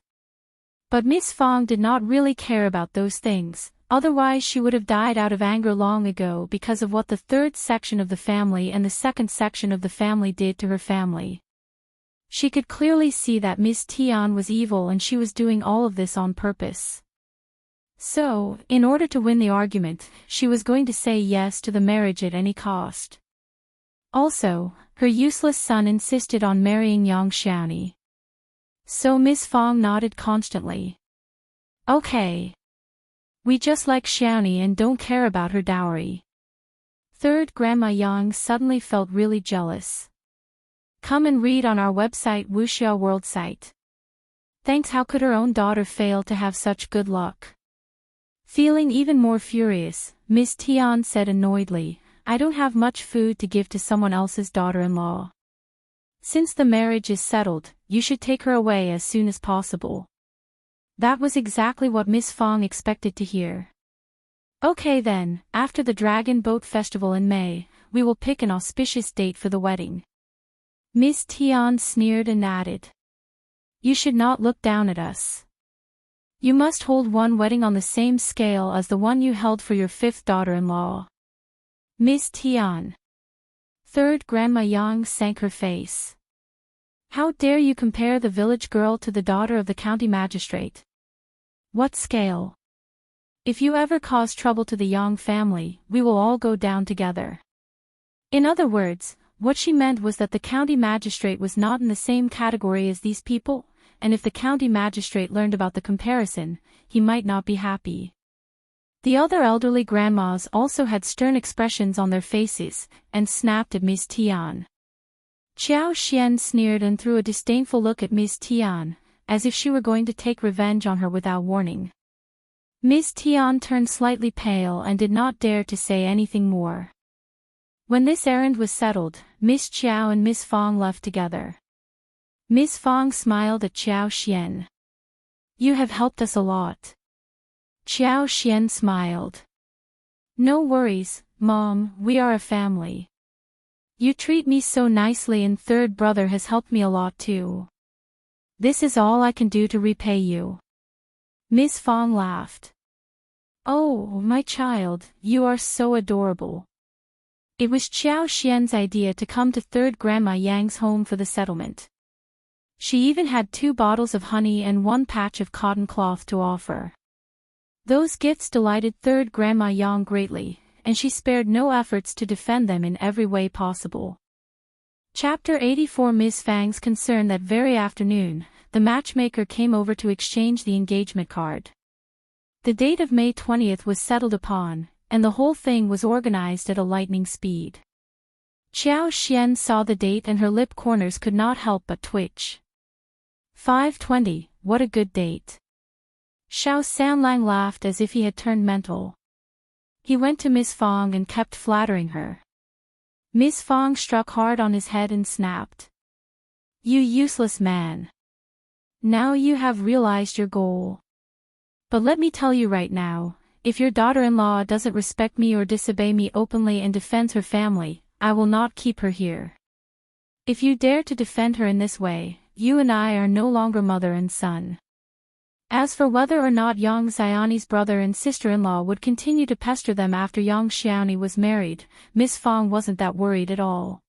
But Miss Fang did not really care about those things, otherwise she would have died out of anger long ago because of what the third section of the family and the second section of the family did to her family. She could clearly see that Miss Tian was evil and she was doing all of this on purpose. So, in order to win the argument, she was going to say yes to the marriage at any cost. Also, her useless son insisted on marrying young Xiaoni. So Miss Fang nodded constantly. Okay. We just like Xiaoni and don't care about her dowry. Third Grandma Yang suddenly felt really jealous. Come and read on our website Wuxia World site. Thanks. How could her own daughter fail to have such good luck? Feeling even more furious, Miss Tian said annoyedly, I don't have much food to give to someone else's daughter-in-law. Since the marriage is settled, you should take her away as soon as possible. That was exactly what Miss Fang expected to hear. Okay then, after the Dragon Boat Festival in May, we will pick an auspicious date for the wedding. Miss Tian sneered and added. You should not look down at us. You must hold one wedding on the same scale as the one you held for your fifth daughter-in-law. Miss Tian. Third Grandma Yang sank her face. How dare you compare the village girl to the daughter of the county magistrate? What scale? If you ever cause trouble to the Yang family, we will all go down together. In other words, what she meant was that the county magistrate was not in the same category as these people, and if the county magistrate learned about the comparison, he might not be happy. The other elderly grandmas also had stern expressions on their faces, and snapped at Miss Tian. Qiao Xian sneered and threw a disdainful look at Miss Tian, as if she were going to take revenge on her without warning. Miss Tian turned slightly pale and did not dare to say anything more. When this errand was settled, Miss Qiao and Miss Fang left together. Miss Fang smiled at Xiao Xian. "You have helped us a lot." Xiao Xian smiled. "No worries, Mom, we are a family. You treat me so nicely and third brother has helped me a lot too. This is all I can do to repay you." Miss Fang laughed. "Oh, my child, you are so adorable." It was Xiao Xian's idea to come to third Grandma Yang's home for the settlement. She even had 2 bottles of honey and 1 patch of cotton cloth to offer. Those gifts delighted third Grandma Yang greatly, and she spared no efforts to defend them in every way possible. Chapter 84. Miss Fang's concern. That very afternoon, the matchmaker came over to exchange the engagement card. The date of May 20th was settled upon, and the whole thing was organized at a lightning speed. Xiao Xian saw the date and her lip corners could not help but twitch. 5/20, what a good date. Xiao Sanlang laughed as if he had turned mental. He went to Miss Fang and kept flattering her. Miss Fang struck hard on his head and snapped. "You useless man. Now you have realized your goal. But let me tell you right now, if your daughter-in-law doesn't respect me or disobey me openly and defends her family, I will not keep her here. If you dare to defend her in this way, you and I are no longer mother and son." As for whether or not young Xiaoni's brother and sister-in-law would continue to pester them after young Xiaoni was married, Miss Fang wasn't that worried at all.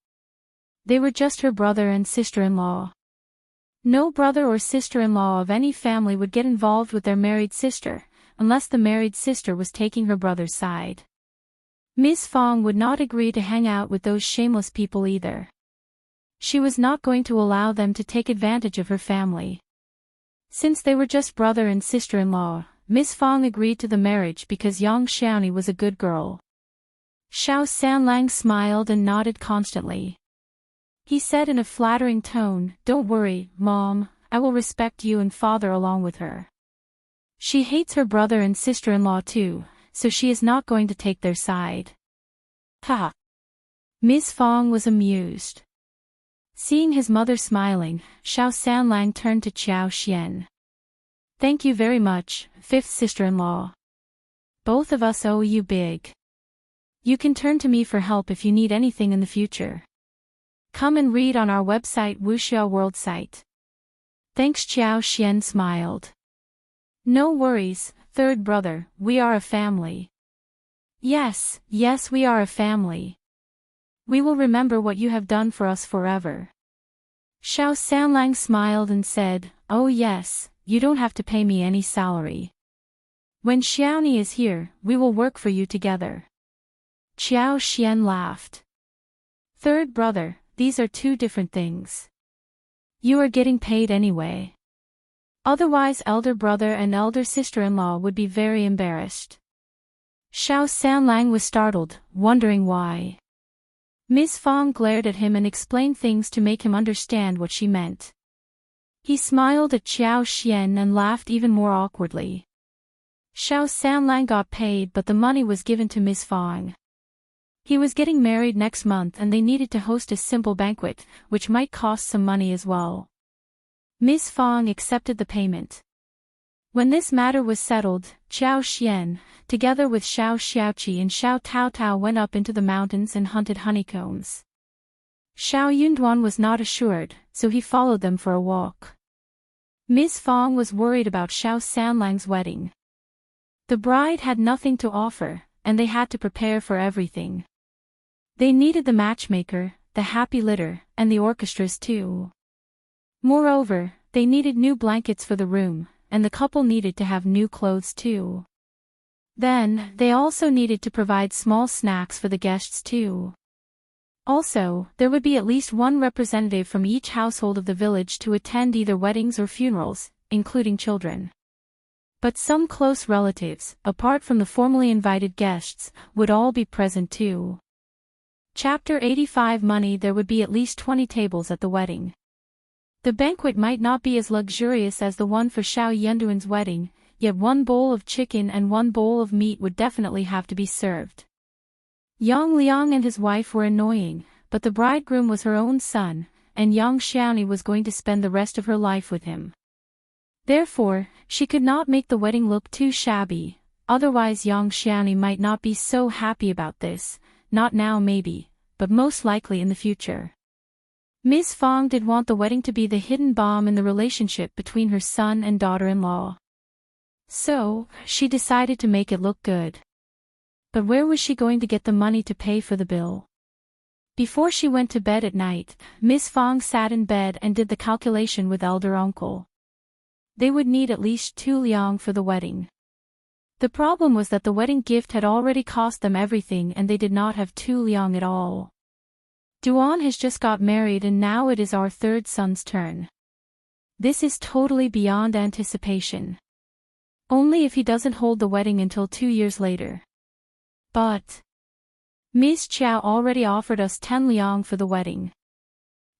They were just her brother and sister-in-law. No brother or sister-in-law of any family would get involved with their married sister, unless the married sister was taking her brother's side. Miss Fang would not agree to hang out with those shameless people either. She was not going to allow them to take advantage of her family. Since they were just brother and sister-in-law, Miss Fang agreed to the marriage because young Xiaoni was a good girl. Xiao Sanlang smiled and nodded constantly. He said in a flattering tone, "Don't worry, Mom, I will respect you and Father along with her. She hates her brother and sister-in-law too, so she is not going to take their side." Ha! Miss Fang was amused. Seeing his mother smiling, Xiao Sanlang turned to Xiao Xian. "Thank you very much, fifth sister-in-law. Both of us owe you big. You can turn to me for help if you need anything in the future. Come and read on our website Wuxia World site." Thanks. Xiao Xian smiled. "No worries, third brother, we are a family." Yes, we are a family. We will remember what you have done for us forever." Xiao Sanlang smiled and said, "Oh yes, you don't have to pay me any salary. When Xiaoni is here, we will work for you together." Xiao Xian laughed. "Third brother, these are 2 different things. You are getting paid anyway. Otherwise elder brother and elder sister-in-law would be very embarrassed." Xiao Sanlang was startled, wondering why. Miss Fang glared at him and explained things to make him understand what she meant. He smiled at Xiao Xian and laughed even more awkwardly. Xiao Sanlang got paid, but the money was given to Miss Fang. He was getting married next month and they needed to host a simple banquet, which might cost some money as well. Miss Fang accepted the payment. When this matter was settled, Xiao Xian, together with Xiao Xiaoqi and Xiao Taotao, went up into the mountains and hunted honeycombs. Xiao Yunduan was not assured, so he followed them for a walk. Miss Fang was worried about Xiao Sanlang's wedding. The bride had nothing to offer, and they had to prepare for everything. They needed the matchmaker, the happy litter, and the orchestras too. Moreover, they needed new blankets for the room, and the couple needed to have new clothes too. Then, they also needed to provide small snacks for the guests too. Also, there would be at least 1 representative from each household of the village to attend either weddings or funerals, including children. But some close relatives, apart from the formally invited guests, would all be present too. Chapter 85. Money. There would be at least 20 tables at the wedding. The banquet might not be as luxurious as the one for Xiao Yunduan's wedding, yet 1 bowl of chicken and 1 bowl of meat would definitely have to be served. Yang Liang and his wife were annoying, but the bridegroom was her own son, and young Xiaoni was going to spend the rest of her life with him. Therefore, she could not make the wedding look too shabby, otherwise young Xiaoni might not be so happy about this, not now maybe, but most likely in the future. Ms. Fang did want the wedding to be the hidden bomb in the relationship between her son and daughter-in-law. So, she decided to make it look good. But where was she going to get the money to pay for the bill? Before she went to bed at night, Ms. Fang sat in bed and did the calculation with elder uncle. They would need at least 2 liang for the wedding. The problem was that the wedding gift had already cost them everything and they did not have 2 liang at all. Duan has just got married and now it is our 3rd son's turn. This is totally beyond anticipation. Only if he doesn't hold the wedding until 2 years later. But Ms. Qiao already offered us 10 liang for the wedding.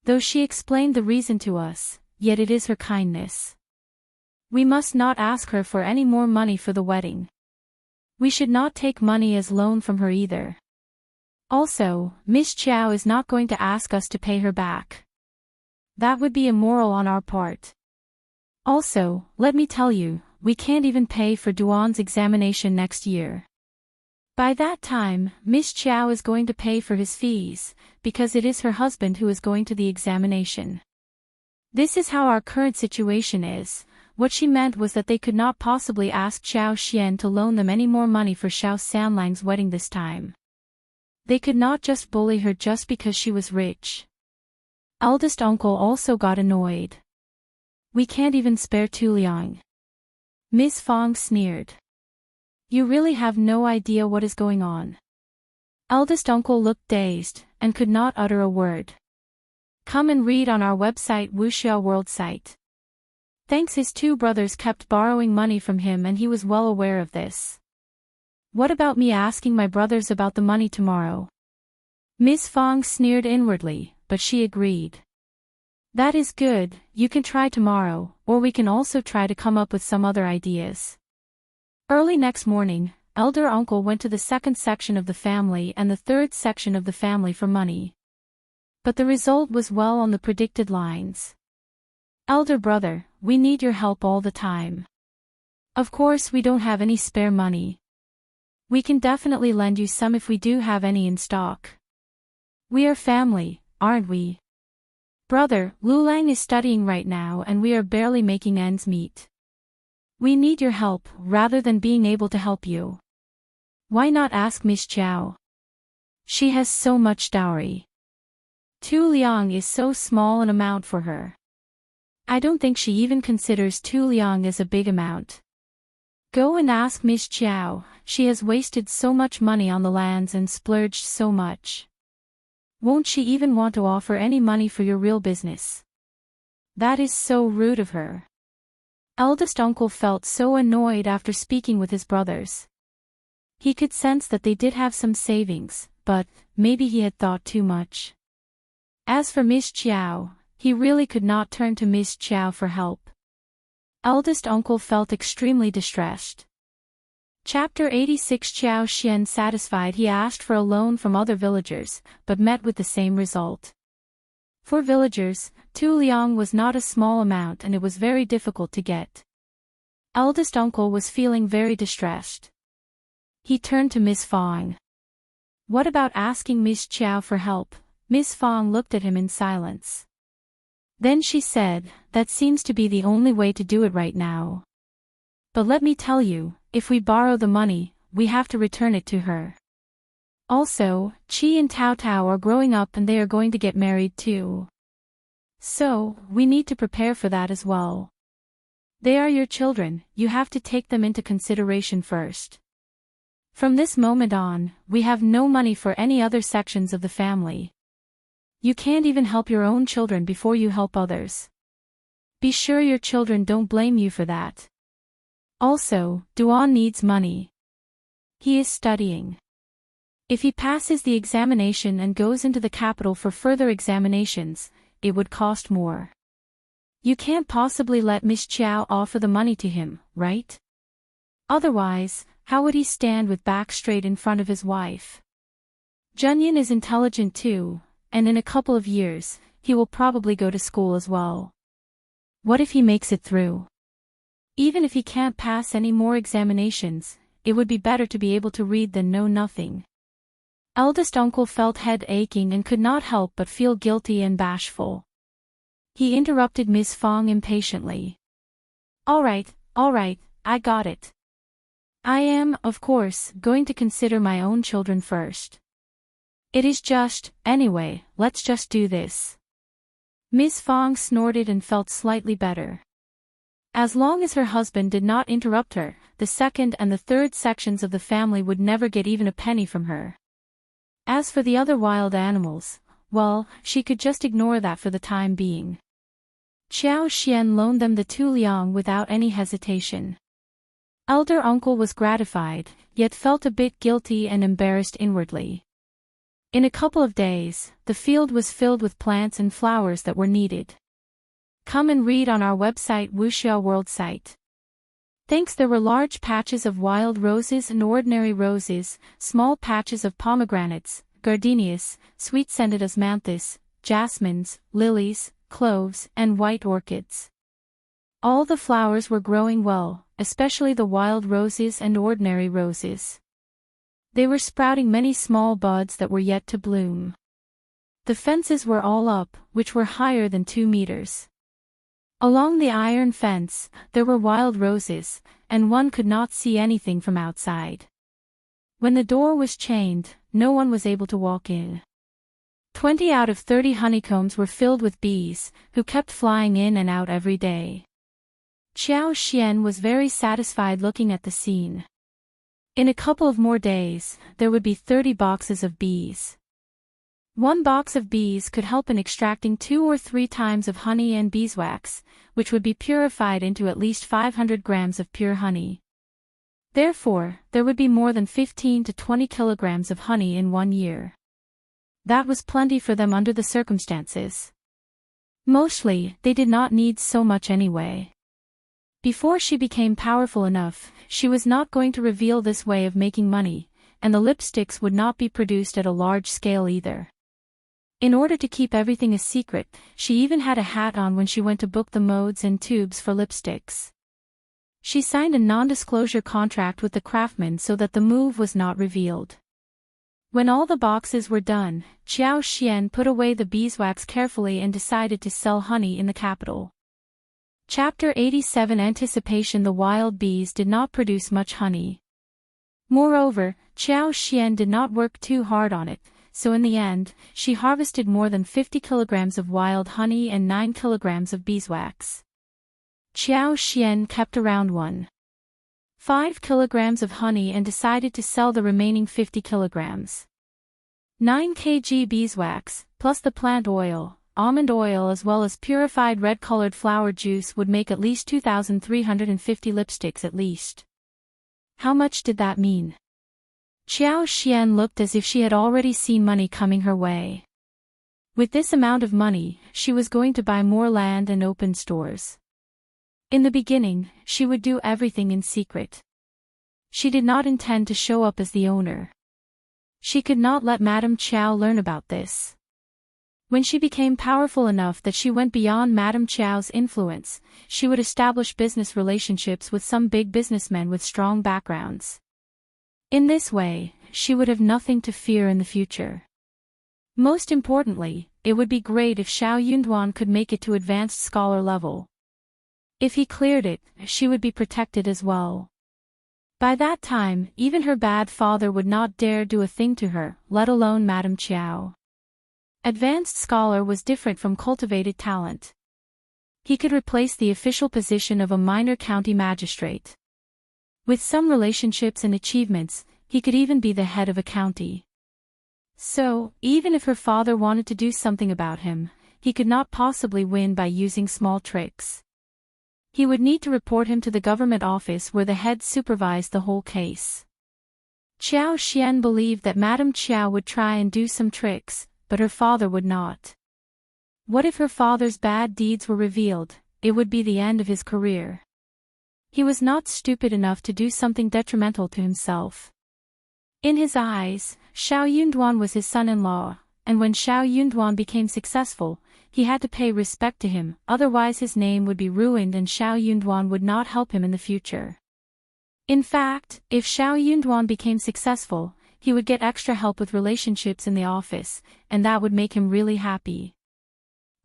Though she explained the reason to us, yet it is her kindness. We must not ask her for any more money for the wedding. We should not take money as loan from her either. Also, Ms. Qiao is not going to ask us to pay her back. That would be immoral on our part. Also, let me tell you, we can't even pay for Duan's examination next year. By that time, Ms. Qiao is going to pay for his fees, because it is her husband who is going to the examination. This is how our current situation is. What she meant was that they could not possibly ask Xiao Xian to loan them any more money for Xiao Sanlang's wedding this time. They could not just bully her just because she was rich. Eldest uncle also got annoyed. We can't even spare 2 liang. Ms. Fang sneered. You really have no idea what is going on. Eldest uncle looked dazed, and could not utter a word. Come and read on our website Wuxia World site. Thanks, his 2 brothers kept borrowing money from him and he was well aware of this. What about me asking my brothers about the money tomorrow? Ms. Fang sneered inwardly, but she agreed. That is good, you can try tomorrow, or we can also try to come up with some other ideas. Early next morning, elder uncle went to the 2nd section of the family and the 3rd section of the family for money. But the result was well on the predicted lines. Elder brother, we need your help all the time. Of course we don't have any spare money. We can definitely lend you some if we do have any in stock. We are family, aren't we? Brother, Lulang is studying right now and we are barely making ends meet. We need your help, rather than being able to help you. Why not ask Ms. Qiao? She has so much dowry. 2 liang is so small an amount for her. I don't think she even considers 2 liang as a big amount. Go and ask Ms. Qiao, she has wasted so much money on the lands and splurged so much. Won't she even want to offer any money for your real business? That is so rude of her. Eldest uncle felt so annoyed after speaking with his brothers. He could sense that they did have some savings, but maybe he had thought too much. As for Ms. Qiao, he really could not turn to Ms. Qiao for help. Eldest uncle felt extremely distressed. Chapter 86. Xiao Xian satisfied, he asked for a loan from other villagers, but met with the same result. For villagers, 2 liang was not a small amount and it was very difficult to get. Eldest uncle was feeling very distressed. He turned to Ms. Fang. What about asking Ms. Qiao for help? Ms. Fang looked at him in silence. Then she said, that seems to be the only way to do it right now. But let me tell you, if we borrow the money, we have to return it to her. Also, Qi and Tao Tao are growing up and they are going to get married too. So, we need to prepare for that as well. They are your children, you have to take them into consideration first. From this moment on, we have no money for any other sections of the family. You can't even help your own children before you help others. Be sure your children don't blame you for that. Also, Duan needs money. He is studying. If he passes the examination and goes into the capital for further examinations, it would cost more. You can't possibly let Miss Qiao offer the money to him, right? Otherwise, how would he stand with back straight in front of his wife? Junyan is intelligent too, and in a couple of years, he will probably go to school as well. What if he makes it through? Even if he can't pass any more examinations, it would be better to be able to read than know nothing. Eldest uncle felt head aching and could not help but feel guilty and bashful. He interrupted Ms. Fang impatiently. All right, I got it. I am, of course, going to consider my own children first. It is just, anyway, let's just do this. Ms. Fang snorted and felt slightly better. As long as her husband did not interrupt her, the second and the third sections of the family would never get even a penny from her. As for the other wild animals, well, she could just ignore that for the time being. Qiao Xian loaned them the 2 liang without any hesitation. Elder uncle was gratified, yet felt a bit guilty and embarrassed inwardly. In a couple of days, the field was filled with plants and flowers that were needed. Come and read on our website Wuxia World site. Thanks, there were large patches of wild roses and ordinary roses, small patches of pomegranates, gardenias, sweet-scented osmanthus, jasmines, lilies, cloves, and white orchids. All the flowers were growing well, especially the wild roses and ordinary roses. They were sprouting many small buds that were yet to bloom. The fences were all up, which were higher than 2 meters. Along the iron fence, there were wild roses, and one could not see anything from outside. When the door was chained, no one was able to walk in. 20 out of 30 honeycombs were filled with bees, who kept flying in and out every day. Qiao Xian was very satisfied looking at the scene. In a couple of more days, there would be 30 boxes of bees. 1 box of bees could help in extracting 2 or 3 times of honey and beeswax, which would be purified into at least 500 grams of pure honey. Therefore, there would be more than 15 to 20 kilograms of honey in 1 year. That was plenty for them under the circumstances. Mostly, they did not need so much anyway. Before she became powerful enough, she was not going to reveal this way of making money, and the lipsticks would not be produced at a large scale either. In order to keep everything a secret, she even had a hat on when she went to book the modes and tubes for lipsticks. She signed a non-disclosure contract with the craftsman so that the move was not revealed. When all the boxes were done, Qiao Xian put away the beeswax carefully and decided to sell honey in the capital. Chapter 87 Anticipation. The wild bees did not produce much honey. Moreover, Qiao Xian did not work too hard on it, so in the end, she harvested more than 50 kilograms of wild honey and 9 kilograms of beeswax. Qiao Xian kept around 1.5 kilograms of honey and decided to sell the remaining 50 kilograms. 9 kg beeswax, plus the plant oil, almond oil as well as purified red-colored flower juice would make at least 2,350 lipsticks at least. How much did that mean? Qiao Xian looked as if she had already seen money coming her way. With this amount of money, she was going to buy more land and open stores. In the beginning, she would do everything in secret. She did not intend to show up as the owner. She could not let Madame Qiao learn about this. When she became powerful enough that she went beyond Madame Qiao's influence, she would establish business relationships with some big businessmen with strong backgrounds. In this way, she would have nothing to fear in the future. Most importantly, it would be great if Xiao Yunduan could make it to advanced scholar level. If he cleared it, she would be protected as well. By that time, even her bad father would not dare do a thing to her, let alone Madame Qiao. Advanced scholar was different from cultivated talent. He could replace the official position of a minor county magistrate. With some relationships and achievements, he could even be the head of a county. So, even if her father wanted to do something about him, he could not possibly win by using small tricks. He would need to report him to the government office where the head supervised the whole case. Qiao Xian believed that Madame Qiao would try and do some tricks, but her father would not. What if her father's bad deeds were revealed? it would be the end of his career. He was not stupid enough to do something detrimental to himself. In his eyes, Xiao Yunduan was his son-in-law, and when Xiao Yunduan became successful, he had to pay respect to him, otherwise his name would be ruined and Xiao Yunduan would not help him in the future. In fact, if Xiao Yunduan became successful, he would get extra help with relationships in the office, and that would make him really happy.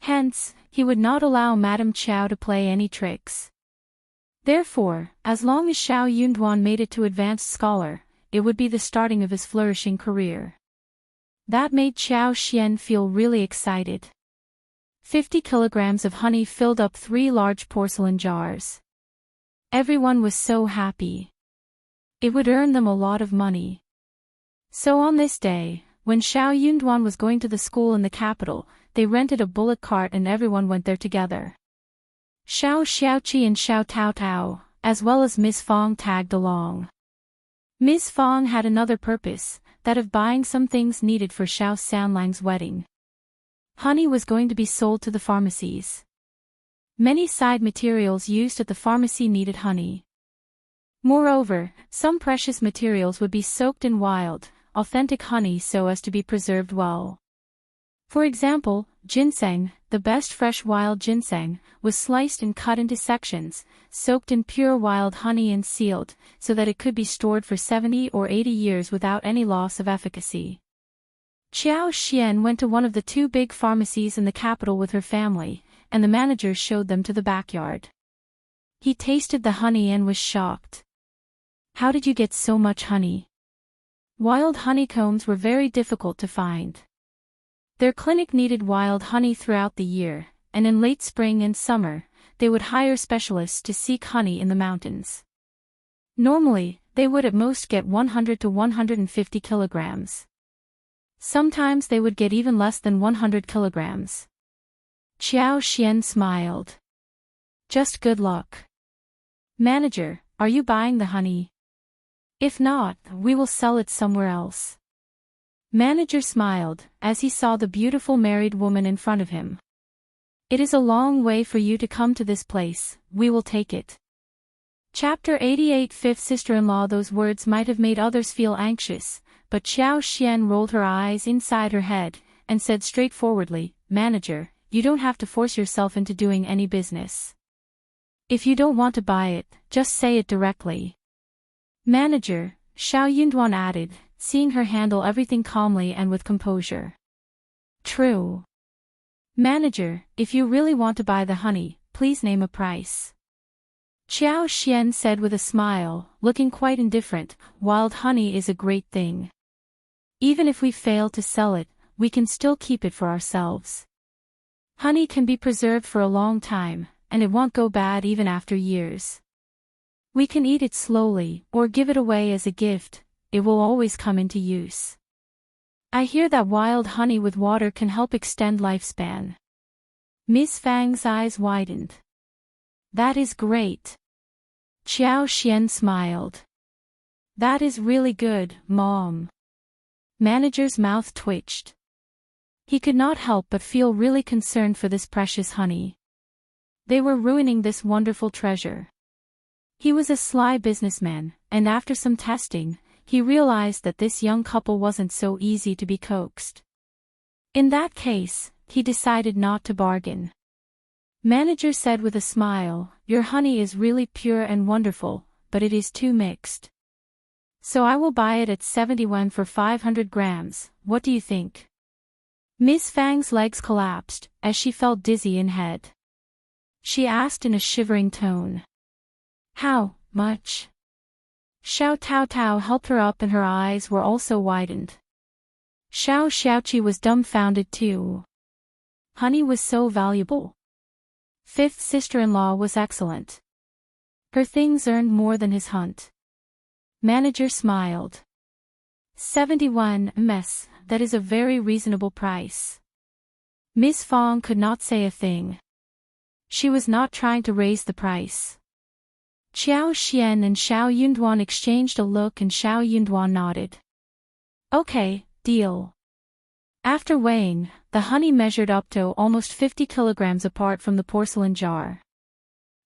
Hence, he would not allow Madame Qiao to play any tricks. Therefore, as long as Xiao Yunduan made it to advanced scholar, it would be the starting of his flourishing career. That made Qiao Xian feel really excited. 50 kilograms of honey filled up 3 large porcelain jars. Everyone was so happy. It would earn them a lot of money. So on this day, when Xiao Yunduan was going to the school in the capital, they rented a bullock cart and everyone went there together. Xiao Xiaoqi and Xiao Taotao, as well as Ms. Fang tagged along. Ms. Fang had another purpose, that of buying some things needed for Xiao Sanlang's wedding. Honey was going to be sold to the pharmacies. Many side materials used at the pharmacy needed honey. Moreover, some precious materials would be soaked in wild, authentic honey so as to be preserved well. For example, ginseng, the best fresh wild ginseng, was sliced and cut into sections, soaked in pure wild honey and sealed, so that it could be stored for 70 or 80 years without any loss of efficacy. Qiao Xian went to one of the 2 big pharmacies in the capital with her family, and the manager showed them to the backyard. He tasted the honey and was shocked. How did you get so much honey? Wild honeycombs were very difficult to find. Their clinic needed wild honey throughout the year, and in late spring and summer, they would hire specialists to seek honey in the mountains. Normally, they would at most get 100 to 150 kilograms. Sometimes they would get even less than 100 kilograms. Qiao Xian smiled. Just good luck. Manager, are you buying the honey? If not, we will sell it somewhere else. Manager smiled, as he saw the beautiful married woman in front of him. It is a long way for you to come to this place, we will take it. Chapter 88 Fifth sister-in-law. Those words might have made others feel anxious, but Qiao Xian rolled her eyes inside her head, and said straightforwardly, Manager, you don't have to force yourself into doing any business. If you don't want to buy it, just say it directly. Manager, Xiao Yunduan added, seeing her handle everything calmly and with composure. True. Manager, if you really want to buy the honey, please name a price. Qiao Xian said with a smile, looking quite indifferent, wild honey is a great thing. Even if we fail to sell it, we can still keep it for ourselves. Honey can be preserved for a long time, and it won't go bad even after years. We can eat it slowly, or give it away as a gift, it will always come into use. I hear that wild honey with water can help extend lifespan. Ms. Fang's eyes widened. That is great. Qiao Xian smiled. That is really good, Mom. Manager's mouth twitched. He could not help but feel really concerned for this precious honey. They were ruining this wonderful treasure. He was a sly businessman, and after some testing, he realized that this young couple wasn't so easy to be coaxed. In that case, he decided not to bargain. Manager said with a smile, Your honey is really pure and wonderful, but it is too mixed. So I will buy it at 70 yuan for 500 grams, what do you think? Ms. Fang's legs collapsed, as she felt dizzy in head. She asked in a shivering tone. How much? Xiao Taotao helped her up and her eyes were also widened. Xiao Xiaoqi was dumbfounded too. Honey was so valuable. Fifth sister-in-law was excellent. Her things earned more than his hunt. Manager smiled. 71 Ms, that is a very reasonable price. Ms. Fang could not say a thing. She was not trying to raise the price. Qiao Xian and Xiao Yunduan exchanged a look and Xiao Yunduan nodded. Okay, deal. After weighing, the honey measured up to almost 50 kilograms apart from the porcelain jar.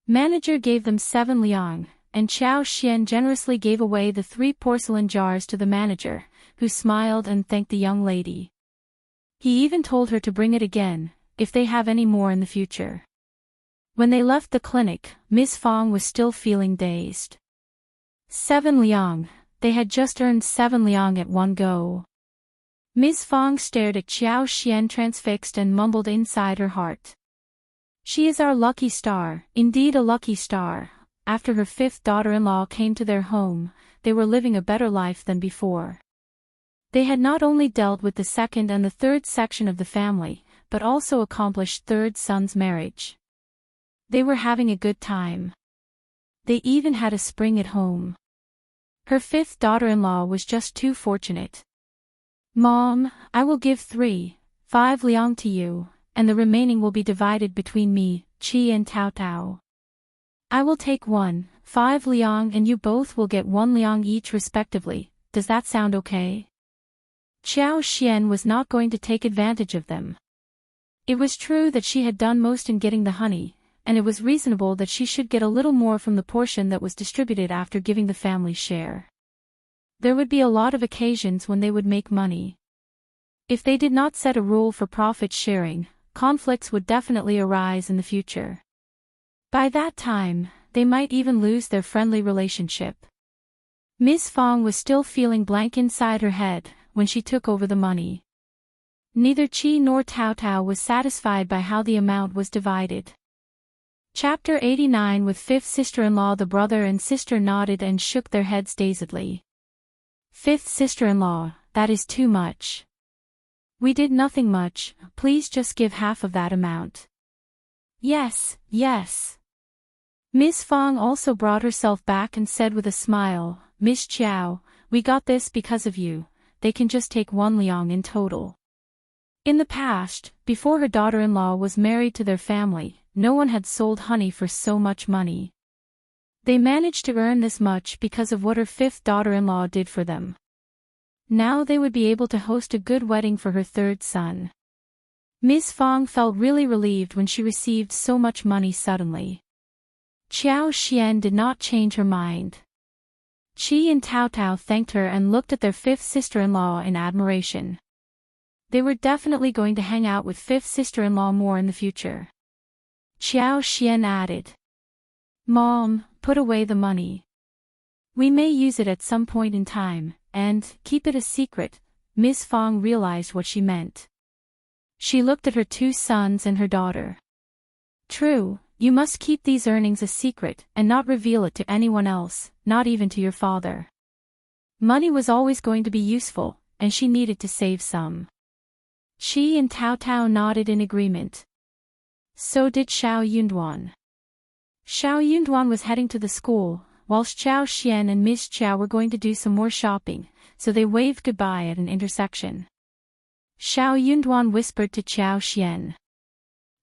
Manager gave them 7 liang, and Qiao Xian generously gave away the 3 porcelain jars to the manager, who smiled and thanked the young lady. He even told her to bring it again, if they have any more in the future. When they left the clinic, Miss Fang was still feeling dazed. 7 liang, they had just earned 7 liang at one go. Miss Fang stared at Qiao Xian transfixed and mumbled inside her heart. She is our lucky star, indeed a lucky star. After her 5th daughter-in-law came to their home, they were living a better life than before. They had not only dealt with the 2nd and the 3rd section of the family, but also accomplished 3rd son's marriage. They were having a good time. They even had a spring at home. Her 5th daughter-in-law was just too fortunate. Mom, I will give 5 liang to you, and the remaining will be divided between me, Qi and Tao Tao. I will take 5 liang and you both will get 1 liang each respectively. Does that sound okay? Qiao Xian was not going to take advantage of them. It was true that she had done most in getting the honey, and it was reasonable that she should get a little more from the portion that was distributed after giving the family share. There would be a lot of occasions when they would make money. If they did not set a rule for profit sharing, conflicts would definitely arise in the future. By that time, they might even lose their friendly relationship. Miss Fang was still feeling blank inside her head when she took over the money. Neither Qi nor Tao Tao was satisfied by how the amount was divided. Chapter 89. With 5th sister-in-law. The brother and sister nodded and shook their heads dazedly. 5th sister-in-law, that is too much. We did nothing much, please just give half of that amount. Yes, yes. Miss Fang also brought herself back and said with a smile, Miss Qiao, we got this because of you, they can just take 1 liang in total. In the past, before her daughter-in-law was married to their family, no one had sold honey for so much money. They managed to earn this much because of what her 5th daughter-in-law did for them. Now they would be able to host a good wedding for her 3rd son. Miss Fang felt really relieved when she received so much money suddenly. Qiao Xian did not change her mind. Qi and Tao Tao thanked her and looked at their 5th sister-in-law in admiration. They were definitely going to hang out with 5th sister-in-law more in the future. Qiao Xian added, Mom, put away the money. We may use it at some point in time, and keep it a secret. Miss Fang realized what she meant. She looked at her 2 sons and her daughter. True, you must keep these earnings a secret and not reveal it to anyone else, not even to your father. Money was always going to be useful, and she needed to save some. Qi and Tao Tao nodded in agreement. So did Xiao Yunduan. Xiao Yunduan was heading to the school, whilst Qiao Xian and Miss Qiao were going to do some more shopping, so they waved goodbye at an intersection. Xiao Yunduan whispered to Qiao Xian.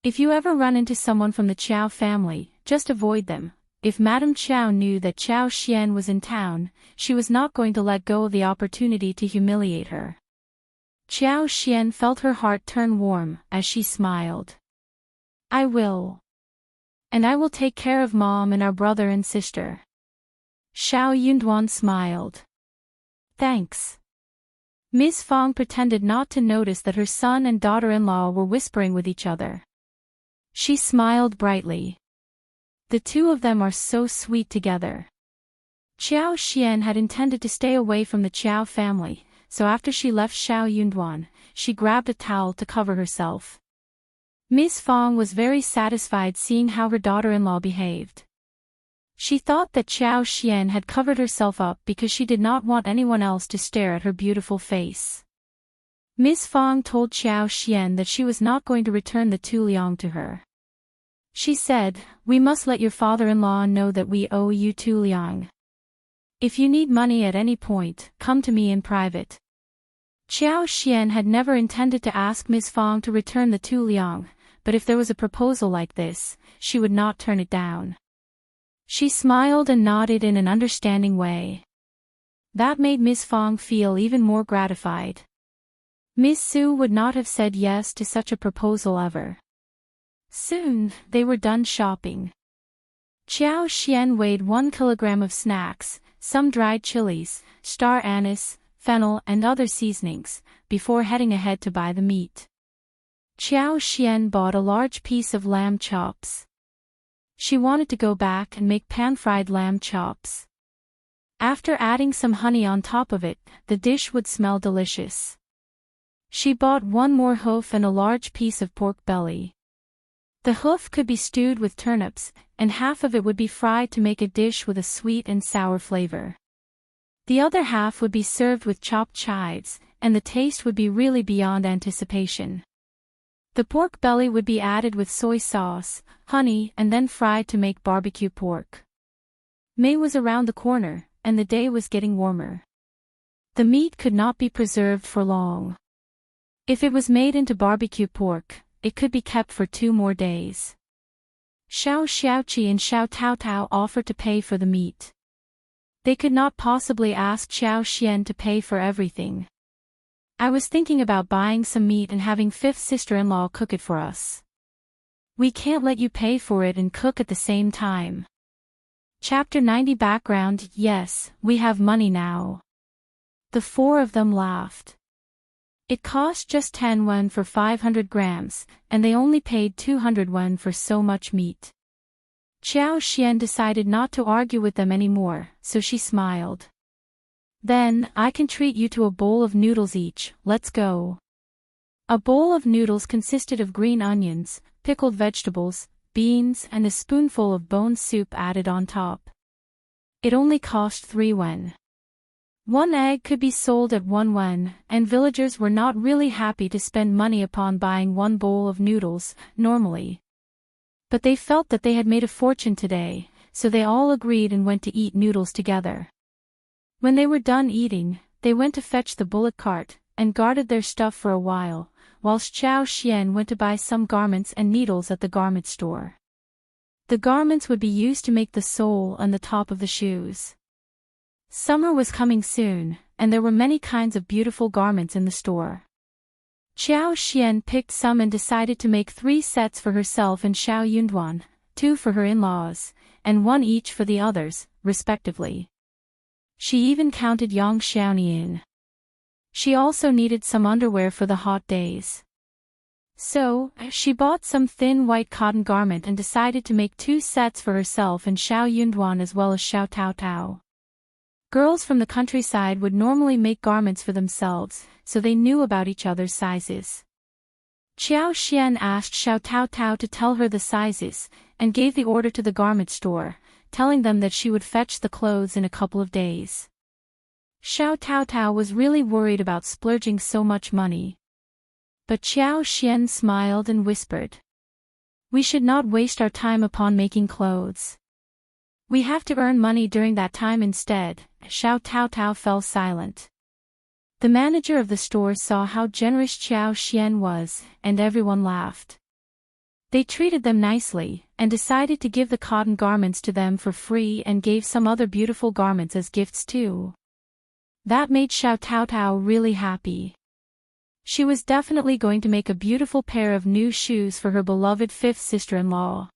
If you ever run into someone from the Qiao family, just avoid them. If Madame Qiao knew that Qiao Xian was in town, she was not going to let go of the opportunity to humiliate her. Qiao Xian felt her heart turn warm as she smiled. I will. And I will take care of Mom and our brother and sister. Xiao Yunduan smiled. Thanks. Miss Fang pretended not to notice that her son and daughter-in-law were whispering with each other. She smiled brightly. The 2 of them are so sweet together. Qiao Xian had intended to stay away from the Qiao family, so after she left Xiao Yunduan, she grabbed a towel to cover herself. Miss Fang was very satisfied seeing how her daughter-in-law behaved. She thought that Qiao Xian had covered herself up because she did not want anyone else to stare at her beautiful face. Miss Fang told Qiao Xian that she was not going to return the 2 liang to her. She said, we must let your father-in-law know that we owe you 2 liang. If you need money at any point, come to me in private. Qiao Xian had never intended to ask Miss Fang to return the 2 liang, but if there was a proposal like this, she would not turn it down. She smiled and nodded in an understanding way. That made Miss Fang feel even more gratified. Miss Su would not have said yes to such a proposal ever. Soon, they were done shopping. Qiao Xian weighed 1 kilogram of snacks, some dried chilies, star anise, fennel and other seasonings, before heading ahead to buy the meat. Qiao Xian bought a large piece of lamb chops. She wanted to go back and make pan-fried lamb chops. After adding some honey on top of it, the dish would smell delicious. She bought 1 more hoof and a large piece of pork belly. The hoof could be stewed with turnips, and half of it would be fried to make a dish with a sweet and sour flavor. The other half would be served with chopped chives, and the taste would be really beyond anticipation. The pork belly would be added with soy sauce, honey, and then fried to make barbecue pork. May was around the corner, and the day was getting warmer. The meat could not be preserved for long. If it was made into barbecue pork, it could be kept for 2 more days. Xiao Xiaoqi and Xiao Taotao offered to pay for the meat. They could not possibly ask Qiao Xian to pay for everything. I was thinking about buying some meat and having 5th sister-in-law cook it for us. We can't let you pay for it and cook at the same time. Chapter 90 Background. Yes, we have money now. The 4 of them laughed. It cost just 10 yuan for 500 grams, and they only paid 200 yuan for so much meat. Qiao Xian decided not to argue with them anymore, so she smiled. Then, I can treat you to a bowl of noodles each, let's go. A bowl of noodles consisted of green onions, pickled vegetables, beans and a spoonful of bone soup added on top. It only cost 3 yuan. 1 egg could be sold at 1 yuan, and villagers were not really happy to spend money upon buying 1 bowl of noodles, normally. But they felt that they had made a fortune today, so they all agreed and went to eat noodles together. When they were done eating, they went to fetch the bullock cart, and guarded their stuff for a while, whilst Qiao Xian went to buy some garments and needles at the garment store. The garments would be used to make the sole and the top of the shoes. Summer was coming soon, and there were many kinds of beautiful garments in the store. Qiao Xian picked some and decided to make 3 sets for herself and Xiao Yunduan, 2 for her in-laws, and 1 each for the others, respectively. She even counted Yang Xiaoni in. She also needed some underwear for the hot days. So, she bought some thin white cotton garment and decided to make 2 sets for herself and Xiao Yunduan as well as Xiao Taotao. Girls from the countryside would normally make garments for themselves, so they knew about each other's sizes. Qiao Xian asked Xiao Taotao to tell her the sizes, and gave the order to the garment store, telling them that she would fetch the clothes in a couple of days. Xiao Taotao was really worried about splurging so much money. But Qiao Xian smiled and whispered, "We should not waste our time upon making clothes. We have to earn money during that time instead." Xiao Taotao fell silent. The manager of the store saw how generous Qiao Xian was, and everyone laughed. They treated them nicely, and decided to give the cotton garments to them for free and gave some other beautiful garments as gifts too. That made Xiao Taotao really happy. She was definitely going to make a beautiful pair of new shoes for her beloved 5th sister-in-law.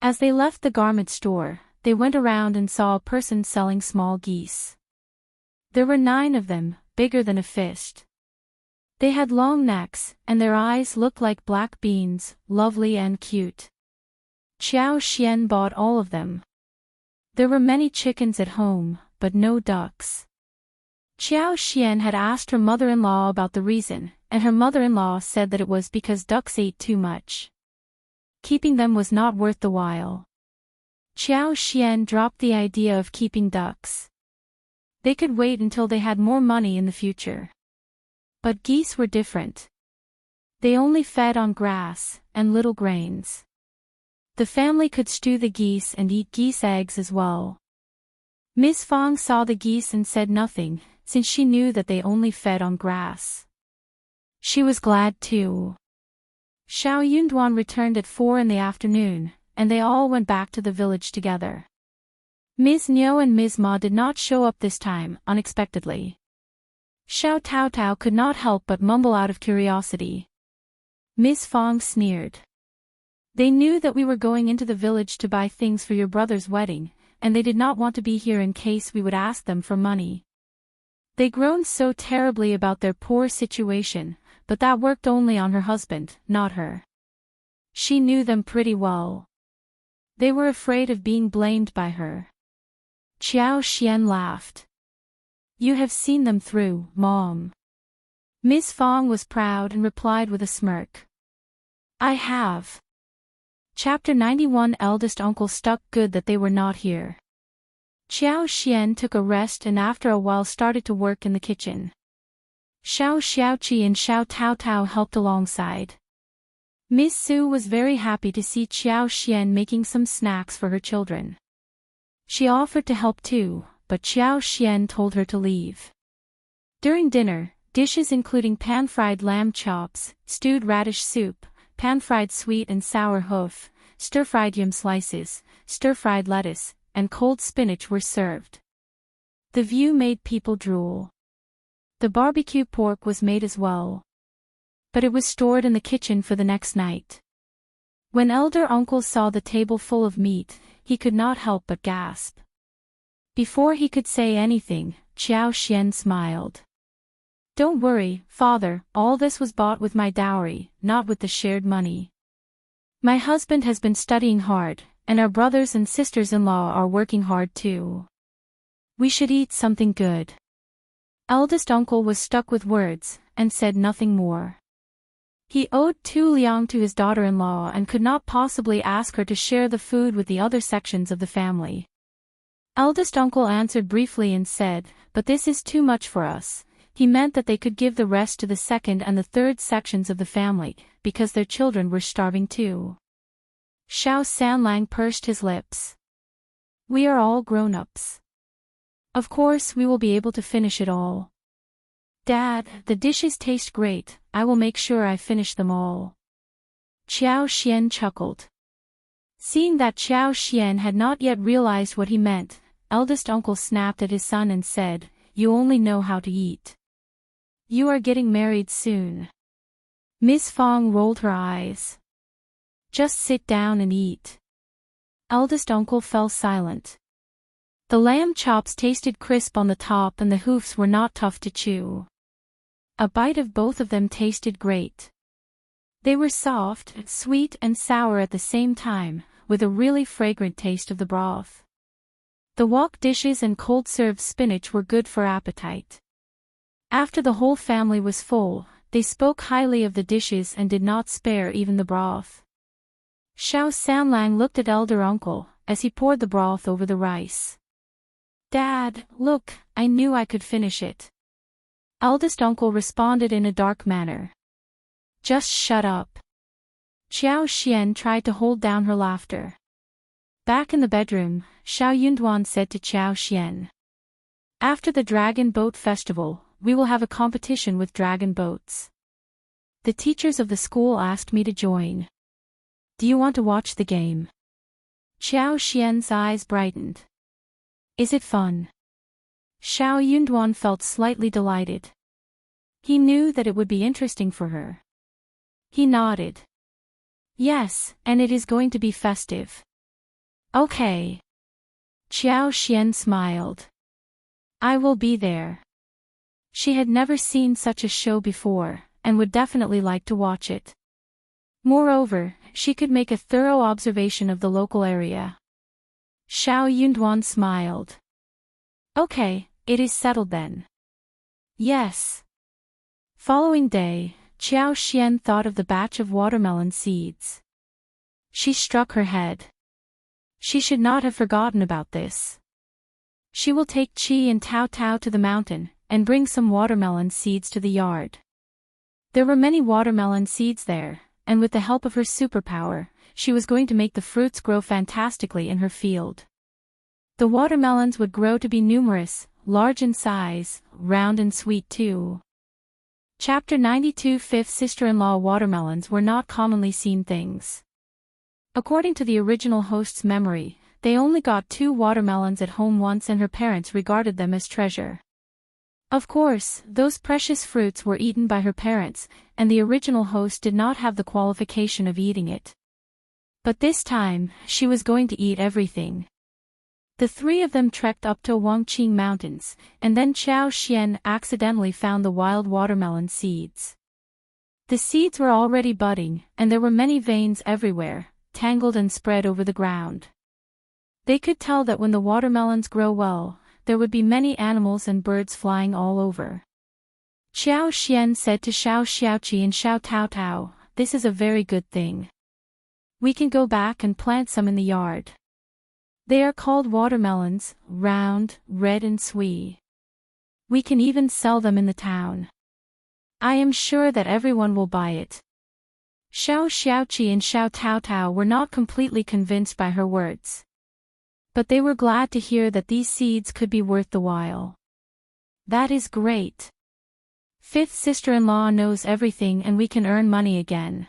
As they left the garment store, they went around and saw a person selling small geese. There were 9 of them, bigger than a fist. They had long necks, and their eyes looked like black beans, lovely and cute. Qiao Xian bought all of them. There were many chickens at home, but no ducks. Qiao Xian had asked her mother-in-law about the reason, and her mother-in-law said that it was because ducks ate too much. Keeping them was not worth the while. Qiao Xian dropped the idea of keeping ducks. They could wait until they had more money in the future. But geese were different. They only fed on grass and little grains. The family could stew the geese and eat geese eggs as well. Ms. Fang saw the geese and said nothing, since she knew that they only fed on grass. She was glad too. Xiao Yunduan returned at 4 in the afternoon, and they all went back to the village together. Ms. Niu and Ms. Ma did not show up this time, unexpectedly. Xiao Taotao could not help but mumble out of curiosity. Ms. Fang sneered. They knew that we were going into the village to buy things for your brother's wedding, and they did not want to be here in case we would ask them for money. They groaned so terribly about their poor situation, but that worked only on her husband, not her. She knew them pretty well. They were afraid of being blamed by her. Xiao laughed. You have seen them through, Mom. Ms. Fang was proud and replied with a smirk. I have. Chapter 91 Eldest uncle stuck good that they were not here. Xiao took a rest and after a while started to work in the kitchen. Xiaoqi and Xiao Tao helped alongside. Miss Su was very happy to see Xiao making some snacks for her children. She offered to help too, but Xiao told her to leave. During dinner, dishes including pan-fried lamb chops, stewed radish soup, pan-fried sweet and sour hoof, stir-fried yam slices, stir-fried lettuce, and cold spinach were served. The view made people drool. The barbecue pork was made as well. But it was stored in the kitchen for the next night. When elder uncle saw the table full of meat, he could not help but gasp. Before he could say anything, Xiao smiled. Don't worry, father, all this was bought with my dowry, not with the shared money. My husband has been studying hard, and our brothers and sisters-in-law are working hard too. We should eat something good. Eldest uncle was stuck with words, and said nothing more. He owed 2 liang to his daughter-in-law and could not possibly ask her to share the food with the other sections of the family. Eldest uncle answered briefly and said, but this is too much for us. He meant that they could give the rest to the second and the third sections of the family, because their children were starving too. Xiao Sanlang pursed his lips. We are all grown-ups. Of course we will be able to finish it all. Dad, the dishes taste great, I will make sure I finish them all. Xiao chuckled. Seeing that Xiao had not yet realized what he meant, eldest uncle snapped at his son and said, you only know how to eat. You are getting married soon. Miss Fang rolled her eyes. Just sit down and eat. Eldest uncle fell silent. The lamb chops tasted crisp on the top and the hoofs were not tough to chew. A bite of both of them tasted great. They were soft, sweet and sour at the same time, with a really fragrant taste of the broth. The wok dishes and cold-served spinach were good for appetite. After the whole family was full, they spoke highly of the dishes and did not spare even the broth. Xiao Sanlang looked at elder uncle, as he poured the broth over the rice. Dad, look, I knew I could finish it. Eldest uncle responded in a dark manner. Just shut up. Xiao tried to hold down her laughter. Back in the bedroom, Xiao Yunduan said to Xiao after the Dragon Boat Festival, we will have a competition with dragon boats. The teachers of the school asked me to join. Do you want to watch the game? Xiao's eyes brightened. Is it fun? Xiao Yunduan felt slightly delighted. He knew that it would be interesting for her. He nodded. Yes, and it is going to be festive. Okay. Xiao smiled. I will be there. She had never seen such a show before, and would definitely like to watch it. Moreover, she could make a thorough observation of the local area. Xiao Yunduan smiled. Okay, it is settled then. Yes. Following day, Xiao thought of the batch of watermelon seeds. She struck her head. She should not have forgotten about this. She will take Qi and Tao to the mountain, and bring some watermelon seeds to the yard. There were many watermelon seeds there, and with the help of her superpower, she was going to make the fruits grow fantastically in her field. The watermelons would grow to be numerous, large in size, round and sweet too. Chapter 92 Fifth sister-in-law watermelons were not commonly seen things. According to the original host's memory, they only got 2 watermelons at home once and her parents regarded them as treasure. Of course, those precious fruits were eaten by her parents, and the original host did not have the qualification of eating it. But this time, she was going to eat everything. The three of them trekked up to Wangqing Mountains, and then Qiao Xian accidentally found the wild watermelon seeds. The seeds were already budding, and there were many veins everywhere, tangled and spread over the ground. They could tell that when the watermelons grow well, there would be many animals and birds flying all over. Qiao Xian said to Xiao Xiaoqi and Xiao Taotao, "This is a very good thing. We can go back and plant some in the yard. They are called watermelons, round, red and sweet. We can even sell them in the town. I am sure that everyone will buy it." Xiao Xiaoqi and Xiao Taotao were not completely convinced by her words. But they were glad to hear that these seeds could be worth the while. "That is great. Fifth sister-in-law knows everything and we can earn money again.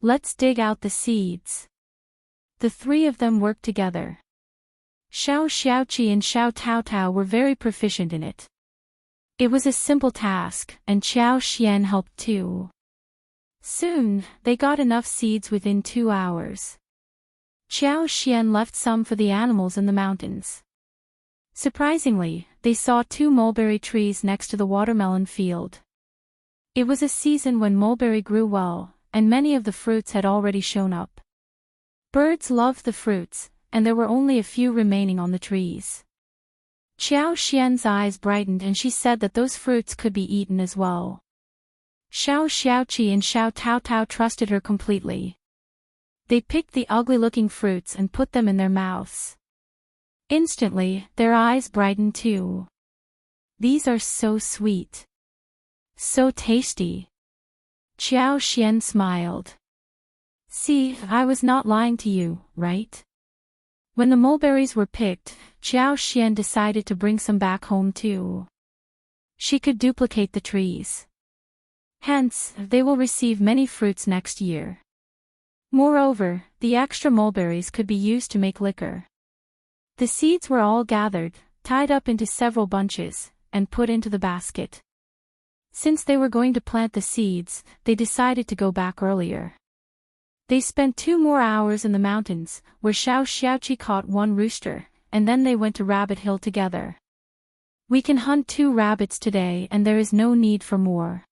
Let's dig out the seeds." The three of them worked together. Xiao Xiaoqi and Xiao Taotao were very proficient in it. It was a simple task, and Qiao Xian helped too. Soon, they got enough seeds within 2 hours. Qiao Xian left some for the animals in the mountains. Surprisingly, they saw 2 mulberry trees next to the watermelon field. It was a season when mulberry grew well, and many of the fruits had already shown up. Birds loved the fruits, and there were only a few remaining on the trees. Qiao Xian's eyes brightened and she said that those fruits could be eaten as well. Xiao Xiaoqi and Xiao Taotao trusted her completely. They picked the ugly-looking fruits and put them in their mouths. Instantly, their eyes brightened too. "These are so sweet. So tasty." Qiao Xian smiled. "See, I was not lying to you, right?" When the mulberries were picked, Qiao Xian decided to bring some back home too. She could duplicate the trees. Hence, they will receive many fruits next year. Moreover, the extra mulberries could be used to make liquor. The seeds were all gathered, tied up into several bunches, and put into the basket. Since they were going to plant the seeds, they decided to go back earlier. They spent 2 more hours in the mountains, where Xiao Xiaoqi caught 1 rooster, and then they went to Rabbit Hill together. "We can hunt 2 rabbits today and there is no need for more.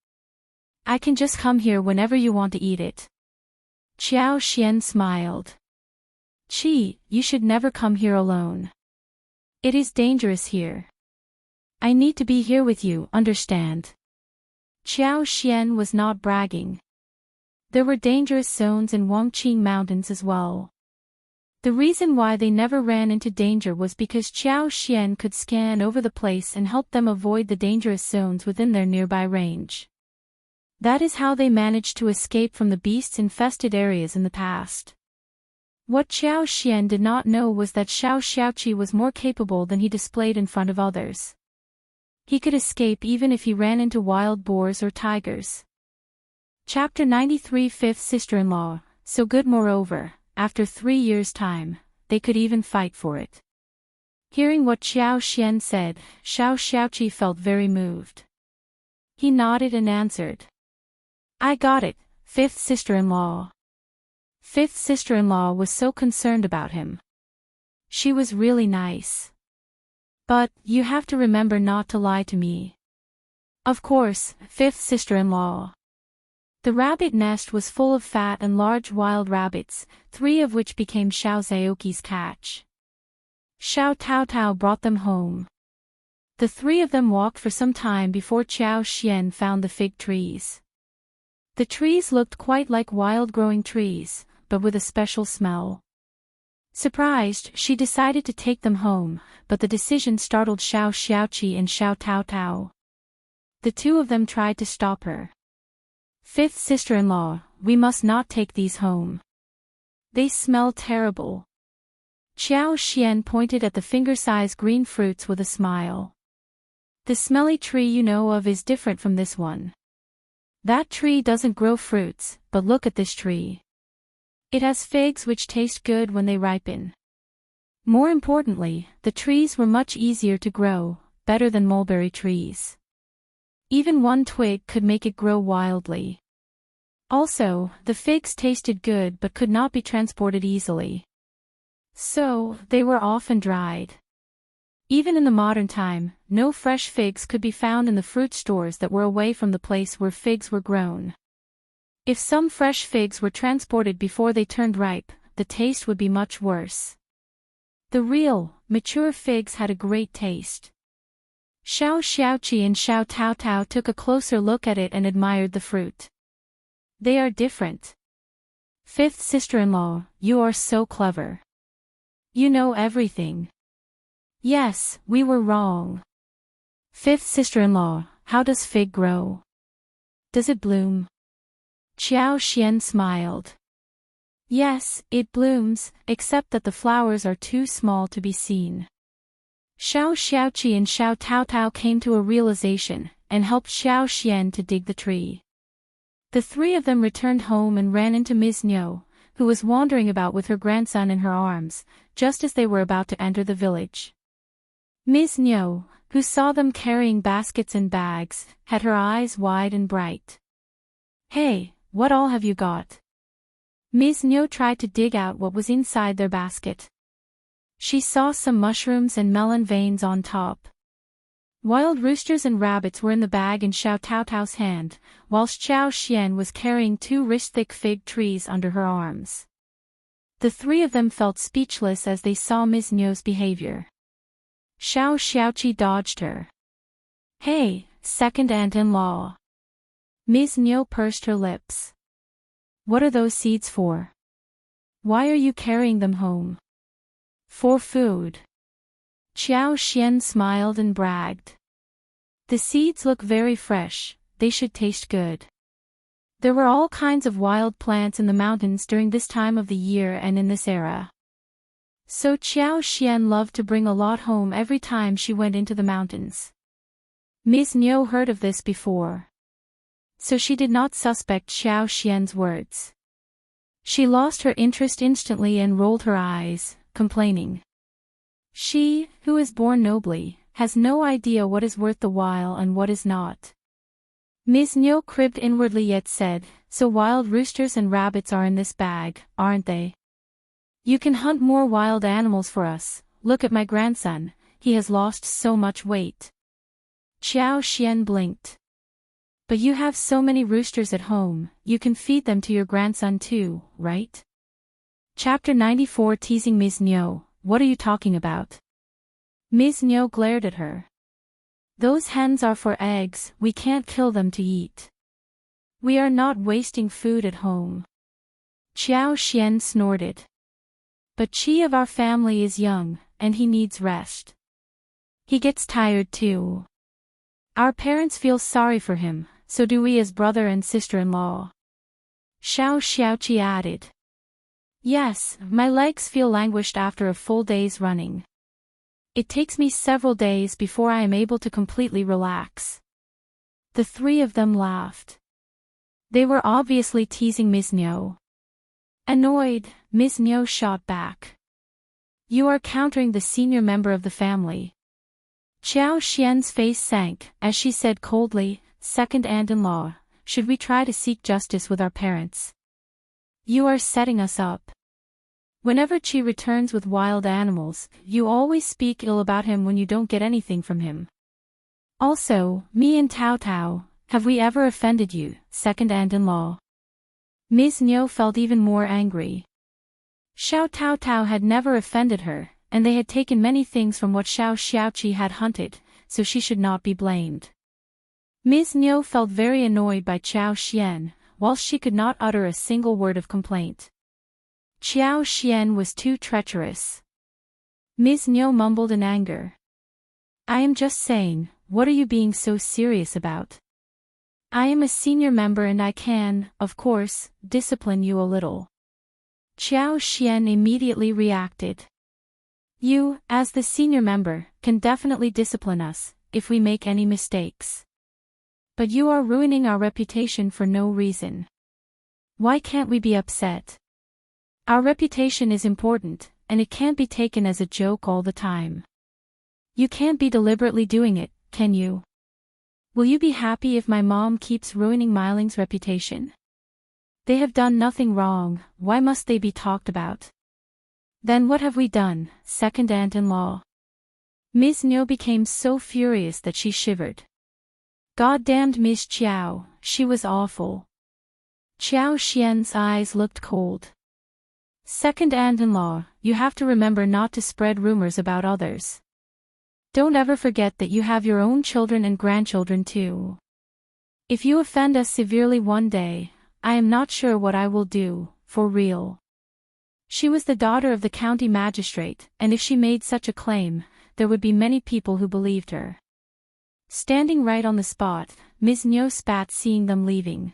I can just come here whenever you want to eat it." Qiao Xian smiled. "Qi, you should never come here alone. It is dangerous here. I need to be here with you, understand?" Qiao Xian was not bragging. There were dangerous zones in Wangqing Mountains as well. The reason why they never ran into danger was because Qiao Xian could scan over the place and help them avoid the dangerous zones within their nearby range. That is how they managed to escape from the beast-infested areas in the past. What Qiao Xian did not know was that Xiao Xiaoqi was more capable than he displayed in front of others. He could escape even if he ran into wild boars or tigers. Chapter 93 Fifth Sister-in-Law, so good. Moreover, after 3 years' time, they could even fight for it. Hearing what Qiao Xian said, Xiao Xiaoqi felt very moved. He nodded and answered. "I got it, fifth sister-in-law." Fifth sister-in-law was so concerned about him. She was really nice. "But, you have to remember not to lie to me." "Of course, fifth sister-in-law." The rabbit nest was full of fat and large wild rabbits, 3 of which became Xiao Zhaoqi's catch. Xiao Taotao brought them home. The 3 of them walked for some time before Qiao Xian found the fig trees. The trees looked quite like wild-growing trees, but with a special smell. Surprised, she decided to take them home, but the decision startled Xiao Xiaoqi and Xiao Taotao. The 2 of them tried to stop her. "Fifth sister-in-law, we must not take these home. They smell terrible." Qiao Xian pointed at the finger-sized green fruits with a smile. "The smelly tree you know of is different from this one. That tree doesn't grow fruits, but look at this tree. It has figs which taste good when they ripen. More importantly, the trees were much easier to grow, better than mulberry trees. Even one twig could make it grow wildly. Also, the figs tasted good but could not be transported easily. So, they were often dried. Even in the modern time, no fresh figs could be found in the fruit stores that were away from the place where figs were grown. If some fresh figs were transported before they turned ripe, the taste would be much worse. The real, mature figs had a great taste. Xiao Xiaoqi and Xiao Taotao took a closer look at it and admired the fruit. They are different. Fifth sister-in-law, you are so clever. You know everything. Yes, we were wrong. Fifth sister-in-law, how does fig grow? Does it bloom? Qiao Xian smiled. Yes, it blooms, except that the flowers are too small to be seen. Xiao Xiaoqi and Xiao Taotao came to a realization, and helped Xiao Xian to dig the tree. The three of them returned home and ran into Ms. Niu, who was wandering about with her grandson in her arms, just as they were about to enter the village. Ms. Niu, who saw them carrying baskets and bags, had her eyes wide and bright. Hey, what all have you got? Ms. Niu tried to dig out what was inside their basket. She saw some mushrooms and melon veins on top. Wild roosters and rabbits were in the bag in Xiao Taotao's hand, whilst Xiao Xian was carrying 2 wrist-thick fig trees under her arms. The three of them felt speechless as they saw Ms. Niu's behavior. Xiao Xiaoqi dodged her. Hey, second aunt-in-law. Ms. Niu pursed her lips. What are those seeds for? Why are you carrying them home? For food. Xiao Xian smiled and bragged. The seeds look very fresh, they should taste good. There were all kinds of wild plants in the mountains during this time of the year and in this era. So Xiao Xian loved to bring a lot home every time she went into the mountains. Ms. Niu heard of this before. So she did not suspect Xiao Xian's words. She lost her interest instantly and rolled her eyes, complaining. She, who is born nobly, has no idea what is worth the while and what is not. Ms. Niu cribbed inwardly yet said, so wild roosters and rabbits are in this bag, aren't they? You can hunt more wild animals for us, look at my grandson, he has lost so much weight. Xiao Xian blinked. But you have so many roosters at home, you can feed them to your grandson too, right? Chapter 94 Teasing Ms. Niu, what are you talking about? Ms. Niu glared at her. Those hens are for eggs, we can't kill them to eat. We are not wasting food at home. Xiao Xian snorted. But Qi of our family is young, and he needs rest. He gets tired too. Our parents feel sorry for him, so do we as brother and sister-in-law. Xiao Xiaoqi added. Yes, my legs feel languished after a full day's running. It takes me several days before I am able to completely relax. The three of them laughed. They were obviously teasing Ms. Niu. Annoyed, Ms. Niu shot back. You are countering the senior member of the family. Xiao Xian's face sank, as she said coldly, second aunt-in-law, should we try to seek justice with our parents? You are setting us up. Whenever Qi returns with wild animals, you always speak ill about him when you don't get anything from him. Also, me and Tao Tao, have we ever offended you, second aunt-in-law? Ms. Niu felt even more angry. Xiao Tao Tao had never offended her, and they had taken many things from what Xiao Xiaoqi had hunted, so she should not be blamed. Ms. Niu felt very annoyed by Xiao Xian, whilst she could not utter a single word of complaint. Xiao Xian was too treacherous. Ms. Niu mumbled in anger. I am just saying, what are you being so serious about? I am a senior member and I can, of course, discipline you a little. Xiao Xian immediately reacted. You, as the senior member, can definitely discipline us, if we make any mistakes. But you are ruining our reputation for no reason. Why can't we be upset? Our reputation is important, and it can't be taken as a joke all the time. You can't be deliberately doing it, can you? Will you be happy if my mom keeps ruining Miling's reputation? They have done nothing wrong, why must they be talked about? Then what have we done, second aunt-in-law? Ms. Niu became so furious that she shivered. God-damned Ms. Qiao, she was awful. Qiao Xian's eyes looked cold. Second aunt-in-law, you have to remember not to spread rumors about others. Don't ever forget that you have your own children and grandchildren too. If you offend us severely one day, I am not sure what I will do, for real. She was the daughter of the county magistrate, and if she made such a claim, there would be many people who believed her. Standing right on the spot, Ms. Niu spat seeing them leaving.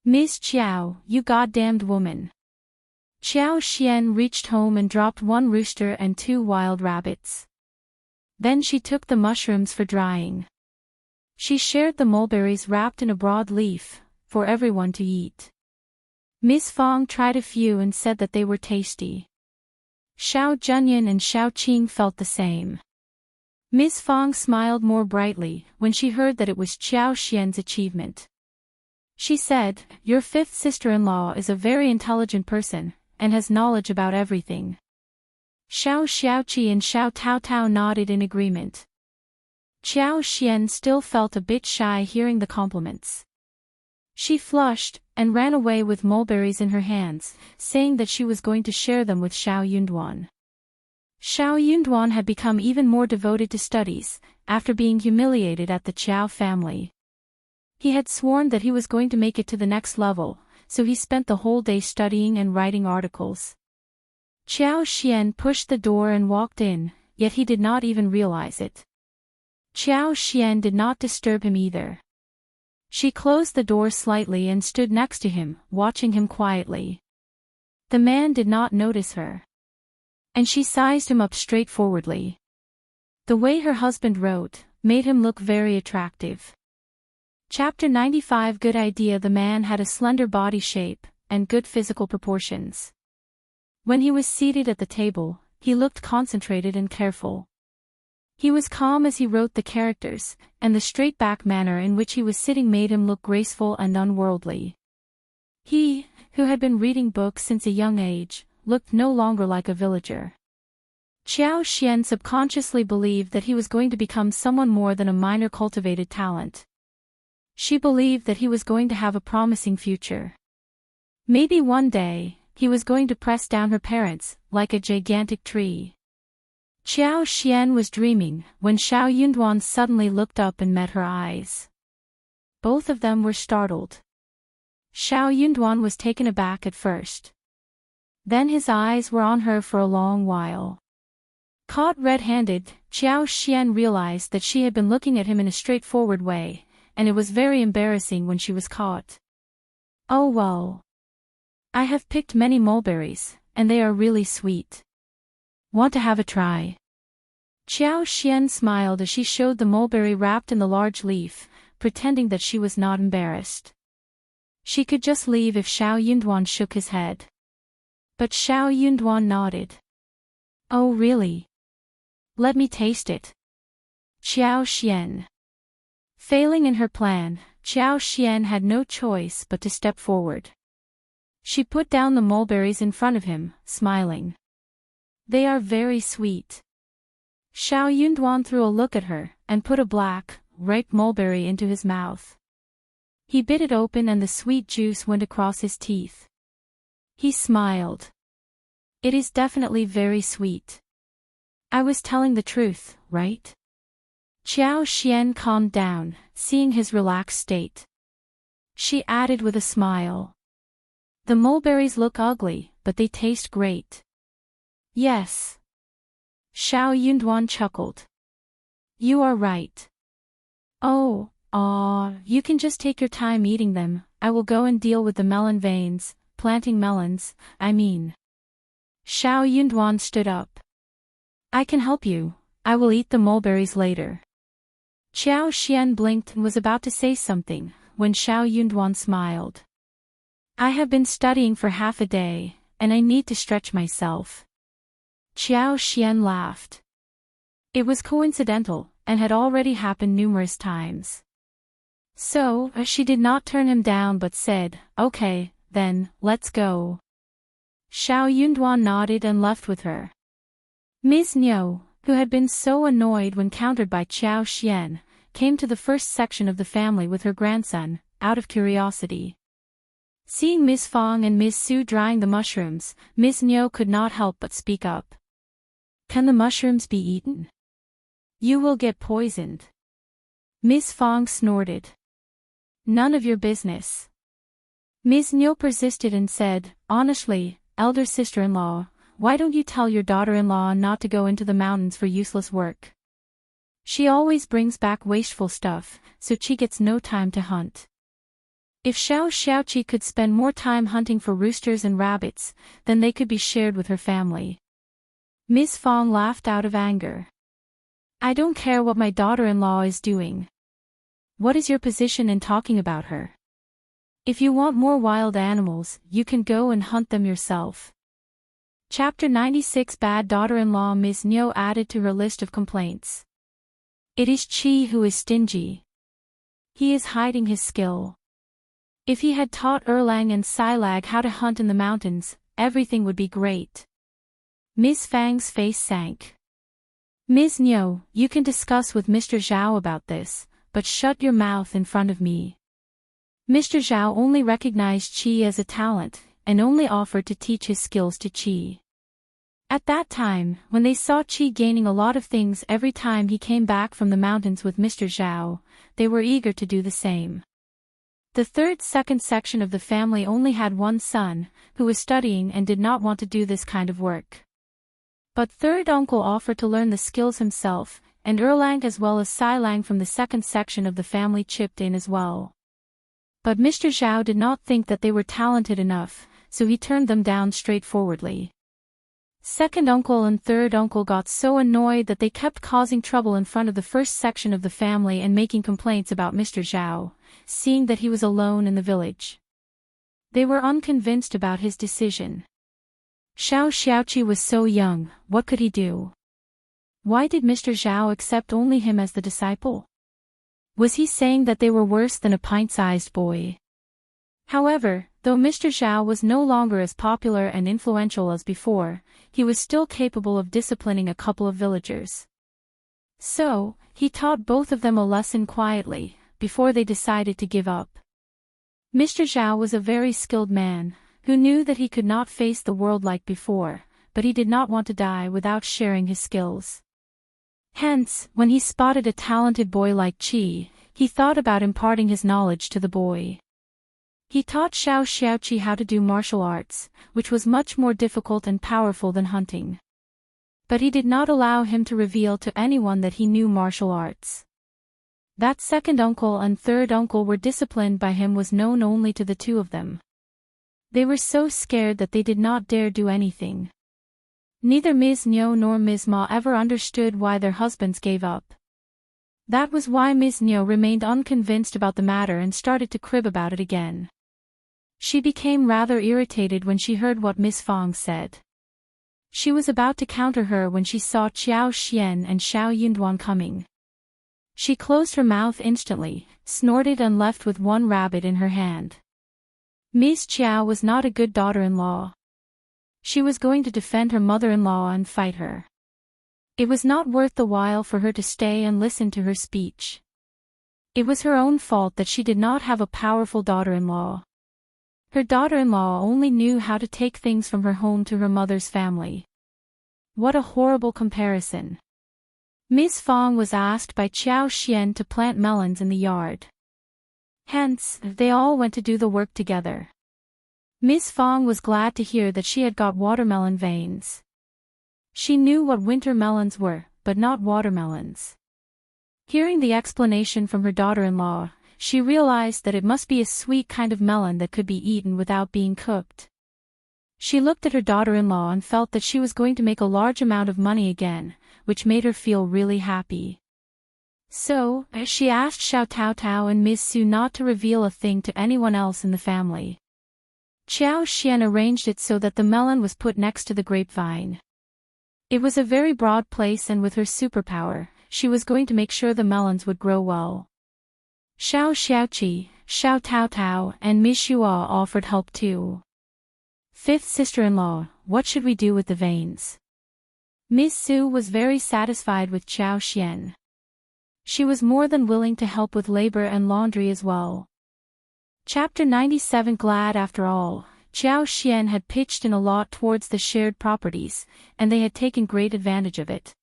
Ms. Qiao, you goddamned woman. Qiao Xian reached home and dropped 1 rooster and 2 wild rabbits. Then she took the mushrooms for drying. She shared the mulberries wrapped in a broad leaf, for everyone to eat. Miss Fang tried a few and said that they were tasty. Xiao Junyan and Xiao Qing felt the same. Miss Fang smiled more brightly when she heard that it was Qiao Xian's achievement. She said, your 5th sister-in-law is a very intelligent person, and has knowledge about everything. Xiao Xiaoqi and Xiao Taotao nodded in agreement. Qiao Xian still felt a bit shy hearing the compliments. She flushed, and ran away with mulberries in her hands, saying that she was going to share them with Xiao Yunduan. Xiao Yunduan had become even more devoted to studies, after being humiliated at the Qiao family. He had sworn that he was going to make it to the next level, so he spent the whole day studying and writing articles. Qiao Xian pushed the door and walked in, yet he did not even realize it. Qiao Xian did not disturb him either. She closed the door slightly and stood next to him, watching him quietly. The man did not notice her. And she sized him up straightforwardly. The way her husband wrote made him look very attractive. Chapter 95. Good idea. The man had a slender body shape, and good physical proportions. When he was seated at the table, he looked concentrated and careful. He was calm as he wrote the characters, and the straight-back manner in which he was sitting made him look graceful and unworldly. He, who had been reading books since a young age, looked no longer like a villager. Qiao Xian subconsciously believed that he was going to become someone more than a minor cultivated talent. She believed that he was going to have a promising future. Maybe one day, he was going to press down her parents, like a gigantic tree. Qiao Xian was dreaming, when Xiao Yunduan suddenly looked up and met her eyes. Both of them were startled. Xiao Yunduan was taken aback at first. Then his eyes were on her for a long while. Caught red-handed, Qiao Xian realized that she had been looking at him in a straightforward way, and it was very embarrassing when she was caught. Oh well. I have picked many mulberries, and they are really sweet. Want to have a try? Qiao Xian smiled as she showed the mulberry wrapped in the large leaf, pretending that she was not embarrassed. She could just leave if Xiao Yunduan shook his head. But Xiao Yunduan nodded. Oh really? Let me taste it. Qiao Xian. Failing in her plan, Qiao Xian had no choice but to step forward. She put down the mulberries in front of him, smiling. They are very sweet. Xiao Yunduan threw a look at her, and put a black, ripe mulberry into his mouth. He bit it open and the sweet juice went across his teeth. He smiled. It is definitely very sweet. I was telling the truth, right? Qiao Xian calmed down, seeing his relaxed state. She added with a smile. The mulberries look ugly, but they taste great. Yes. Xiao Yunduan chuckled. You are right. Oh, you can just take your time eating them. I will go and deal with the melon veins, planting melons, I mean. Xiao Yunduan stood up. I can help you, I will eat the mulberries later. Qiao Xian blinked and was about to say something, when Xiao Yunduan smiled. I have been studying for half a day, and I need to stretch myself. Qiao Xian laughed. It was coincidental, and had already happened numerous times. So, she did not turn him down but said, okay, Then, let's go. Xiao Yunduan nodded and left with her. Ms. Niu, who had been so annoyed when countered by Qiao Xian, came to the first section of the family with her grandson, out of curiosity. Seeing Ms. Fang and Ms. Su drying the mushrooms, Ms. Niu could not help but speak up. Can the mushrooms be eaten? You will get poisoned. Ms. Fang snorted. None of your business. Ms. Niu persisted and said, honestly, elder sister-in-law, why don't you tell your daughter-in-law not to go into the mountains for useless work? She always brings back wasteful stuff, so she gets no time to hunt. If Xiaoqi could spend more time hunting for roosters and rabbits, then they could be shared with her family. Ms. Fang laughed out of anger. I don't care what my daughter-in-law is doing. What is your position in talking about her? If you want more wild animals, you can go and hunt them yourself. Chapter 96 Bad daughter-in-law. Ms. Niu added to her list of complaints. It is Qi who is stingy. He is hiding his skill. If he had taught Erlang and Silag how to hunt in the mountains, everything would be great. Ms. Fang's face sank. Ms. Niu, you can discuss with Mr. Zhao about this, but shut your mouth in front of me. Mr. Zhao only recognized Qi as a talent, and only offered to teach his skills to Qi. At that time, when they saw Qi gaining a lot of things every time he came back from the mountains with Mr. Zhao, they were eager to do the same. The second section of the family only had one son, who was studying and did not want to do this kind of work. But third uncle offered to learn the skills himself, and Erlang as well as Silang from the second section of the family chipped in as well. But Mr. Zhao did not think that they were talented enough, so he turned them down straightforwardly. Second uncle and third uncle got so annoyed that they kept causing trouble in front of the first section of the family and making complaints about Mr. Zhao, seeing that he was alone in the village. They were unconvinced about his decision. Xiaoqi was so young, what could he do? Why did Mr. Zhao accept only him as the disciple? Was he saying that they were worse than a pint-sized boy? However, though Mr. Zhao was no longer as popular and influential as before, he was still capable of disciplining a couple of villagers. So, he taught both of them a lesson quietly, before they decided to give up. Mr. Zhao was a very skilled man, who knew that he could not face the world like before, but he did not want to die without sharing his skills. Hence, when he spotted a talented boy like Qi, he thought about imparting his knowledge to the boy. He taught Xiaoqi how to do martial arts, which was much more difficult and powerful than hunting. But he did not allow him to reveal to anyone that he knew martial arts. That second uncle and third uncle were disciplined by him was known only to the two of them. They were so scared that they did not dare do anything. Neither Ms. Niu nor Ms. Ma ever understood why their husbands gave up. That was why Ms. Niu remained unconvinced about the matter and started to crib about it again. She became rather irritated when she heard what Ms. Fang said. She was about to counter her when she saw Qiao Xian and Xiao Yunduan coming. She closed her mouth instantly, snorted and left with one rabbit in her hand. Ms. Qiao was not a good daughter-in-law. She was going to defend her mother-in-law and fight her. It was not worth the while for her to stay and listen to her speech. It was her own fault that she did not have a powerful daughter-in-law. Her daughter-in-law only knew how to take things from her home to her mother's family. What a horrible comparison. Ms. Fang was asked by Qiao Xian to plant melons in the yard. Hence, they all went to do the work together. Ms. Fang was glad to hear that she had got watermelon veins. She knew what winter melons were, but not watermelons. Hearing the explanation from her daughter-in-law, she realized that it must be a sweet kind of melon that could be eaten without being cooked. She looked at her daughter-in-law and felt that she was going to make a large amount of money again, which made her feel really happy. So, she asked Xiao Taotao and Ms. Su not to reveal a thing to anyone else in the family. Qiao Xian arranged it so that the melon was put next to the grapevine. It was a very broad place, and with her superpower, she was going to make sure the melons would grow well. Xiaoqi, Xiao Tao and Ms. Xua offered help too. Fifth sister-in-law, what should we do with the veins? Ms. Su was very satisfied with Qiao Xian. She was more than willing to help with labor and laundry as well. Chapter 97. Glad after all, Qiao Xian had pitched in a lot towards the shared properties, and they had taken great advantage of it.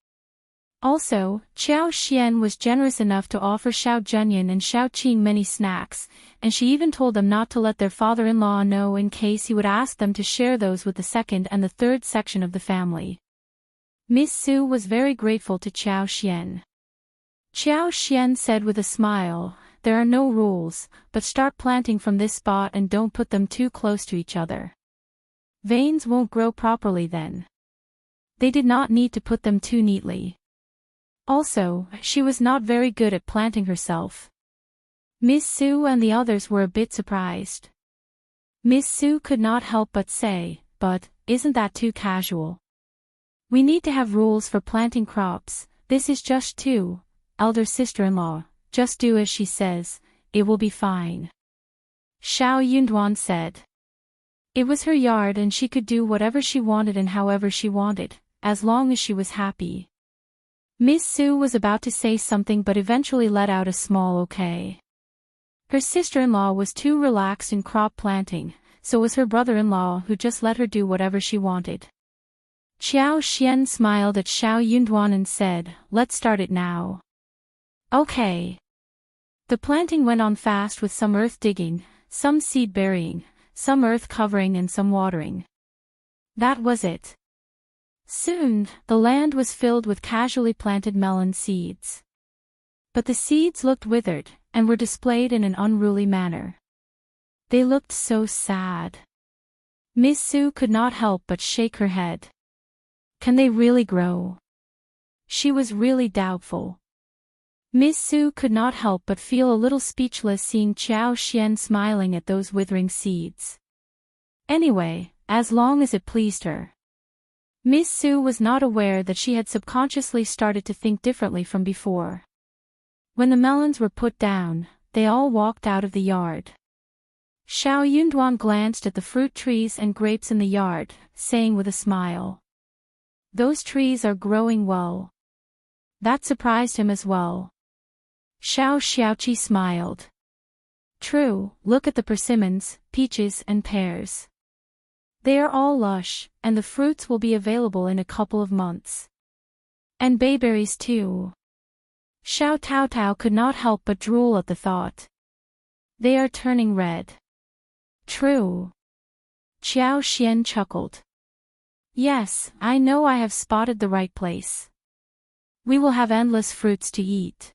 Also, Qiao Xian was generous enough to offer Xiao Zhenyan and Xiao Qing many snacks, and she even told them not to let their father-in-law know in case he would ask them to share those with the second and the third section of the family. Ms. Su was very grateful to Qiao Xian. Qiao Xian said with a smile, "There are no rules, but start planting from this spot and don't put them too close to each other. Veins won't grow properly then." They did not need to put them too neatly. Also, she was not very good at planting herself. Ms. Su and the others were a bit surprised. Ms. Su could not help but say, "But, isn't that too casual? We need to have rules for planting crops. This is just too, elder sister-in-law, just do as she says, it will be fine." Xiao Yunduan said. It was her yard and she could do whatever she wanted and however she wanted, as long as she was happy. Ms. Su was about to say something but eventually let out a small okay. Her sister-in-law was too relaxed in crop planting, so was her brother-in-law who just let her do whatever she wanted. Qiao Xian smiled at Xiao Yunduan and said, "Let's start it now." Okay. The planting went on fast with some earth digging, some seed burying, some earth covering and some watering. That was it. Soon, the land was filled with casually planted melon seeds. But the seeds looked withered, and were displayed in an unruly manner. They looked so sad. Ms. Su could not help but shake her head. Can they really grow? She was really doubtful. Ms. Su could not help but feel a little speechless seeing Qiao Xian smiling at those withering seeds. Anyway, as long as it pleased her. Ms. Su was not aware that she had subconsciously started to think differently from before. When the melons were put down, they all walked out of the yard. Xiao Yunduan glanced at the fruit trees and grapes in the yard, saying with a smile, "Those trees are growing well." That surprised him as well. Xiao Xiaoqi smiled. True, look at the persimmons, peaches and pears. They are all lush, and the fruits will be available in a couple of months. And bayberries too. Xiao Tao could not help but drool at the thought. They are turning red. True. Qiao Xian chuckled. Yes, I know I have spotted the right place. We will have endless fruits to eat.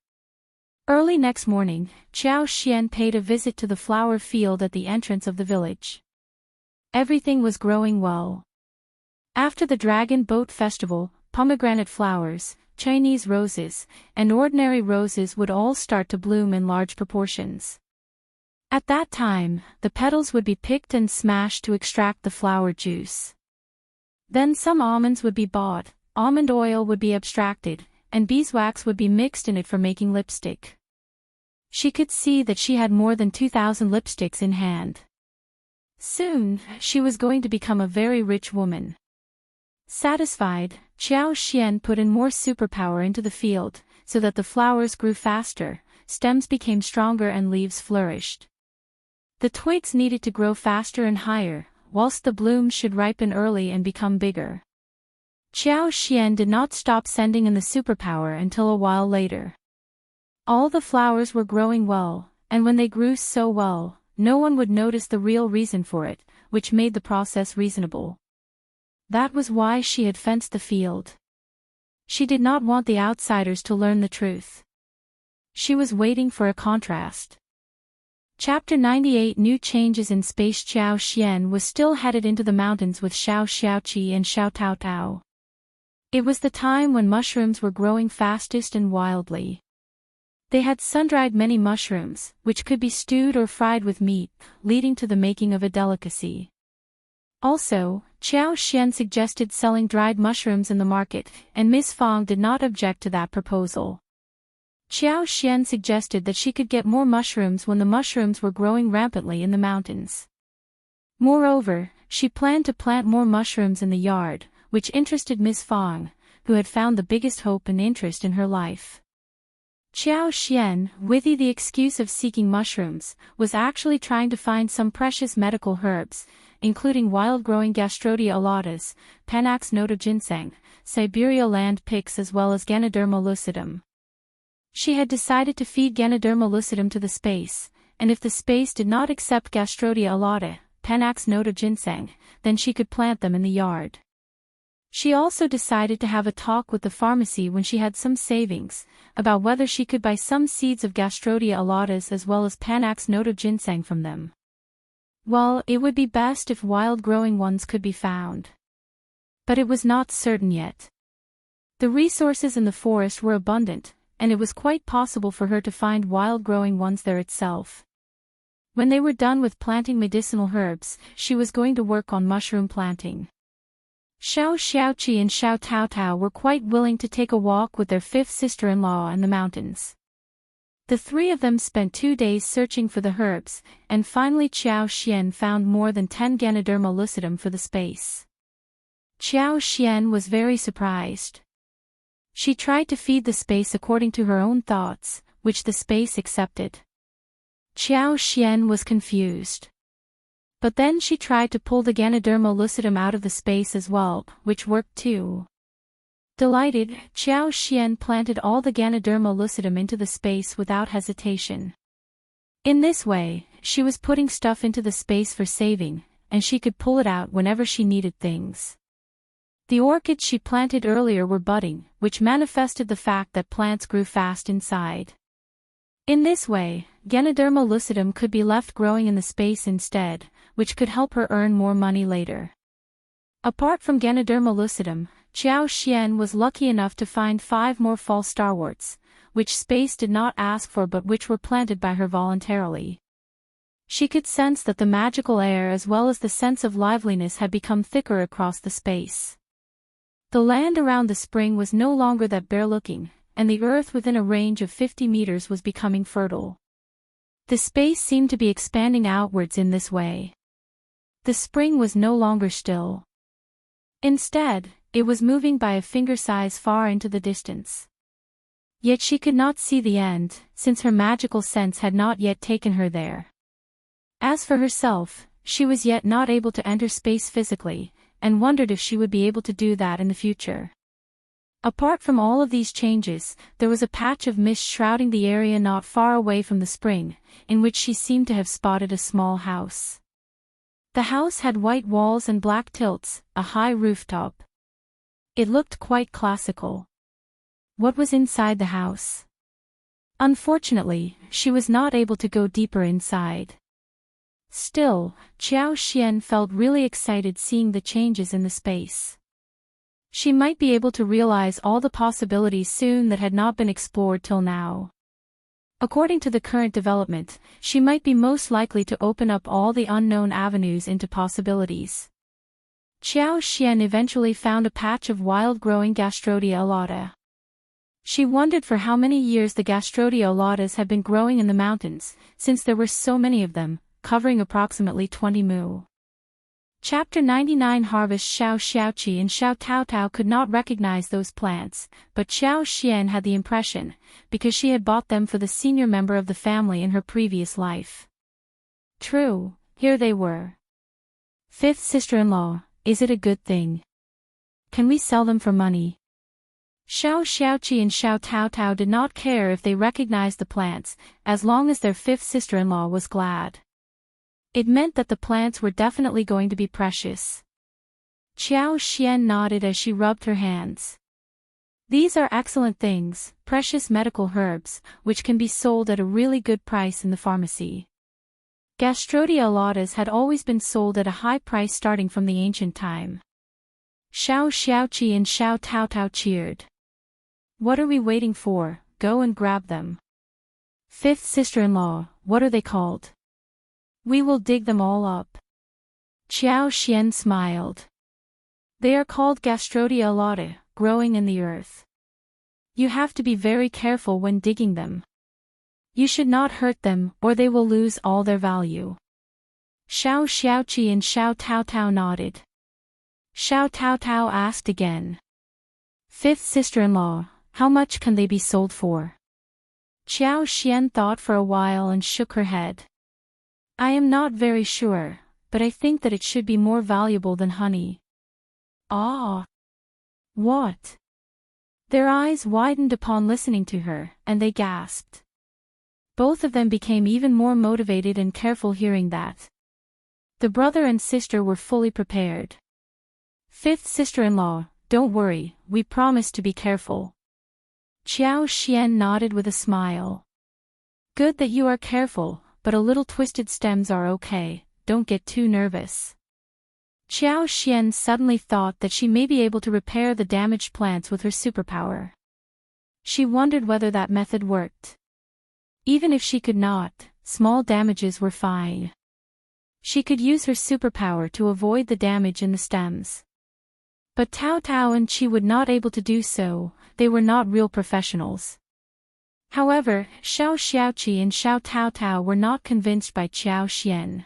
Early next morning, Qiao Xian paid a visit to the flower field at the entrance of the village. Everything was growing well. After the Dragon Boat Festival, pomegranate flowers, Chinese roses, and ordinary roses would all start to bloom in large proportions. At that time, the petals would be picked and smashed to extract the flower juice. Then some almonds would be bought, almond oil would be abstracted, and beeswax would be mixed in it for making lipstick. She could see that she had more than 2,000 lipsticks in hand. Soon, she was going to become a very rich woman. Satisfied, Qiao Xian put in more superpower into the field, so that the flowers grew faster, stems became stronger and leaves flourished. The twigs needed to grow faster and higher, whilst the blooms should ripen early and become bigger. Qiao Xian did not stop sending in the superpower until a while later. All the flowers were growing well, and when they grew so well, no one would notice the real reason for it, which made the process reasonable. That was why she had fenced the field. She did not want the outsiders to learn the truth. She was waiting for a contrast. Chapter 98. New changes in space. Qiao Xian was still headed into the mountains with Xiao Xiaoqi and Xiao Tao. It was the time when mushrooms were growing fastest and wildly. They had sun-dried many mushrooms, which could be stewed or fried with meat, leading to the making of a delicacy. Also, Qiao Xian suggested selling dried mushrooms in the market, and Ms. Fang did not object to that proposal. Qiao Xian suggested that she could get more mushrooms when the mushrooms were growing rampantly in the mountains. Moreover, she planned to plant more mushrooms in the yard, which interested Ms. Fang, who had found the biggest hope and interest in her life. Qiao Xian, with the excuse of seeking mushrooms, was actually trying to find some precious medical herbs, including wild-growing Gastrodia alatus, Panax nota ginseng, Siberia land picks as well as Ganoderma lucidum. She had decided to feed Ganoderma lucidum to the space, and if the space did not accept Gastrodia alata, Panax nota ginseng, then she could plant them in the yard. She also decided to have a talk with the pharmacy when she had some savings, about whether she could buy some seeds of Gastrodia alatus as well as Panax nota ginseng from them. Well, it would be best if wild-growing ones could be found. But it was not certain yet. The resources in the forest were abundant, and it was quite possible for her to find wild-growing ones there itself. When they were done with planting medicinal herbs, she was going to work on mushroom planting. Xiao Xiaoqi and Xiao Taotao were quite willing to take a walk with their fifth sister-in-law in the mountains. The three of them spent 2 days searching for the herbs, and finally Qiao Xian found more than 10 Ganoderma lucidum for the space. Qiao Xian was very surprised. She tried to feed the space according to her own thoughts, which the space accepted. Qiao Xian was confused. But then she tried to pull the Ganoderma lucidum out of the space as well, which worked too. Delighted, Qiao Xian planted all the Ganoderma lucidum into the space without hesitation. In this way, she was putting stuff into the space for saving, and she could pull it out whenever she needed things. The orchids she planted earlier were budding, which manifested the fact that plants grew fast inside. In this way, Ganoderma lucidum could be left growing in the space instead, which could help her earn more money later. Apart from Ganoderma lucidum, Qiao Xian was lucky enough to find 5 more false starworts, which space did not ask for but which were planted by her voluntarily. She could sense that the magical air as well as the sense of liveliness had become thicker across the space. The land around the spring was no longer that bare-looking, and the earth within a range of 50 meters was becoming fertile. The space seemed to be expanding outwards in this way. The spring was no longer still. Instead, it was moving by a finger size far into the distance. Yet she could not see the end, since her magical sense had not yet taken her there. As for herself, she was yet not able to enter space physically, and wondered if she would be able to do that in the future. Apart from all of these changes, there was a patch of mist shrouding the area not far away from the spring, in which she seemed to have spotted a small house. The house had white walls and black tilts, a high rooftop. It looked quite classical. What was inside the house? Unfortunately, she was not able to go deeper inside. Still, Qiao Xian felt really excited seeing the changes in the space. She might be able to realize all the possibilities soon that had not been explored till now. According to the current development, she might be most likely to open up all the unknown avenues into possibilities. Qiao Xian eventually found a patch of wild-growing Gastrodia alata. She wondered for how many years the Gastrodia alatas had been growing in the mountains, since there were so many of them, covering approximately 20 mu. Chapter 99 Harvest. Xiao Xiaoqi and Xiao Taotao could not recognize those plants, but Qiao Xian had the impression, because she had bought them for the senior member of the family in her previous life. True, here they were. Fifth sister-in-law, is it a good thing? Can we sell them for money? Xiao Xiaoqi and Xiao Taotao did not care if they recognized the plants, as long as their fifth sister-in-law was glad. It meant that the plants were definitely going to be precious. Qiao Xian nodded as she rubbed her hands. These are excellent things, precious medical herbs, which can be sold at a really good price in the pharmacy. Gastrodia alatas had always been sold at a high price starting from the ancient time. Xiao Xiaoqi and Xiao Taotao cheered. What are we waiting for? Go and grab them. Fifth sister-in-law, what are they called? We will dig them all up. Qiao Xian smiled. They are called Gastrodia alata, growing in the earth. You have to be very careful when digging them. You should not hurt them, or they will lose all their value. Xiao Xiaoqi and Xiao Taotao nodded. Xiao Taotao asked again. Fifth sister-in-law, how much can they be sold for? Qiao Xian thought for a while and shook her head. I am not very sure, but I think that it should be more valuable than honey. Ah! What? Their eyes widened upon listening to her, and they gasped. Both of them became even more motivated and careful hearing that. The brother and sister were fully prepared. Fifth sister-in-law, don't worry, we promise to be careful. Qiao Xian nodded with a smile. Good that you are careful, but a little twisted stems are okay, don't get too nervous. Qiao Xian suddenly thought that she may be able to repair the damaged plants with her superpower. She wondered whether that method worked. Even if she could not, small damages were fine. She could use her superpower to avoid the damage in the stems. But Tao Tao and Qi would not able to do so, they were not real professionals. However, Xiao Xiaoqi and Xiao Tao Tao were not convinced by Qiao Xian.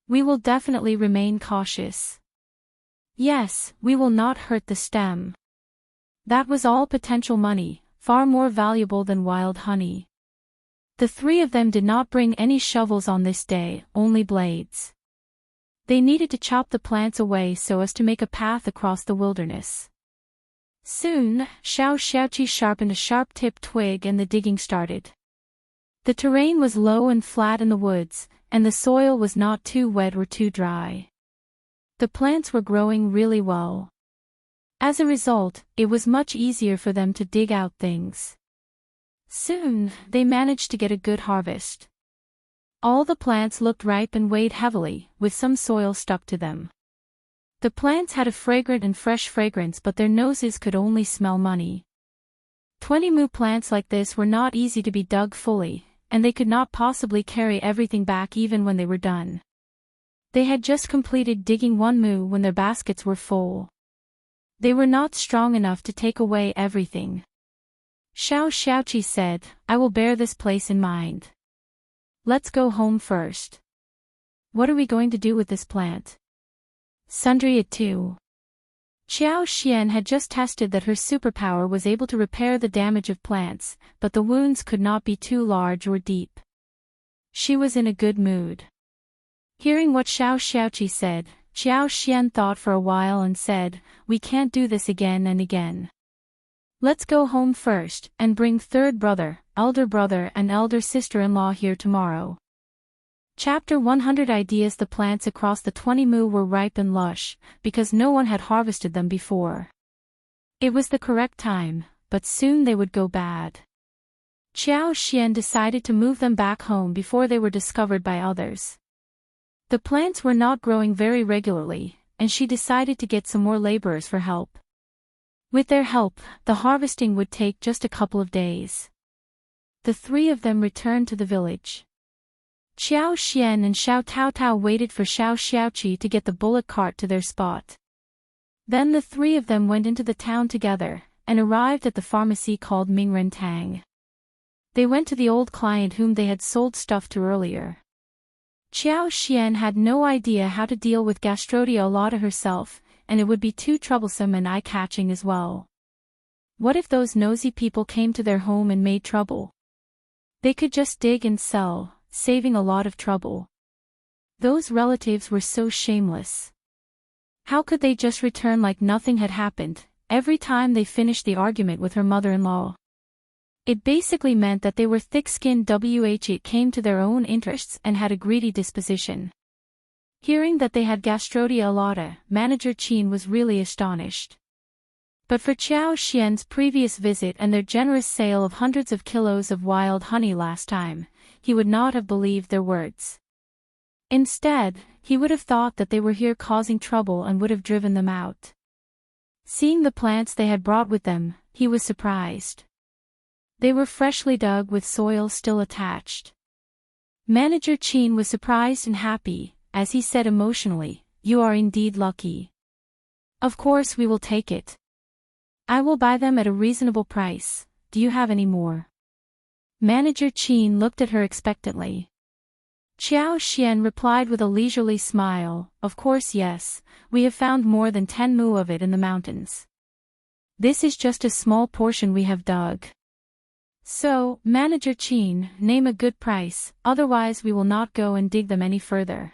We will definitely remain cautious. Yes, we will not hurt the stem. That was all potential money, far more valuable than wild honey. The three of them did not bring any shovels on this day, only blades. They needed to chop the plants away so as to make a path across the wilderness. Soon, Xiao Xiaoqi sharpened a sharp-tipped twig and the digging started. The terrain was low and flat in the woods, and the soil was not too wet or too dry. The plants were growing really well. As a result, it was much easier for them to dig out things. Soon, they managed to get a good harvest. All the plants looked ripe and weighed heavily, with some soil stuck to them. The plants had a fragrant and fresh fragrance, but their noses could only smell money. 20 mu plants like this were not easy to be dug fully, and they could not possibly carry everything back even when they were done. They had just completed digging 1 mu when their baskets were full. They were not strong enough to take away everything. Xiao Xiaoqi said, I will bear this place in mind. Let's go home first. What are we going to do with this plant? Sundry it too. Qiao Xian had just tested that her superpower was able to repair the damage of plants, but the wounds could not be too large or deep. She was in a good mood. Hearing what Xiao Xiaoqi said, Qiao Xian thought for a while and said, we can't do this again and again. Let's go home first, and bring third brother, and elder sister-in-law here tomorrow. Chapter 100 Ideas. The plants across the 20 mu were ripe and lush, because no one had harvested them before. It was the correct time, but soon they would go bad. Qiao Xian decided to move them back home before they were discovered by others. The plants were not growing very regularly, and she decided to get some more laborers for help. With their help, the harvesting would take just a couple of days. The three of them returned to the village. Qiao Xian and Xiao Taotao waited for Xiao Xiaoqi to get the bullock cart to their spot. Then the three of them went into the town together, and arrived at the pharmacy called Mingren Tang. They went to the old client whom they had sold stuff to earlier. Qiao Xian had no idea how to deal with Gastrodia Alata herself, and it would be too troublesome and eye-catching as well. What if those nosy people came to their home and made trouble? They could just dig and sell, saving a lot of trouble. Those relatives were so shameless. How could they just return like nothing had happened, every time they finished the argument with her mother-in-law? It basically meant that they were thick-skinned. It came to their own interests and had a greedy disposition. Hearing that they had Gastrodia Alata, Manager Qin was really astonished. But for Qiao Xian's previous visit and their generous sale of hundreds of kilos of wild honey last time, he would not have believed their words. Instead, he would have thought that they were here causing trouble and would have driven them out. Seeing the plants they had brought with them, he was surprised. They were freshly dug with soil still attached. Manager Qin was surprised and happy, as he said emotionally, "You are indeed lucky. Of course we will take it. I will buy them at a reasonable price. Do you have any more? Manager Qian looked at her expectantly. Qiao Xian replied with a leisurely smile, of course yes, we have found more than 10 mu of it in the mountains. This is just a small portion we have dug. So, Manager Qian, name a good price, otherwise we will not go and dig them any further.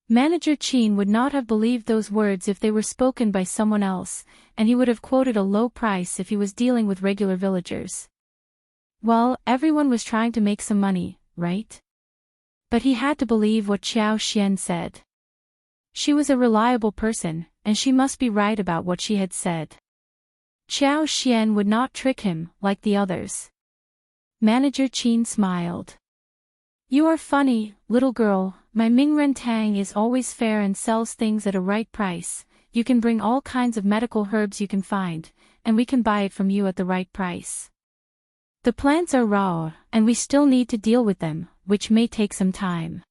Manager Qian would not have believed those words if they were spoken by someone else, and he would have quoted a low price if he was dealing with regular villagers. Well, everyone was trying to make some money, right? But he had to believe what Qiao Xian said. She was a reliable person, and she must be right about what she had said. Qiao Xian would not trick him, like the others. Manager Qian smiled. You are funny, little girl, my Mingren Tang is always fair and sells things at a right price, you can bring all kinds of medical herbs you can find, and we can buy it from you at the right price. The plants are raw, and we still need to deal with them, which may take some time.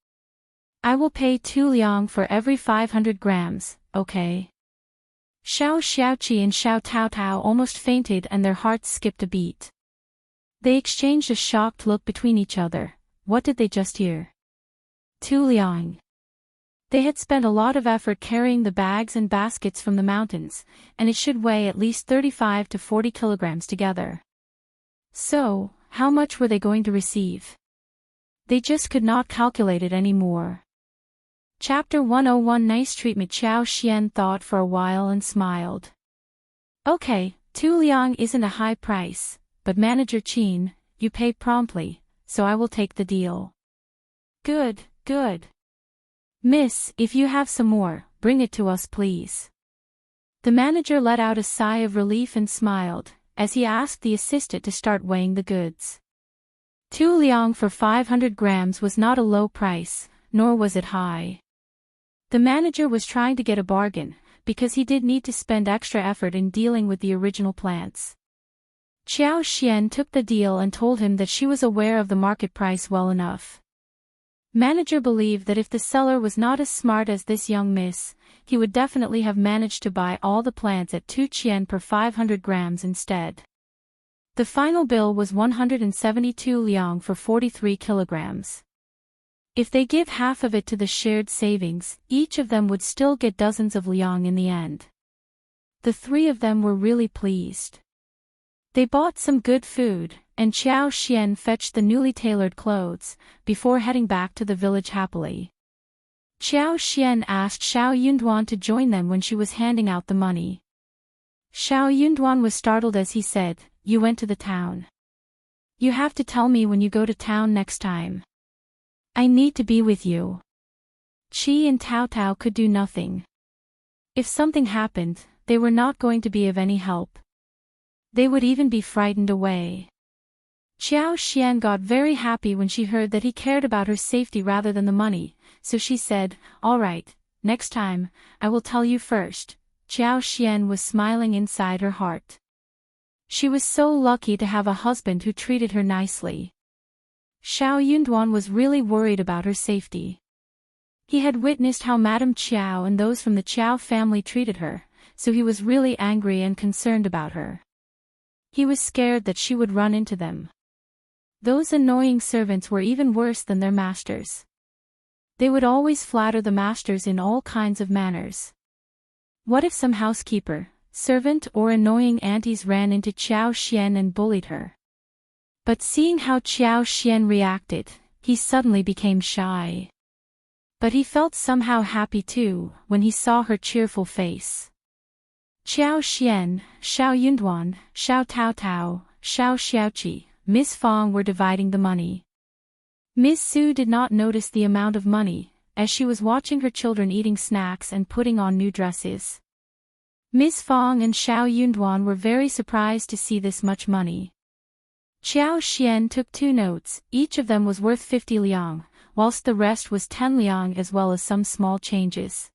I will pay 2 liang for every 500 grams, okay? Xiao Xiaoqi and Xiao Taotao almost fainted and their hearts skipped a beat. They exchanged a shocked look between each other. What did they just hear? 2 liang. They had spent a lot of effort carrying the bags and baskets from the mountains, and it should weigh at least 35 to 40 kilograms together. So, how much were they going to receive? They just could not calculate it anymore. Chapter 101 Nice treatment. Qiao Xian thought for a while and smiled. Okay, 2 liang isn't a high price, but Manager Qian, you pay promptly, so I will take the deal. Good, good. Miss, if you have some more, bring it to us please. The manager let out a sigh of relief and smiled, as he asked the assistant to start weighing the goods. 2 liang for 500 grams was not a low price, nor was it high. The manager was trying to get a bargain, because he did need to spend extra effort in dealing with the original plants. Qiao Xian took the deal and told him that she was aware of the market price well enough. Manager believed that if the seller was not as smart as this young miss, he would definitely have managed to buy all the plants at 2 qian per 500 grams instead. The final bill was 172 liang for 43 kilograms. If they give half of it to the shared savings, each of them would still get dozens of liang in the end. The three of them were really pleased. They bought some good food, and Qiao Xian fetched the newly tailored clothes, before heading back to the village happily. Qiao Xian asked Xiao Yunduan to join them when she was handing out the money. Xiao Yunduan was startled as he said, "You went to the town. You have to tell me when you go to town next time. I need to be with you." Qi and Tao Tao could do nothing. If something happened, they were not going to be of any help. They would even be frightened away. Qiao Xian got very happy when she heard that he cared about her safety rather than the money, so she said, "All right, next time, I will tell you first." Qiao Xian was smiling inside her heart. She was so lucky to have a husband who treated her nicely. Xiao Yunduan was really worried about her safety. He had witnessed how Madame Qiao and those from the Qiao family treated her, so he was really angry and concerned about her. He was scared that she would run into them. Those annoying servants were even worse than their masters. They would always flatter the masters in all kinds of manners. What if some housekeeper, servant or annoying aunties ran into Qiao Xian and bullied her? But seeing how Qiao Xian reacted, he suddenly became shy. But he felt somehow happy too, when he saw her cheerful face. Qiao Xian, Xiao Yunduan, Xiao Taotao, Xiao Xiaoqi, Miss Fang were dividing the money. Miss Su did not notice the amount of money, as she was watching her children eating snacks and putting on new dresses. Miss Fang and Xiao Yunduan were very surprised to see this much money. Qiao Xian took 2 notes, each of them was worth 50 liang, whilst the rest was 10 liang as well as some small changes.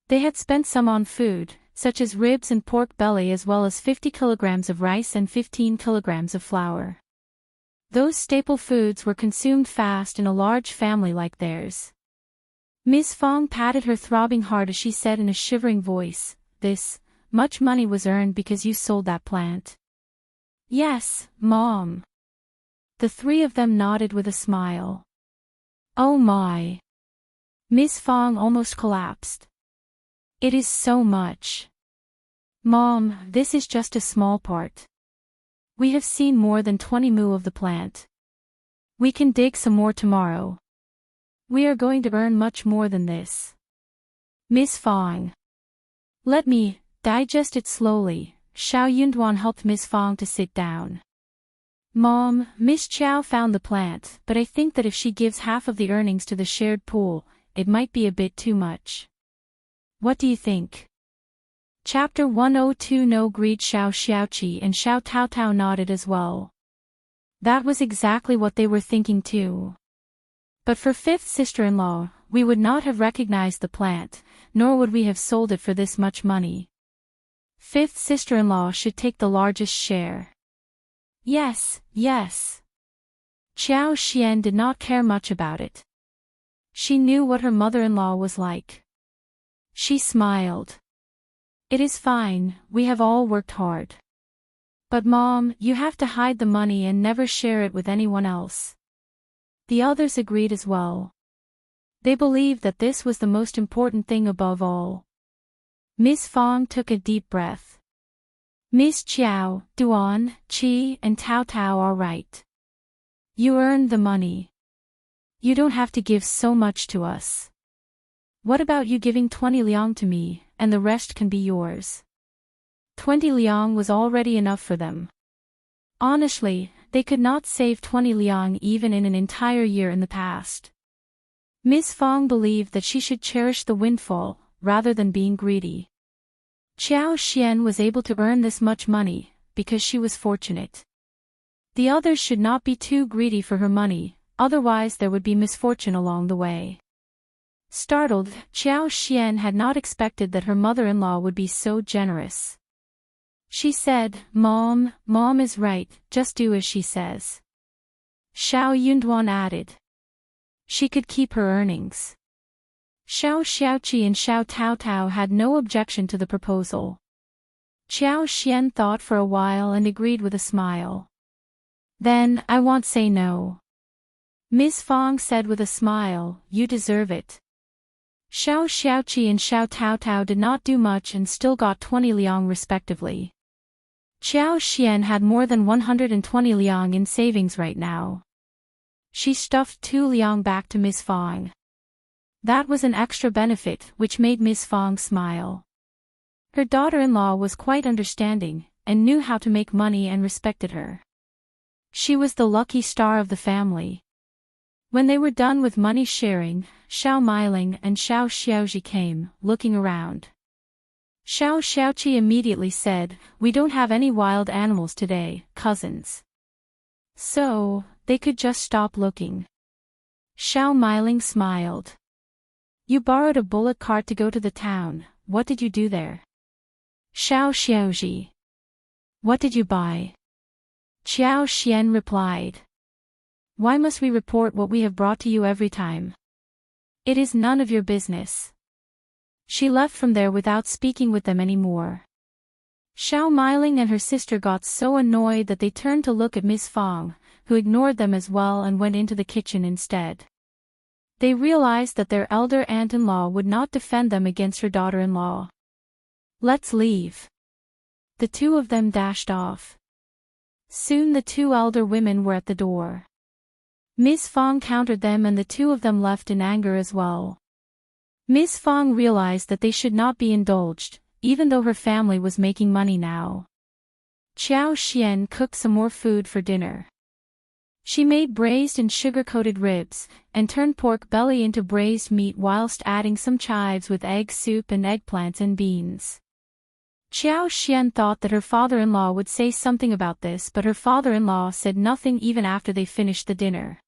They had spent some on food, such as ribs and pork belly as well as 50 kilograms of rice and 15 kilograms of flour. Those staple foods were consumed fast in a large family like theirs. Miss Fang patted her throbbing heart as she said in a shivering voice, "This much money was earned because you sold that plant. Yes, Mom. The three of them nodded with a smile. Oh my. Miss Fang almost collapsed. It is so much. Mom, this is just a small part. We have seen more than 20 mu of the plant. We can dig some more tomorrow. We are going to earn much more than this. Miss Fang. Let me digest it slowly. Xiao Yunduan helped Miss Fang to sit down. Mom, Miss Qiao found the plant, but I think that if she gives half of the earnings to the shared pool, it might be a bit too much. What do you think? Chapter 102. No greed. Xiao Xiaoqi and Xiao Taotao nodded as well. That was exactly what they were thinking too. But for fifth sister-in-law, we would not have recognized the plant, nor would we have sold it for this much money. Fifth sister-in-law should take the largest share. Yes, yes. Qiao Xian did not care much about it. She knew what her mother-in-law was like. She smiled. It is fine, we have all worked hard. But Mom, you have to hide the money and never share it with anyone else. The others agreed as well. They believed that this was the most important thing above all. Miss Fang took a deep breath. Miss Qiao, Duan, Qi, and Tao Tao are right. You earned the money. You don't have to give so much to us. What about you giving 20 liang to me, and the rest can be yours? 20 liang was already enough for them. Honestly, they could not save 20 liang even in an entire year in the past. Miss Fang believed that she should cherish the windfall, rather than being greedy. Qiao Xian was able to earn this much money, because she was fortunate. The others should not be too greedy for her money, otherwise there would be misfortune along the way. Startled, Qiao Xian had not expected that her mother-in-law would be so generous. She said, Mom is right, just do as she says. Xiao Yunduan added. She could keep her earnings. Xiao Xiaoqi and Xiao Taotao had no objection to the proposal. Qiao Xian thought for a while and agreed with a smile. Then, I won't say no. Miss Fang said with a smile, you deserve it. Xiao Xiaoqi and Xiao Taotao did not do much and still got 20 liang respectively. Qiao Xian had more than 120 liang in savings right now. She stuffed 2 liang back to Miss Fang. That was an extra benefit which made Miss Fang smile. Her daughter-in-law was quite understanding, and knew how to make money and respected her. She was the lucky star of the family. When they were done with money sharing, Xiao Meiling and Xiao Xiaoji came, looking around. Xiao Xiaoqi immediately said, we don't have any wild animals today, cousins. So, they could just stop looking. Xiao Meiling smiled. You borrowed a bullock cart to go to the town, what did you do there? Xiao Xiaoji. What did you buy? Qiao Xian replied. Why must we report what we have brought to you every time? It is none of your business. She left from there without speaking with them anymore. Xiao Meiling and her sister got so annoyed that they turned to look at Miss Fang, who ignored them as well and went into the kitchen instead. They realized that their elder aunt-in-law would not defend them against her daughter-in-law. Let's leave. The two of them dashed off. Soon the two elder women were at the door. Miss Fang countered them and the two of them left in anger as well. Miss Fang realized that they should not be indulged, even though her family was making money now. Qiao Xian cooked some more food for dinner. She made braised and sugar-coated ribs, and turned pork belly into braised meat whilst adding some chives with egg soup and eggplants and beans. Qiao Xian thought that her father-in-law would say something about this, but her father-in-law said nothing even after they finished the dinner.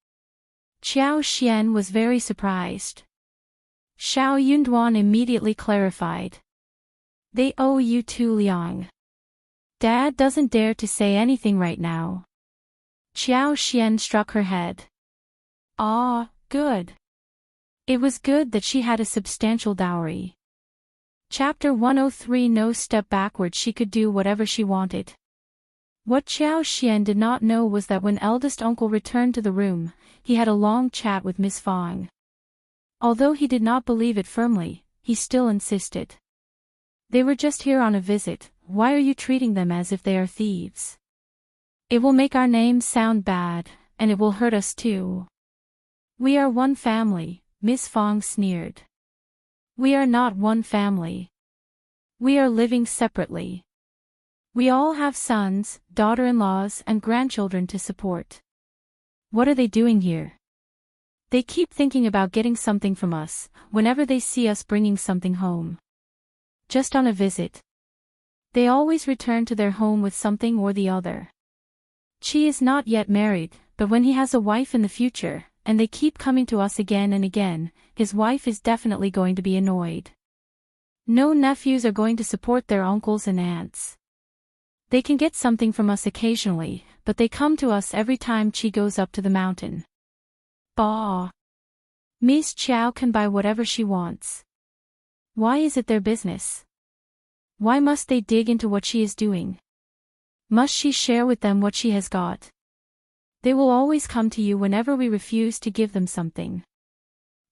Qiao Xian was very surprised. Xiao Yunduan immediately clarified. They owe you 2 liang. Dad doesn't dare to say anything right now. Qiao Xian struck her head. Ah, good. It was good that she had a substantial dowry. Chapter 103. No step backward. She could do whatever she wanted. What Qiao Xian did not know was that when eldest uncle returned to the room, he had a long chat with Miss Fang. Although he did not believe it firmly, he still insisted. They were just here on a visit, why are you treating them as if they are thieves? It will make our names sound bad, and it will hurt us too. We are one family, Miss Fang sneered. We are not one family. We are living separately. We all have sons, daughter-in-laws and grandchildren to support. What are they doing here? They keep thinking about getting something from us, whenever they see us bringing something home. Just on a visit. They always return to their home with something or the other. Qi is not yet married, but when he has a wife in the future, and they keep coming to us again and again, his wife is definitely going to be annoyed. No nephews are going to support their uncles and aunts. They can get something from us occasionally, but they come to us every time Qi goes up to the mountain. Bah! Miss Qiao can buy whatever she wants. Why is it their business? Why must they dig into what she is doing? Must she share with them what she has got? They will always come to you whenever we refuse to give them something.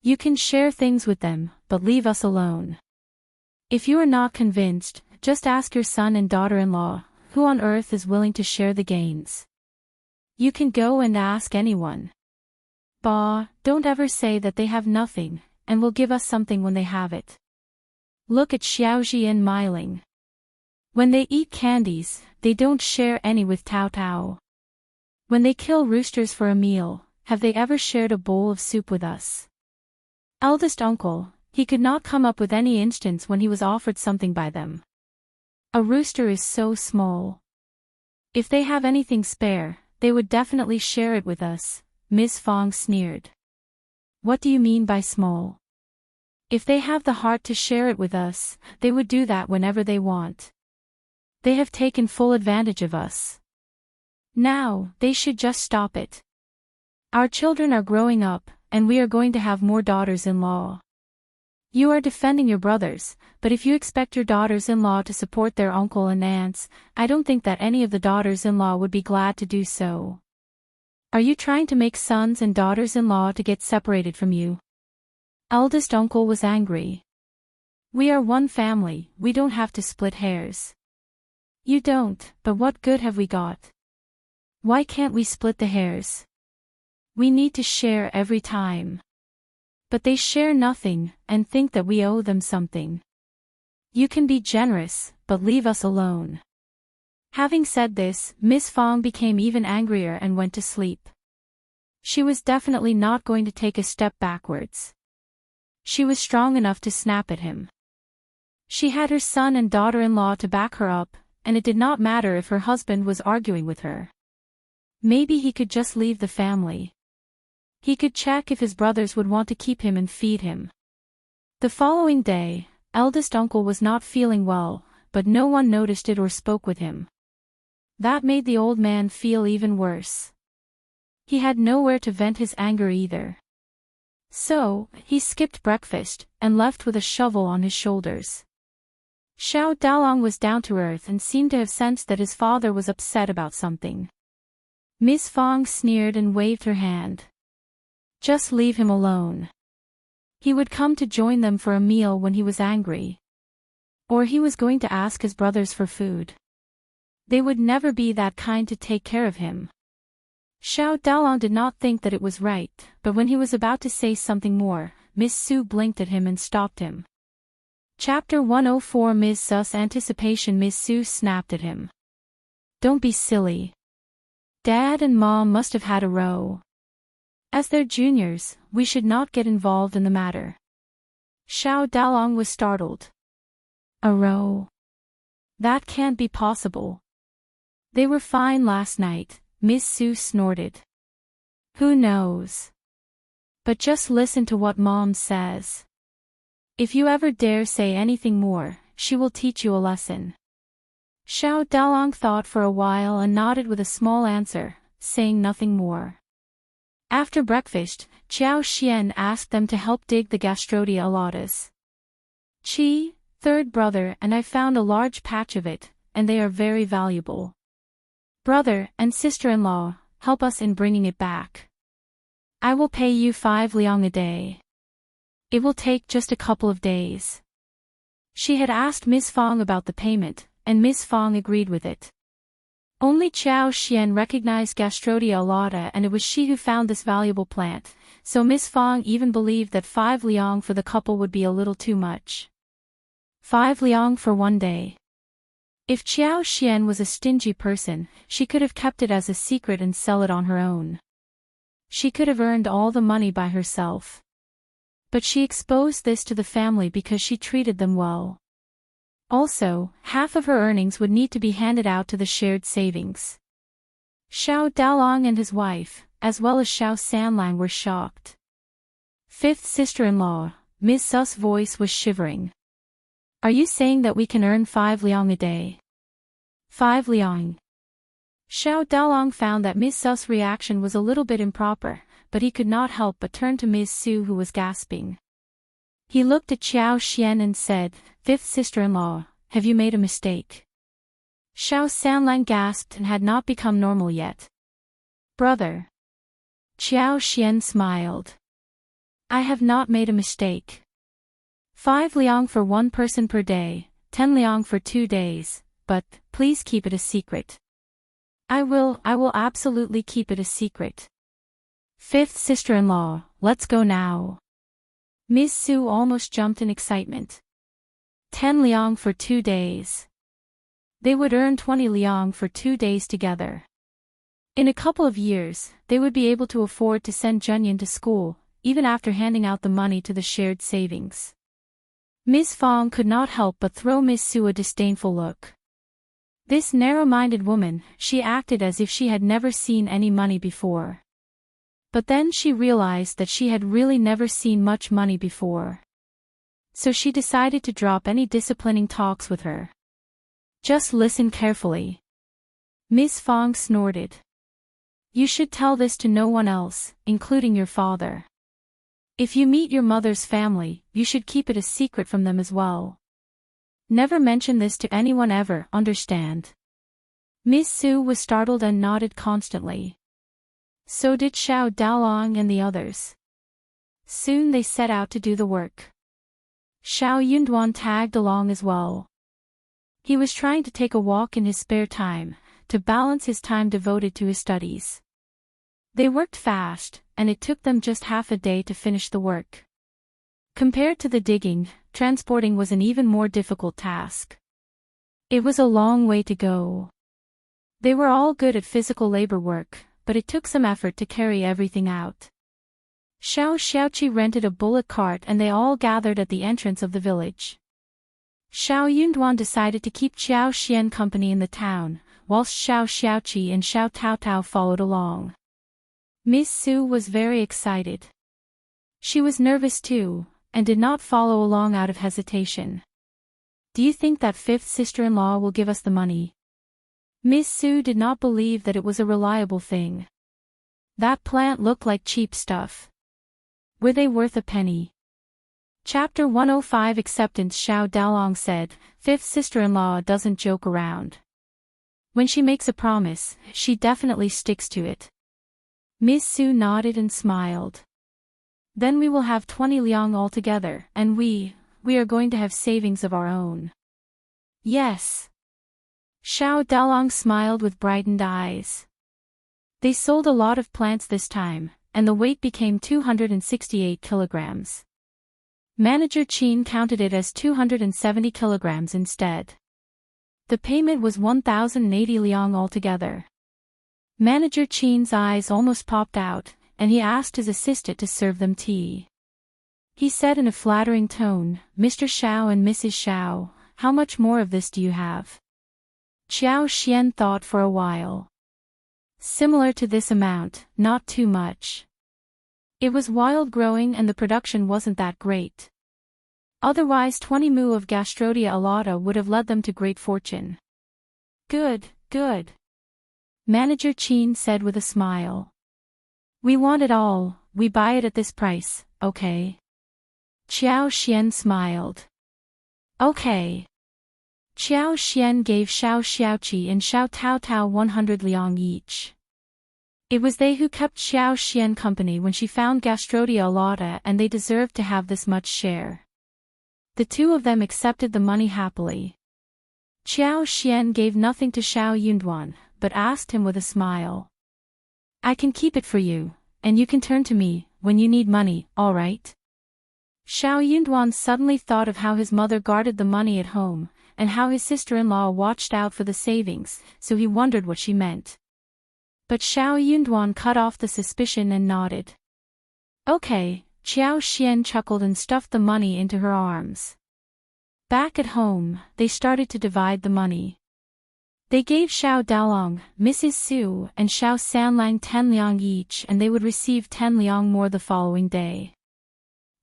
You can share things with them, but leave us alone. If you are not convinced, just ask your son and daughter-in-law, who on earth is willing to share the gains? You can go and ask anyone. Bah, don't ever say that they have nothing, and will give us something when they have it. Look at Xiaoji and Meiling. When they eat candies, they don't share any with Tao Tao. When they kill roosters for a meal, have they ever shared a bowl of soup with us? Eldest uncle, he could not come up with any instance when he was offered something by them. A rooster is so small. If they have anything spare, they would definitely share it with us, Miss Fang sneered. What do you mean by small? If they have the heart to share it with us, they would do that whenever they want. They have taken full advantage of us. Now, they should just stop it. Our children are growing up, and we are going to have more daughters-in-law. You are defending your brothers, but if you expect your daughters-in-law to support their uncle and aunts, I don't think that any of the daughters-in-law would be glad to do so. Are you trying to make sons and daughters-in-law to get separated from you? Eldest uncle was angry. We are one family, we don't have to split hairs. You don't, but what good have we got? Why can't we split the hairs? We need to share every time. But they share nothing, and think that we owe them something. You can be generous, but leave us alone. Having said this, Miss Fang became even angrier and went to sleep. She was definitely not going to take a step backwards. She was strong enough to snap at him. She had her son and daughter-in-law to back her up, and it did not matter if her husband was arguing with her. Maybe he could just leave the family. He could check if his brothers would want to keep him and feed him. The following day, eldest uncle was not feeling well, but no one noticed it or spoke with him. That made the old man feel even worse. He had nowhere to vent his anger either. So, he skipped breakfast, and left with a shovel on his shoulders. Xiao Daolong was down to earth and seemed to have sensed that his father was upset about something. Miss Fang sneered and waved her hand. Just leave him alone. He would come to join them for a meal when he was angry. Or he was going to ask his brothers for food. They would never be that kind to take care of him. Xiao Daolong did not think that it was right, but when he was about to say something more, Miss Su blinked at him and stopped him. Chapter 104. Ms. Su's anticipation. Miss Su snapped at him. Don't be silly. Dad and Mom must have had a row. As their juniors, we should not get involved in the matter. Xiao Daolong was startled. A row? That can't be possible. They were fine last night, Miss Su snorted. Who knows? But just listen to what Mom says. If you ever dare say anything more, she will teach you a lesson. Xiao Daolong thought for a while and nodded with a small answer, saying nothing more. After breakfast, Qiao Xian asked them to help dig the Gastrodia alatas. Qi, third brother and I found a large patch of it, and they are very valuable. Brother and sister-in-law, help us in bringing it back. I will pay you 5 liang a day. It will take just a couple of days. She had asked Ms. Fang about the payment, and Ms. Fang agreed with it. Only Qiao Xian recognized Gastrodia alata and it was she who found this valuable plant, so Ms. Fang even believed that 5 liang for the couple would be a little too much. 5 liang for 1 day. If Qiao Xian was a stingy person, she could have kept it as a secret and sell it on her own. She could have earned all the money by herself. But she exposed this to the family because she treated them well. Also, half of her earnings would need to be handed out to the shared savings. Xiao Daolong and his wife, as well as Xiao Sanlang, were shocked. Fifth sister-in-law, Ms. Su's voice was shivering. Are you saying that we can earn 5 liang a day? 5 liang. Xiao Daolong found that Ms. Su's reaction was a little bit improper, but he could not help but turn to Ms. Su who was gasping. He looked at Qiao Xian and said, Fifth sister-in-law, have you made a mistake? Xiao Sanlang gasped and had not become normal yet. Brother. Qiao Xian smiled. I have not made a mistake. 5 liang for 1 person per day, 10 liang for 2 days, but, please keep it a secret. I will absolutely keep it a secret. Fifth sister-in-law, let's go now. Ms. Su almost jumped in excitement. 10 liang for 2 days. They would earn 20 liang for 2 days together. In a couple of years, they would be able to afford to send Junyan to school, even after handing out the money to the shared savings. Ms. Fang could not help but throw Ms. Su a disdainful look. This narrow-minded woman, she acted as if she had never seen any money before. But then she realized that she had really never seen much money before. So she decided to drop any disciplining talks with her. Just listen carefully. Ms. Fang snorted. You should tell this to no one else, including your father. If you meet your mother's family, you should keep it a secret from them as well. Never mention this to anyone ever, understand? Ms. Su was startled and nodded constantly. So did Xiao Daolong and the others. Soon they set out to do the work. Xiao Yunduan tagged along as well. He was trying to take a walk in his spare time, to balance his time devoted to his studies. They worked fast, and it took them just half a day to finish the work. Compared to the digging, transporting was an even more difficult task. It was a long way to go. They were all good at physical labor work, but it took some effort to carry everything out. Xiao Xiaoqi rented a bullock cart and they all gathered at the entrance of the village. Xiao Yunduan decided to keep Qiao Xian company in the town, whilst Xiao Xiaoqi and Xiao Taotao followed along. Ms. Su was very excited. She was nervous too, and did not follow along out of hesitation. Do you think that fifth sister-in-law will give us the money? Ms. Su did not believe that it was a reliable thing. That plant looked like cheap stuff. Were they worth a penny? Chapter 105 Acceptance. Xiao Daolong said, Fifth sister-in-law doesn't joke around. When she makes a promise, she definitely sticks to it. Ms. Su nodded and smiled. Then we will have 20 liang altogether, and we are going to have savings of our own. Yes. Xiao Daolong smiled with brightened eyes. They sold a lot of plants this time, and the weight became 268 kilograms. Manager Qin counted it as 270 kilograms instead. The payment was 1,080 liang altogether. Manager Qin's eyes almost popped out, and he asked his assistant to serve them tea. He said in a flattering tone, Mr. Xiao and Mrs. Xiao, how much more of this do you have? Qiao Xian thought for a while. Similar to this amount, not too much. It was wild growing and the production wasn't that great. Otherwise 20 mu of Gastrodia alata would have led them to great fortune. Good, good. Manager Qin said with a smile. We want it all, we buy it at this price, okay? Qiao Xian smiled. Okay. Qiao Xian gave Xiao Xiaoqi and Xiao Taotao 100 liang each. It was they who kept Xiao Xian company when she found Gastrodia Alauda, and they deserved to have this much share. The two of them accepted the money happily. Qiao Xian gave nothing to Xiao Yunduan, but asked him with a smile. I can keep it for you, and you can turn to me when you need money, all right? Xiao Yunduan suddenly thought of how his mother guarded the money at home, and how his sister-in-law watched out for the savings, so he wondered what she meant. But Xiao Yunduan cut off the suspicion and nodded. Okay, Qiao Xian chuckled and stuffed the money into her arms. Back at home, they started to divide the money. They gave Xiao Daolong, Mrs. Su, and Xiao Sanlang 10 liang each, and they would receive 10 liang more the following day.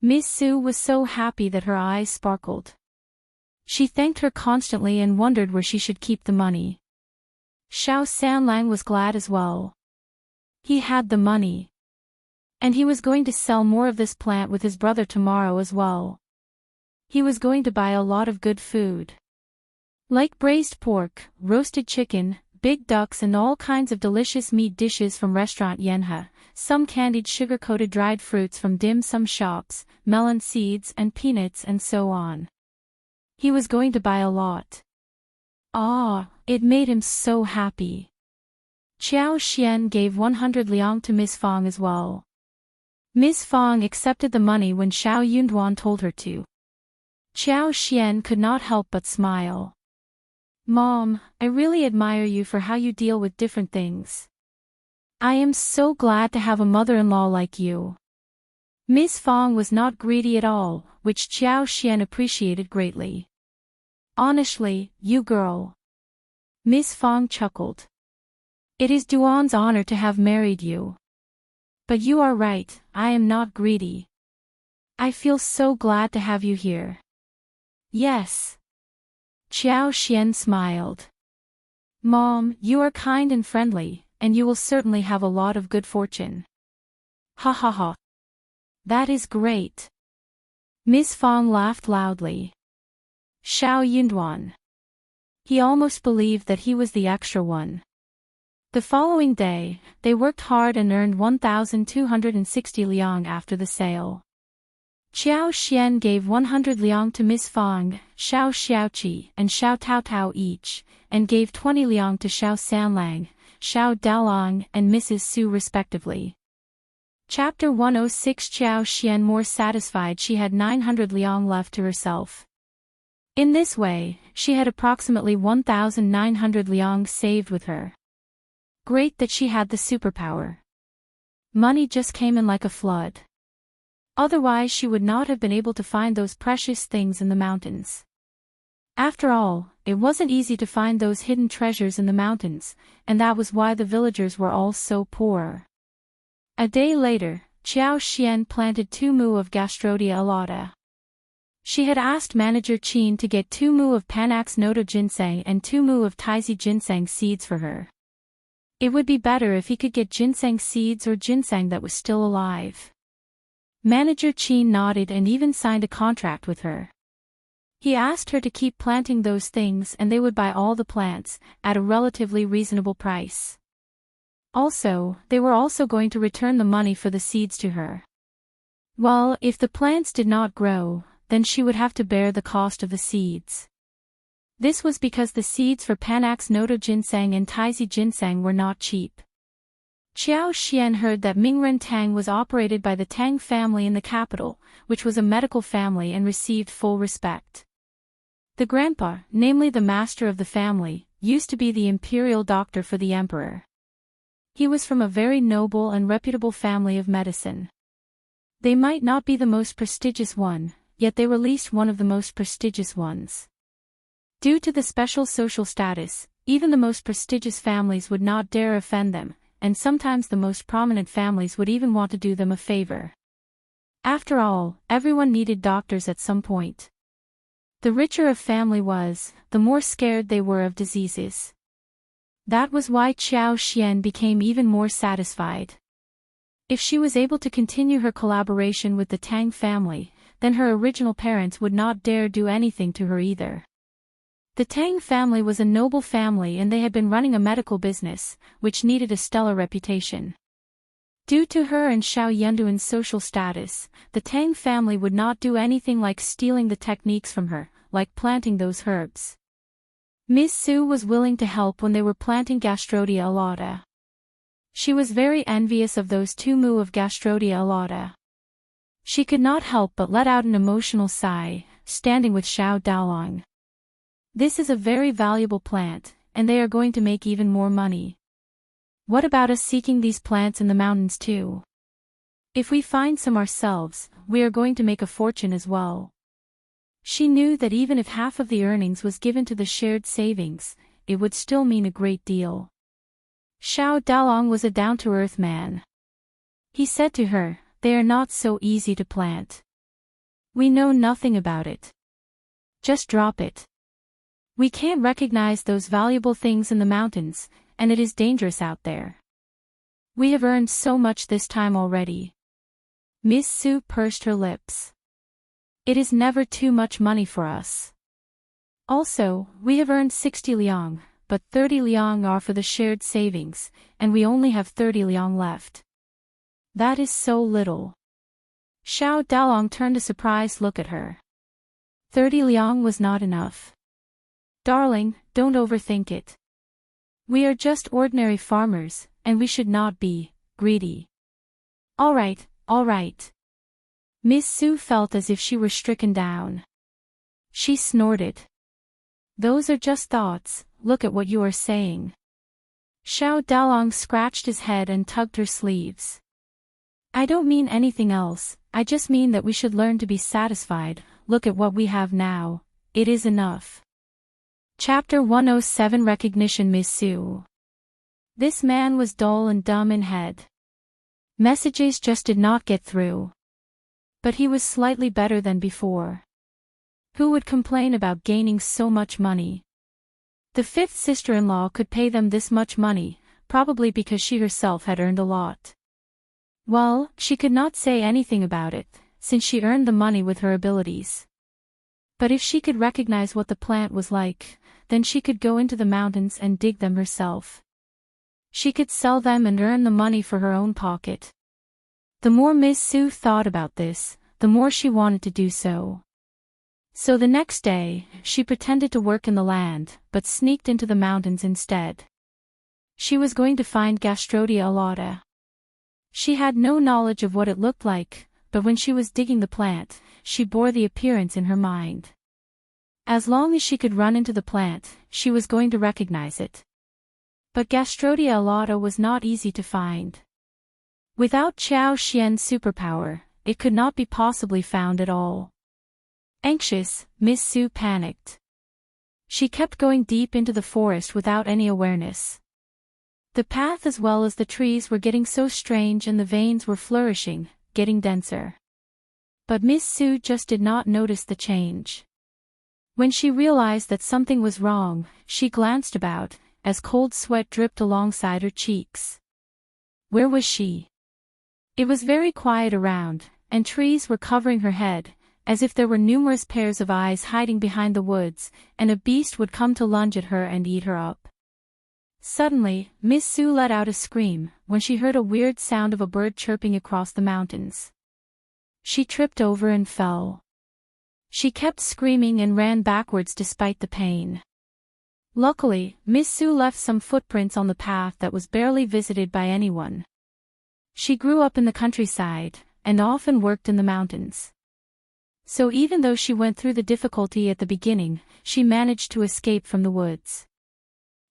Miss Su was so happy that her eyes sparkled. She thanked her constantly and wondered where she should keep the money. Xiao Sanlang was glad as well. He had the money. And he was going to sell more of this plant with his brother tomorrow as well. He was going to buy a lot of good food. Like braised pork, roasted chicken, big ducks and all kinds of delicious meat dishes from restaurant Yenha, some candied sugar-coated dried fruits from dim sum shops, melon seeds and peanuts and so on. He was going to buy a lot. Ah, it made him so happy. Qiao Xian gave 100 liang to Miss Fang as well. Miss Fang accepted the money when Xiao Yunduan told her to. Qiao Xian could not help but smile. Mom, I really admire you for how you deal with different things. I am so glad to have a mother-in-law like you. Miss Fang was not greedy at all, which Qiao Xian appreciated greatly. Honestly, you girl. Miss Fang chuckled. It is Duan's honor to have married you. But you are right, I am not greedy. I feel so glad to have you here. Yes. Qiao Xian smiled. Mom, you are kind and friendly, and you will certainly have a lot of good fortune. Ha ha ha. That is great. Miss Fang laughed loudly. Xiao Yunduan. He almost believed that he was the extra one. The following day, they worked hard and earned 1,260 liang after the sale. Qiao Xian gave 100 liang to Miss Fang, Xiao Xiaoqi, and Xiao Taotao each, and gave 20 liang to Xiao Sanlang, Xiao Daolong, and Mrs. Su respectively. Chapter 106. Qiao Xian more satisfied. She had 900 liang left to herself. In this way, she had approximately 1,900 liang saved with her. Great that she had the superpower. Money just came in like a flood. Otherwise she would not have been able to find those precious things in the mountains. After all, it wasn't easy to find those hidden treasures in the mountains, and that was why the villagers were all so poor. A day later, Qiao Xian planted 2 mu of Gastrodia alauda. She had asked manager Qin to get 2 mu of Panax noto ginseng and 2 mu of Tizi ginseng seeds for her. It would be better if he could get ginseng seeds or ginseng that was still alive. Manager Qin nodded and even signed a contract with her. He asked her to keep planting those things and they would buy all the plants, at a relatively reasonable price. Also, they were also going to return the money for the seeds to her. Well, if the plants did not grow, then she would have to bear the cost of the seeds. This was because the seeds for Panax noto ginseng and Tizi ginseng were not cheap. Qiao Xian heard that Mingren Tang was operated by the Tang family in the capital, which was a medical family and received full respect. The grandpa, namely the master of the family, used to be the imperial doctor for the emperor. He was from a very noble and reputable family of medicine. They might not be the most prestigious one, yet they were at least one of the most prestigious ones. Due to the special social status, even the most prestigious families would not dare offend them, and sometimes the most prominent families would even want to do them a favor. After all, everyone needed doctors at some point. The richer a family was, the more scared they were of diseases. That was why Qiao Xian became even more satisfied. If she was able to continue her collaboration with the Tang family, then her original parents would not dare do anything to her either. The Tang family was a noble family and they had been running a medical business, which needed a stellar reputation. Due to her and Xiao Yunduan's social status, the Tang family would not do anything like stealing the techniques from her, like planting those herbs. Ms. Su was willing to help when they were planting Gastrodia alata. She was very envious of those 2 mu of Gastrodia alata. She could not help but let out an emotional sigh, standing with Xiao Daolong. This is a very valuable plant, and they are going to make even more money. What about us seeking these plants in the mountains too? If we find some ourselves, we are going to make a fortune as well. She knew that even if half of the earnings was given to the shared savings, it would still mean a great deal. Xiao Daolong was a down-to-earth man. He said to her, "They are not so easy to plant. We know nothing about it. Just drop it. We can't recognize those valuable things in the mountains, and it is dangerous out there. We have earned so much this time already." Ms. Su pursed her lips. "It is never too much money for us. Also, we have earned 60 liang, but 30 liang are for the shared savings, and we only have 30 liang left. That is so little." Xiao Daolong turned a surprised look at her. 30 liang was not enough. "Darling, don't overthink it. We are just ordinary farmers, and we should not be greedy." All right. Ms. Su felt as if she were stricken down. She snorted. "Those are just thoughts, look at what you are saying." Xiao Daolong scratched his head and tugged her sleeves. "I don't mean anything else, I just mean that we should learn to be satisfied. Look at what we have now, it is enough." Chapter 107 Recognition. Ms. Su. This man was dull and dumb in head. Messages just did not get through. But he was slightly better than before. Who would complain about gaining so much money? The 5th sister-in-law could pay them this much money, probably because she herself had earned a lot. Well, she could not say anything about it, since she earned the money with her abilities. But if she could recognize what the plant was like, then she could go into the mountains and dig them herself. She could sell them and earn the money for her own pocket. The more Ms. Su thought about this, the more she wanted to do so. So the next day, she pretended to work in the land, but sneaked into the mountains instead. She was going to find Gastrodia alata. She had no knowledge of what it looked like, but when she was digging the plant, she bore the appearance in her mind. As long as she could run into the plant, she was going to recognize it. But Gastrodia alata was not easy to find. Without Qiao Xian's superpower, it could not be possibly found at all. Anxious, Ms. Su panicked. She kept going deep into the forest without any awareness. The path as well as the trees were getting so strange and the veins were flourishing, getting denser. But Ms. Su just did not notice the change. When she realized that something was wrong, she glanced about, as cold sweat dripped alongside her cheeks. Where was she? It was very quiet around, and trees were covering her head, as if there were numerous pairs of eyes hiding behind the woods, and a beast would come to lunge at her and eat her up. Suddenly, Ms. Su let out a scream, when she heard a weird sound of a bird chirping across the mountains. She tripped over and fell. She kept screaming and ran backwards despite the pain. Luckily, Ms. Su left some footprints on the path that was barely visited by anyone. She grew up in the countryside, and often worked in the mountains. So even though she went through the difficulty at the beginning, she managed to escape from the woods.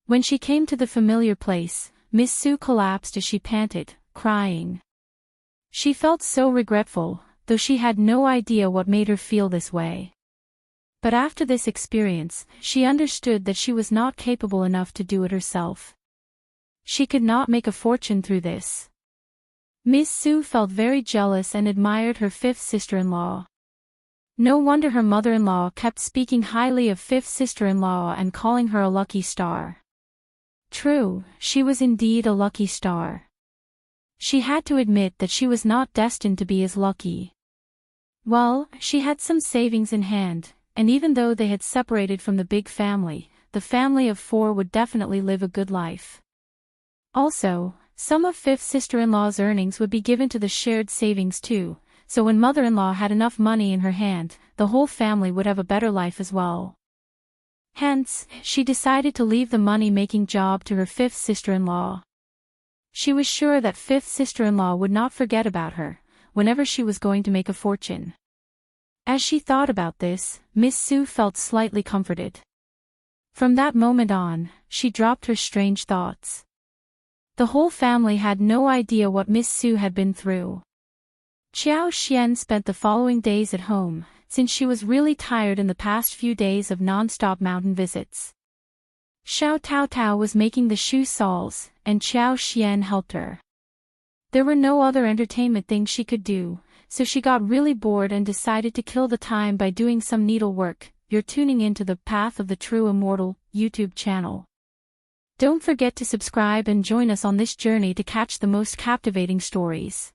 When she came to the familiar place, Ms. Su collapsed as she panted, crying. She felt so regretful, though she had no idea what made her feel this way. But after this experience, she understood that she was not capable enough to do it herself. She could not make a fortune through this. Ms. Su felt very jealous and admired her 5th sister-in-law. No wonder her mother-in-law kept speaking highly of 5th sister-in-law and calling her a lucky star. True, she was indeed a lucky star. She had to admit that she was not destined to be as lucky. Well, she had some savings in hand, and even though they had separated from the big family, the family of 4 would definitely live a good life. Also, some of 5th sister-in-law's earnings would be given to the shared savings too, so when mother-in-law had enough money in her hand, the whole family would have a better life as well. Hence, she decided to leave the money-making job to her 5th sister-in-law. She was sure that 5th sister-in-law would not forget about her, whenever she was going to make a fortune. As she thought about this, Miss Su felt slightly comforted. From that moment on, she dropped her strange thoughts. The whole family had no idea what Miss Su had been through. Qiao Xian spent the following days at home, since she was really tired in the past few days of non-stop mountain visits. Xiao Taotao was making the shoe soles, and Qiao Xian helped her. There were no other entertainment things she could do, so she got really bored and decided to kill the time by doing some needlework. You're tuning into the Path of the True Immortal YouTube channel. Don't forget to subscribe and join us on this journey to catch the most captivating stories.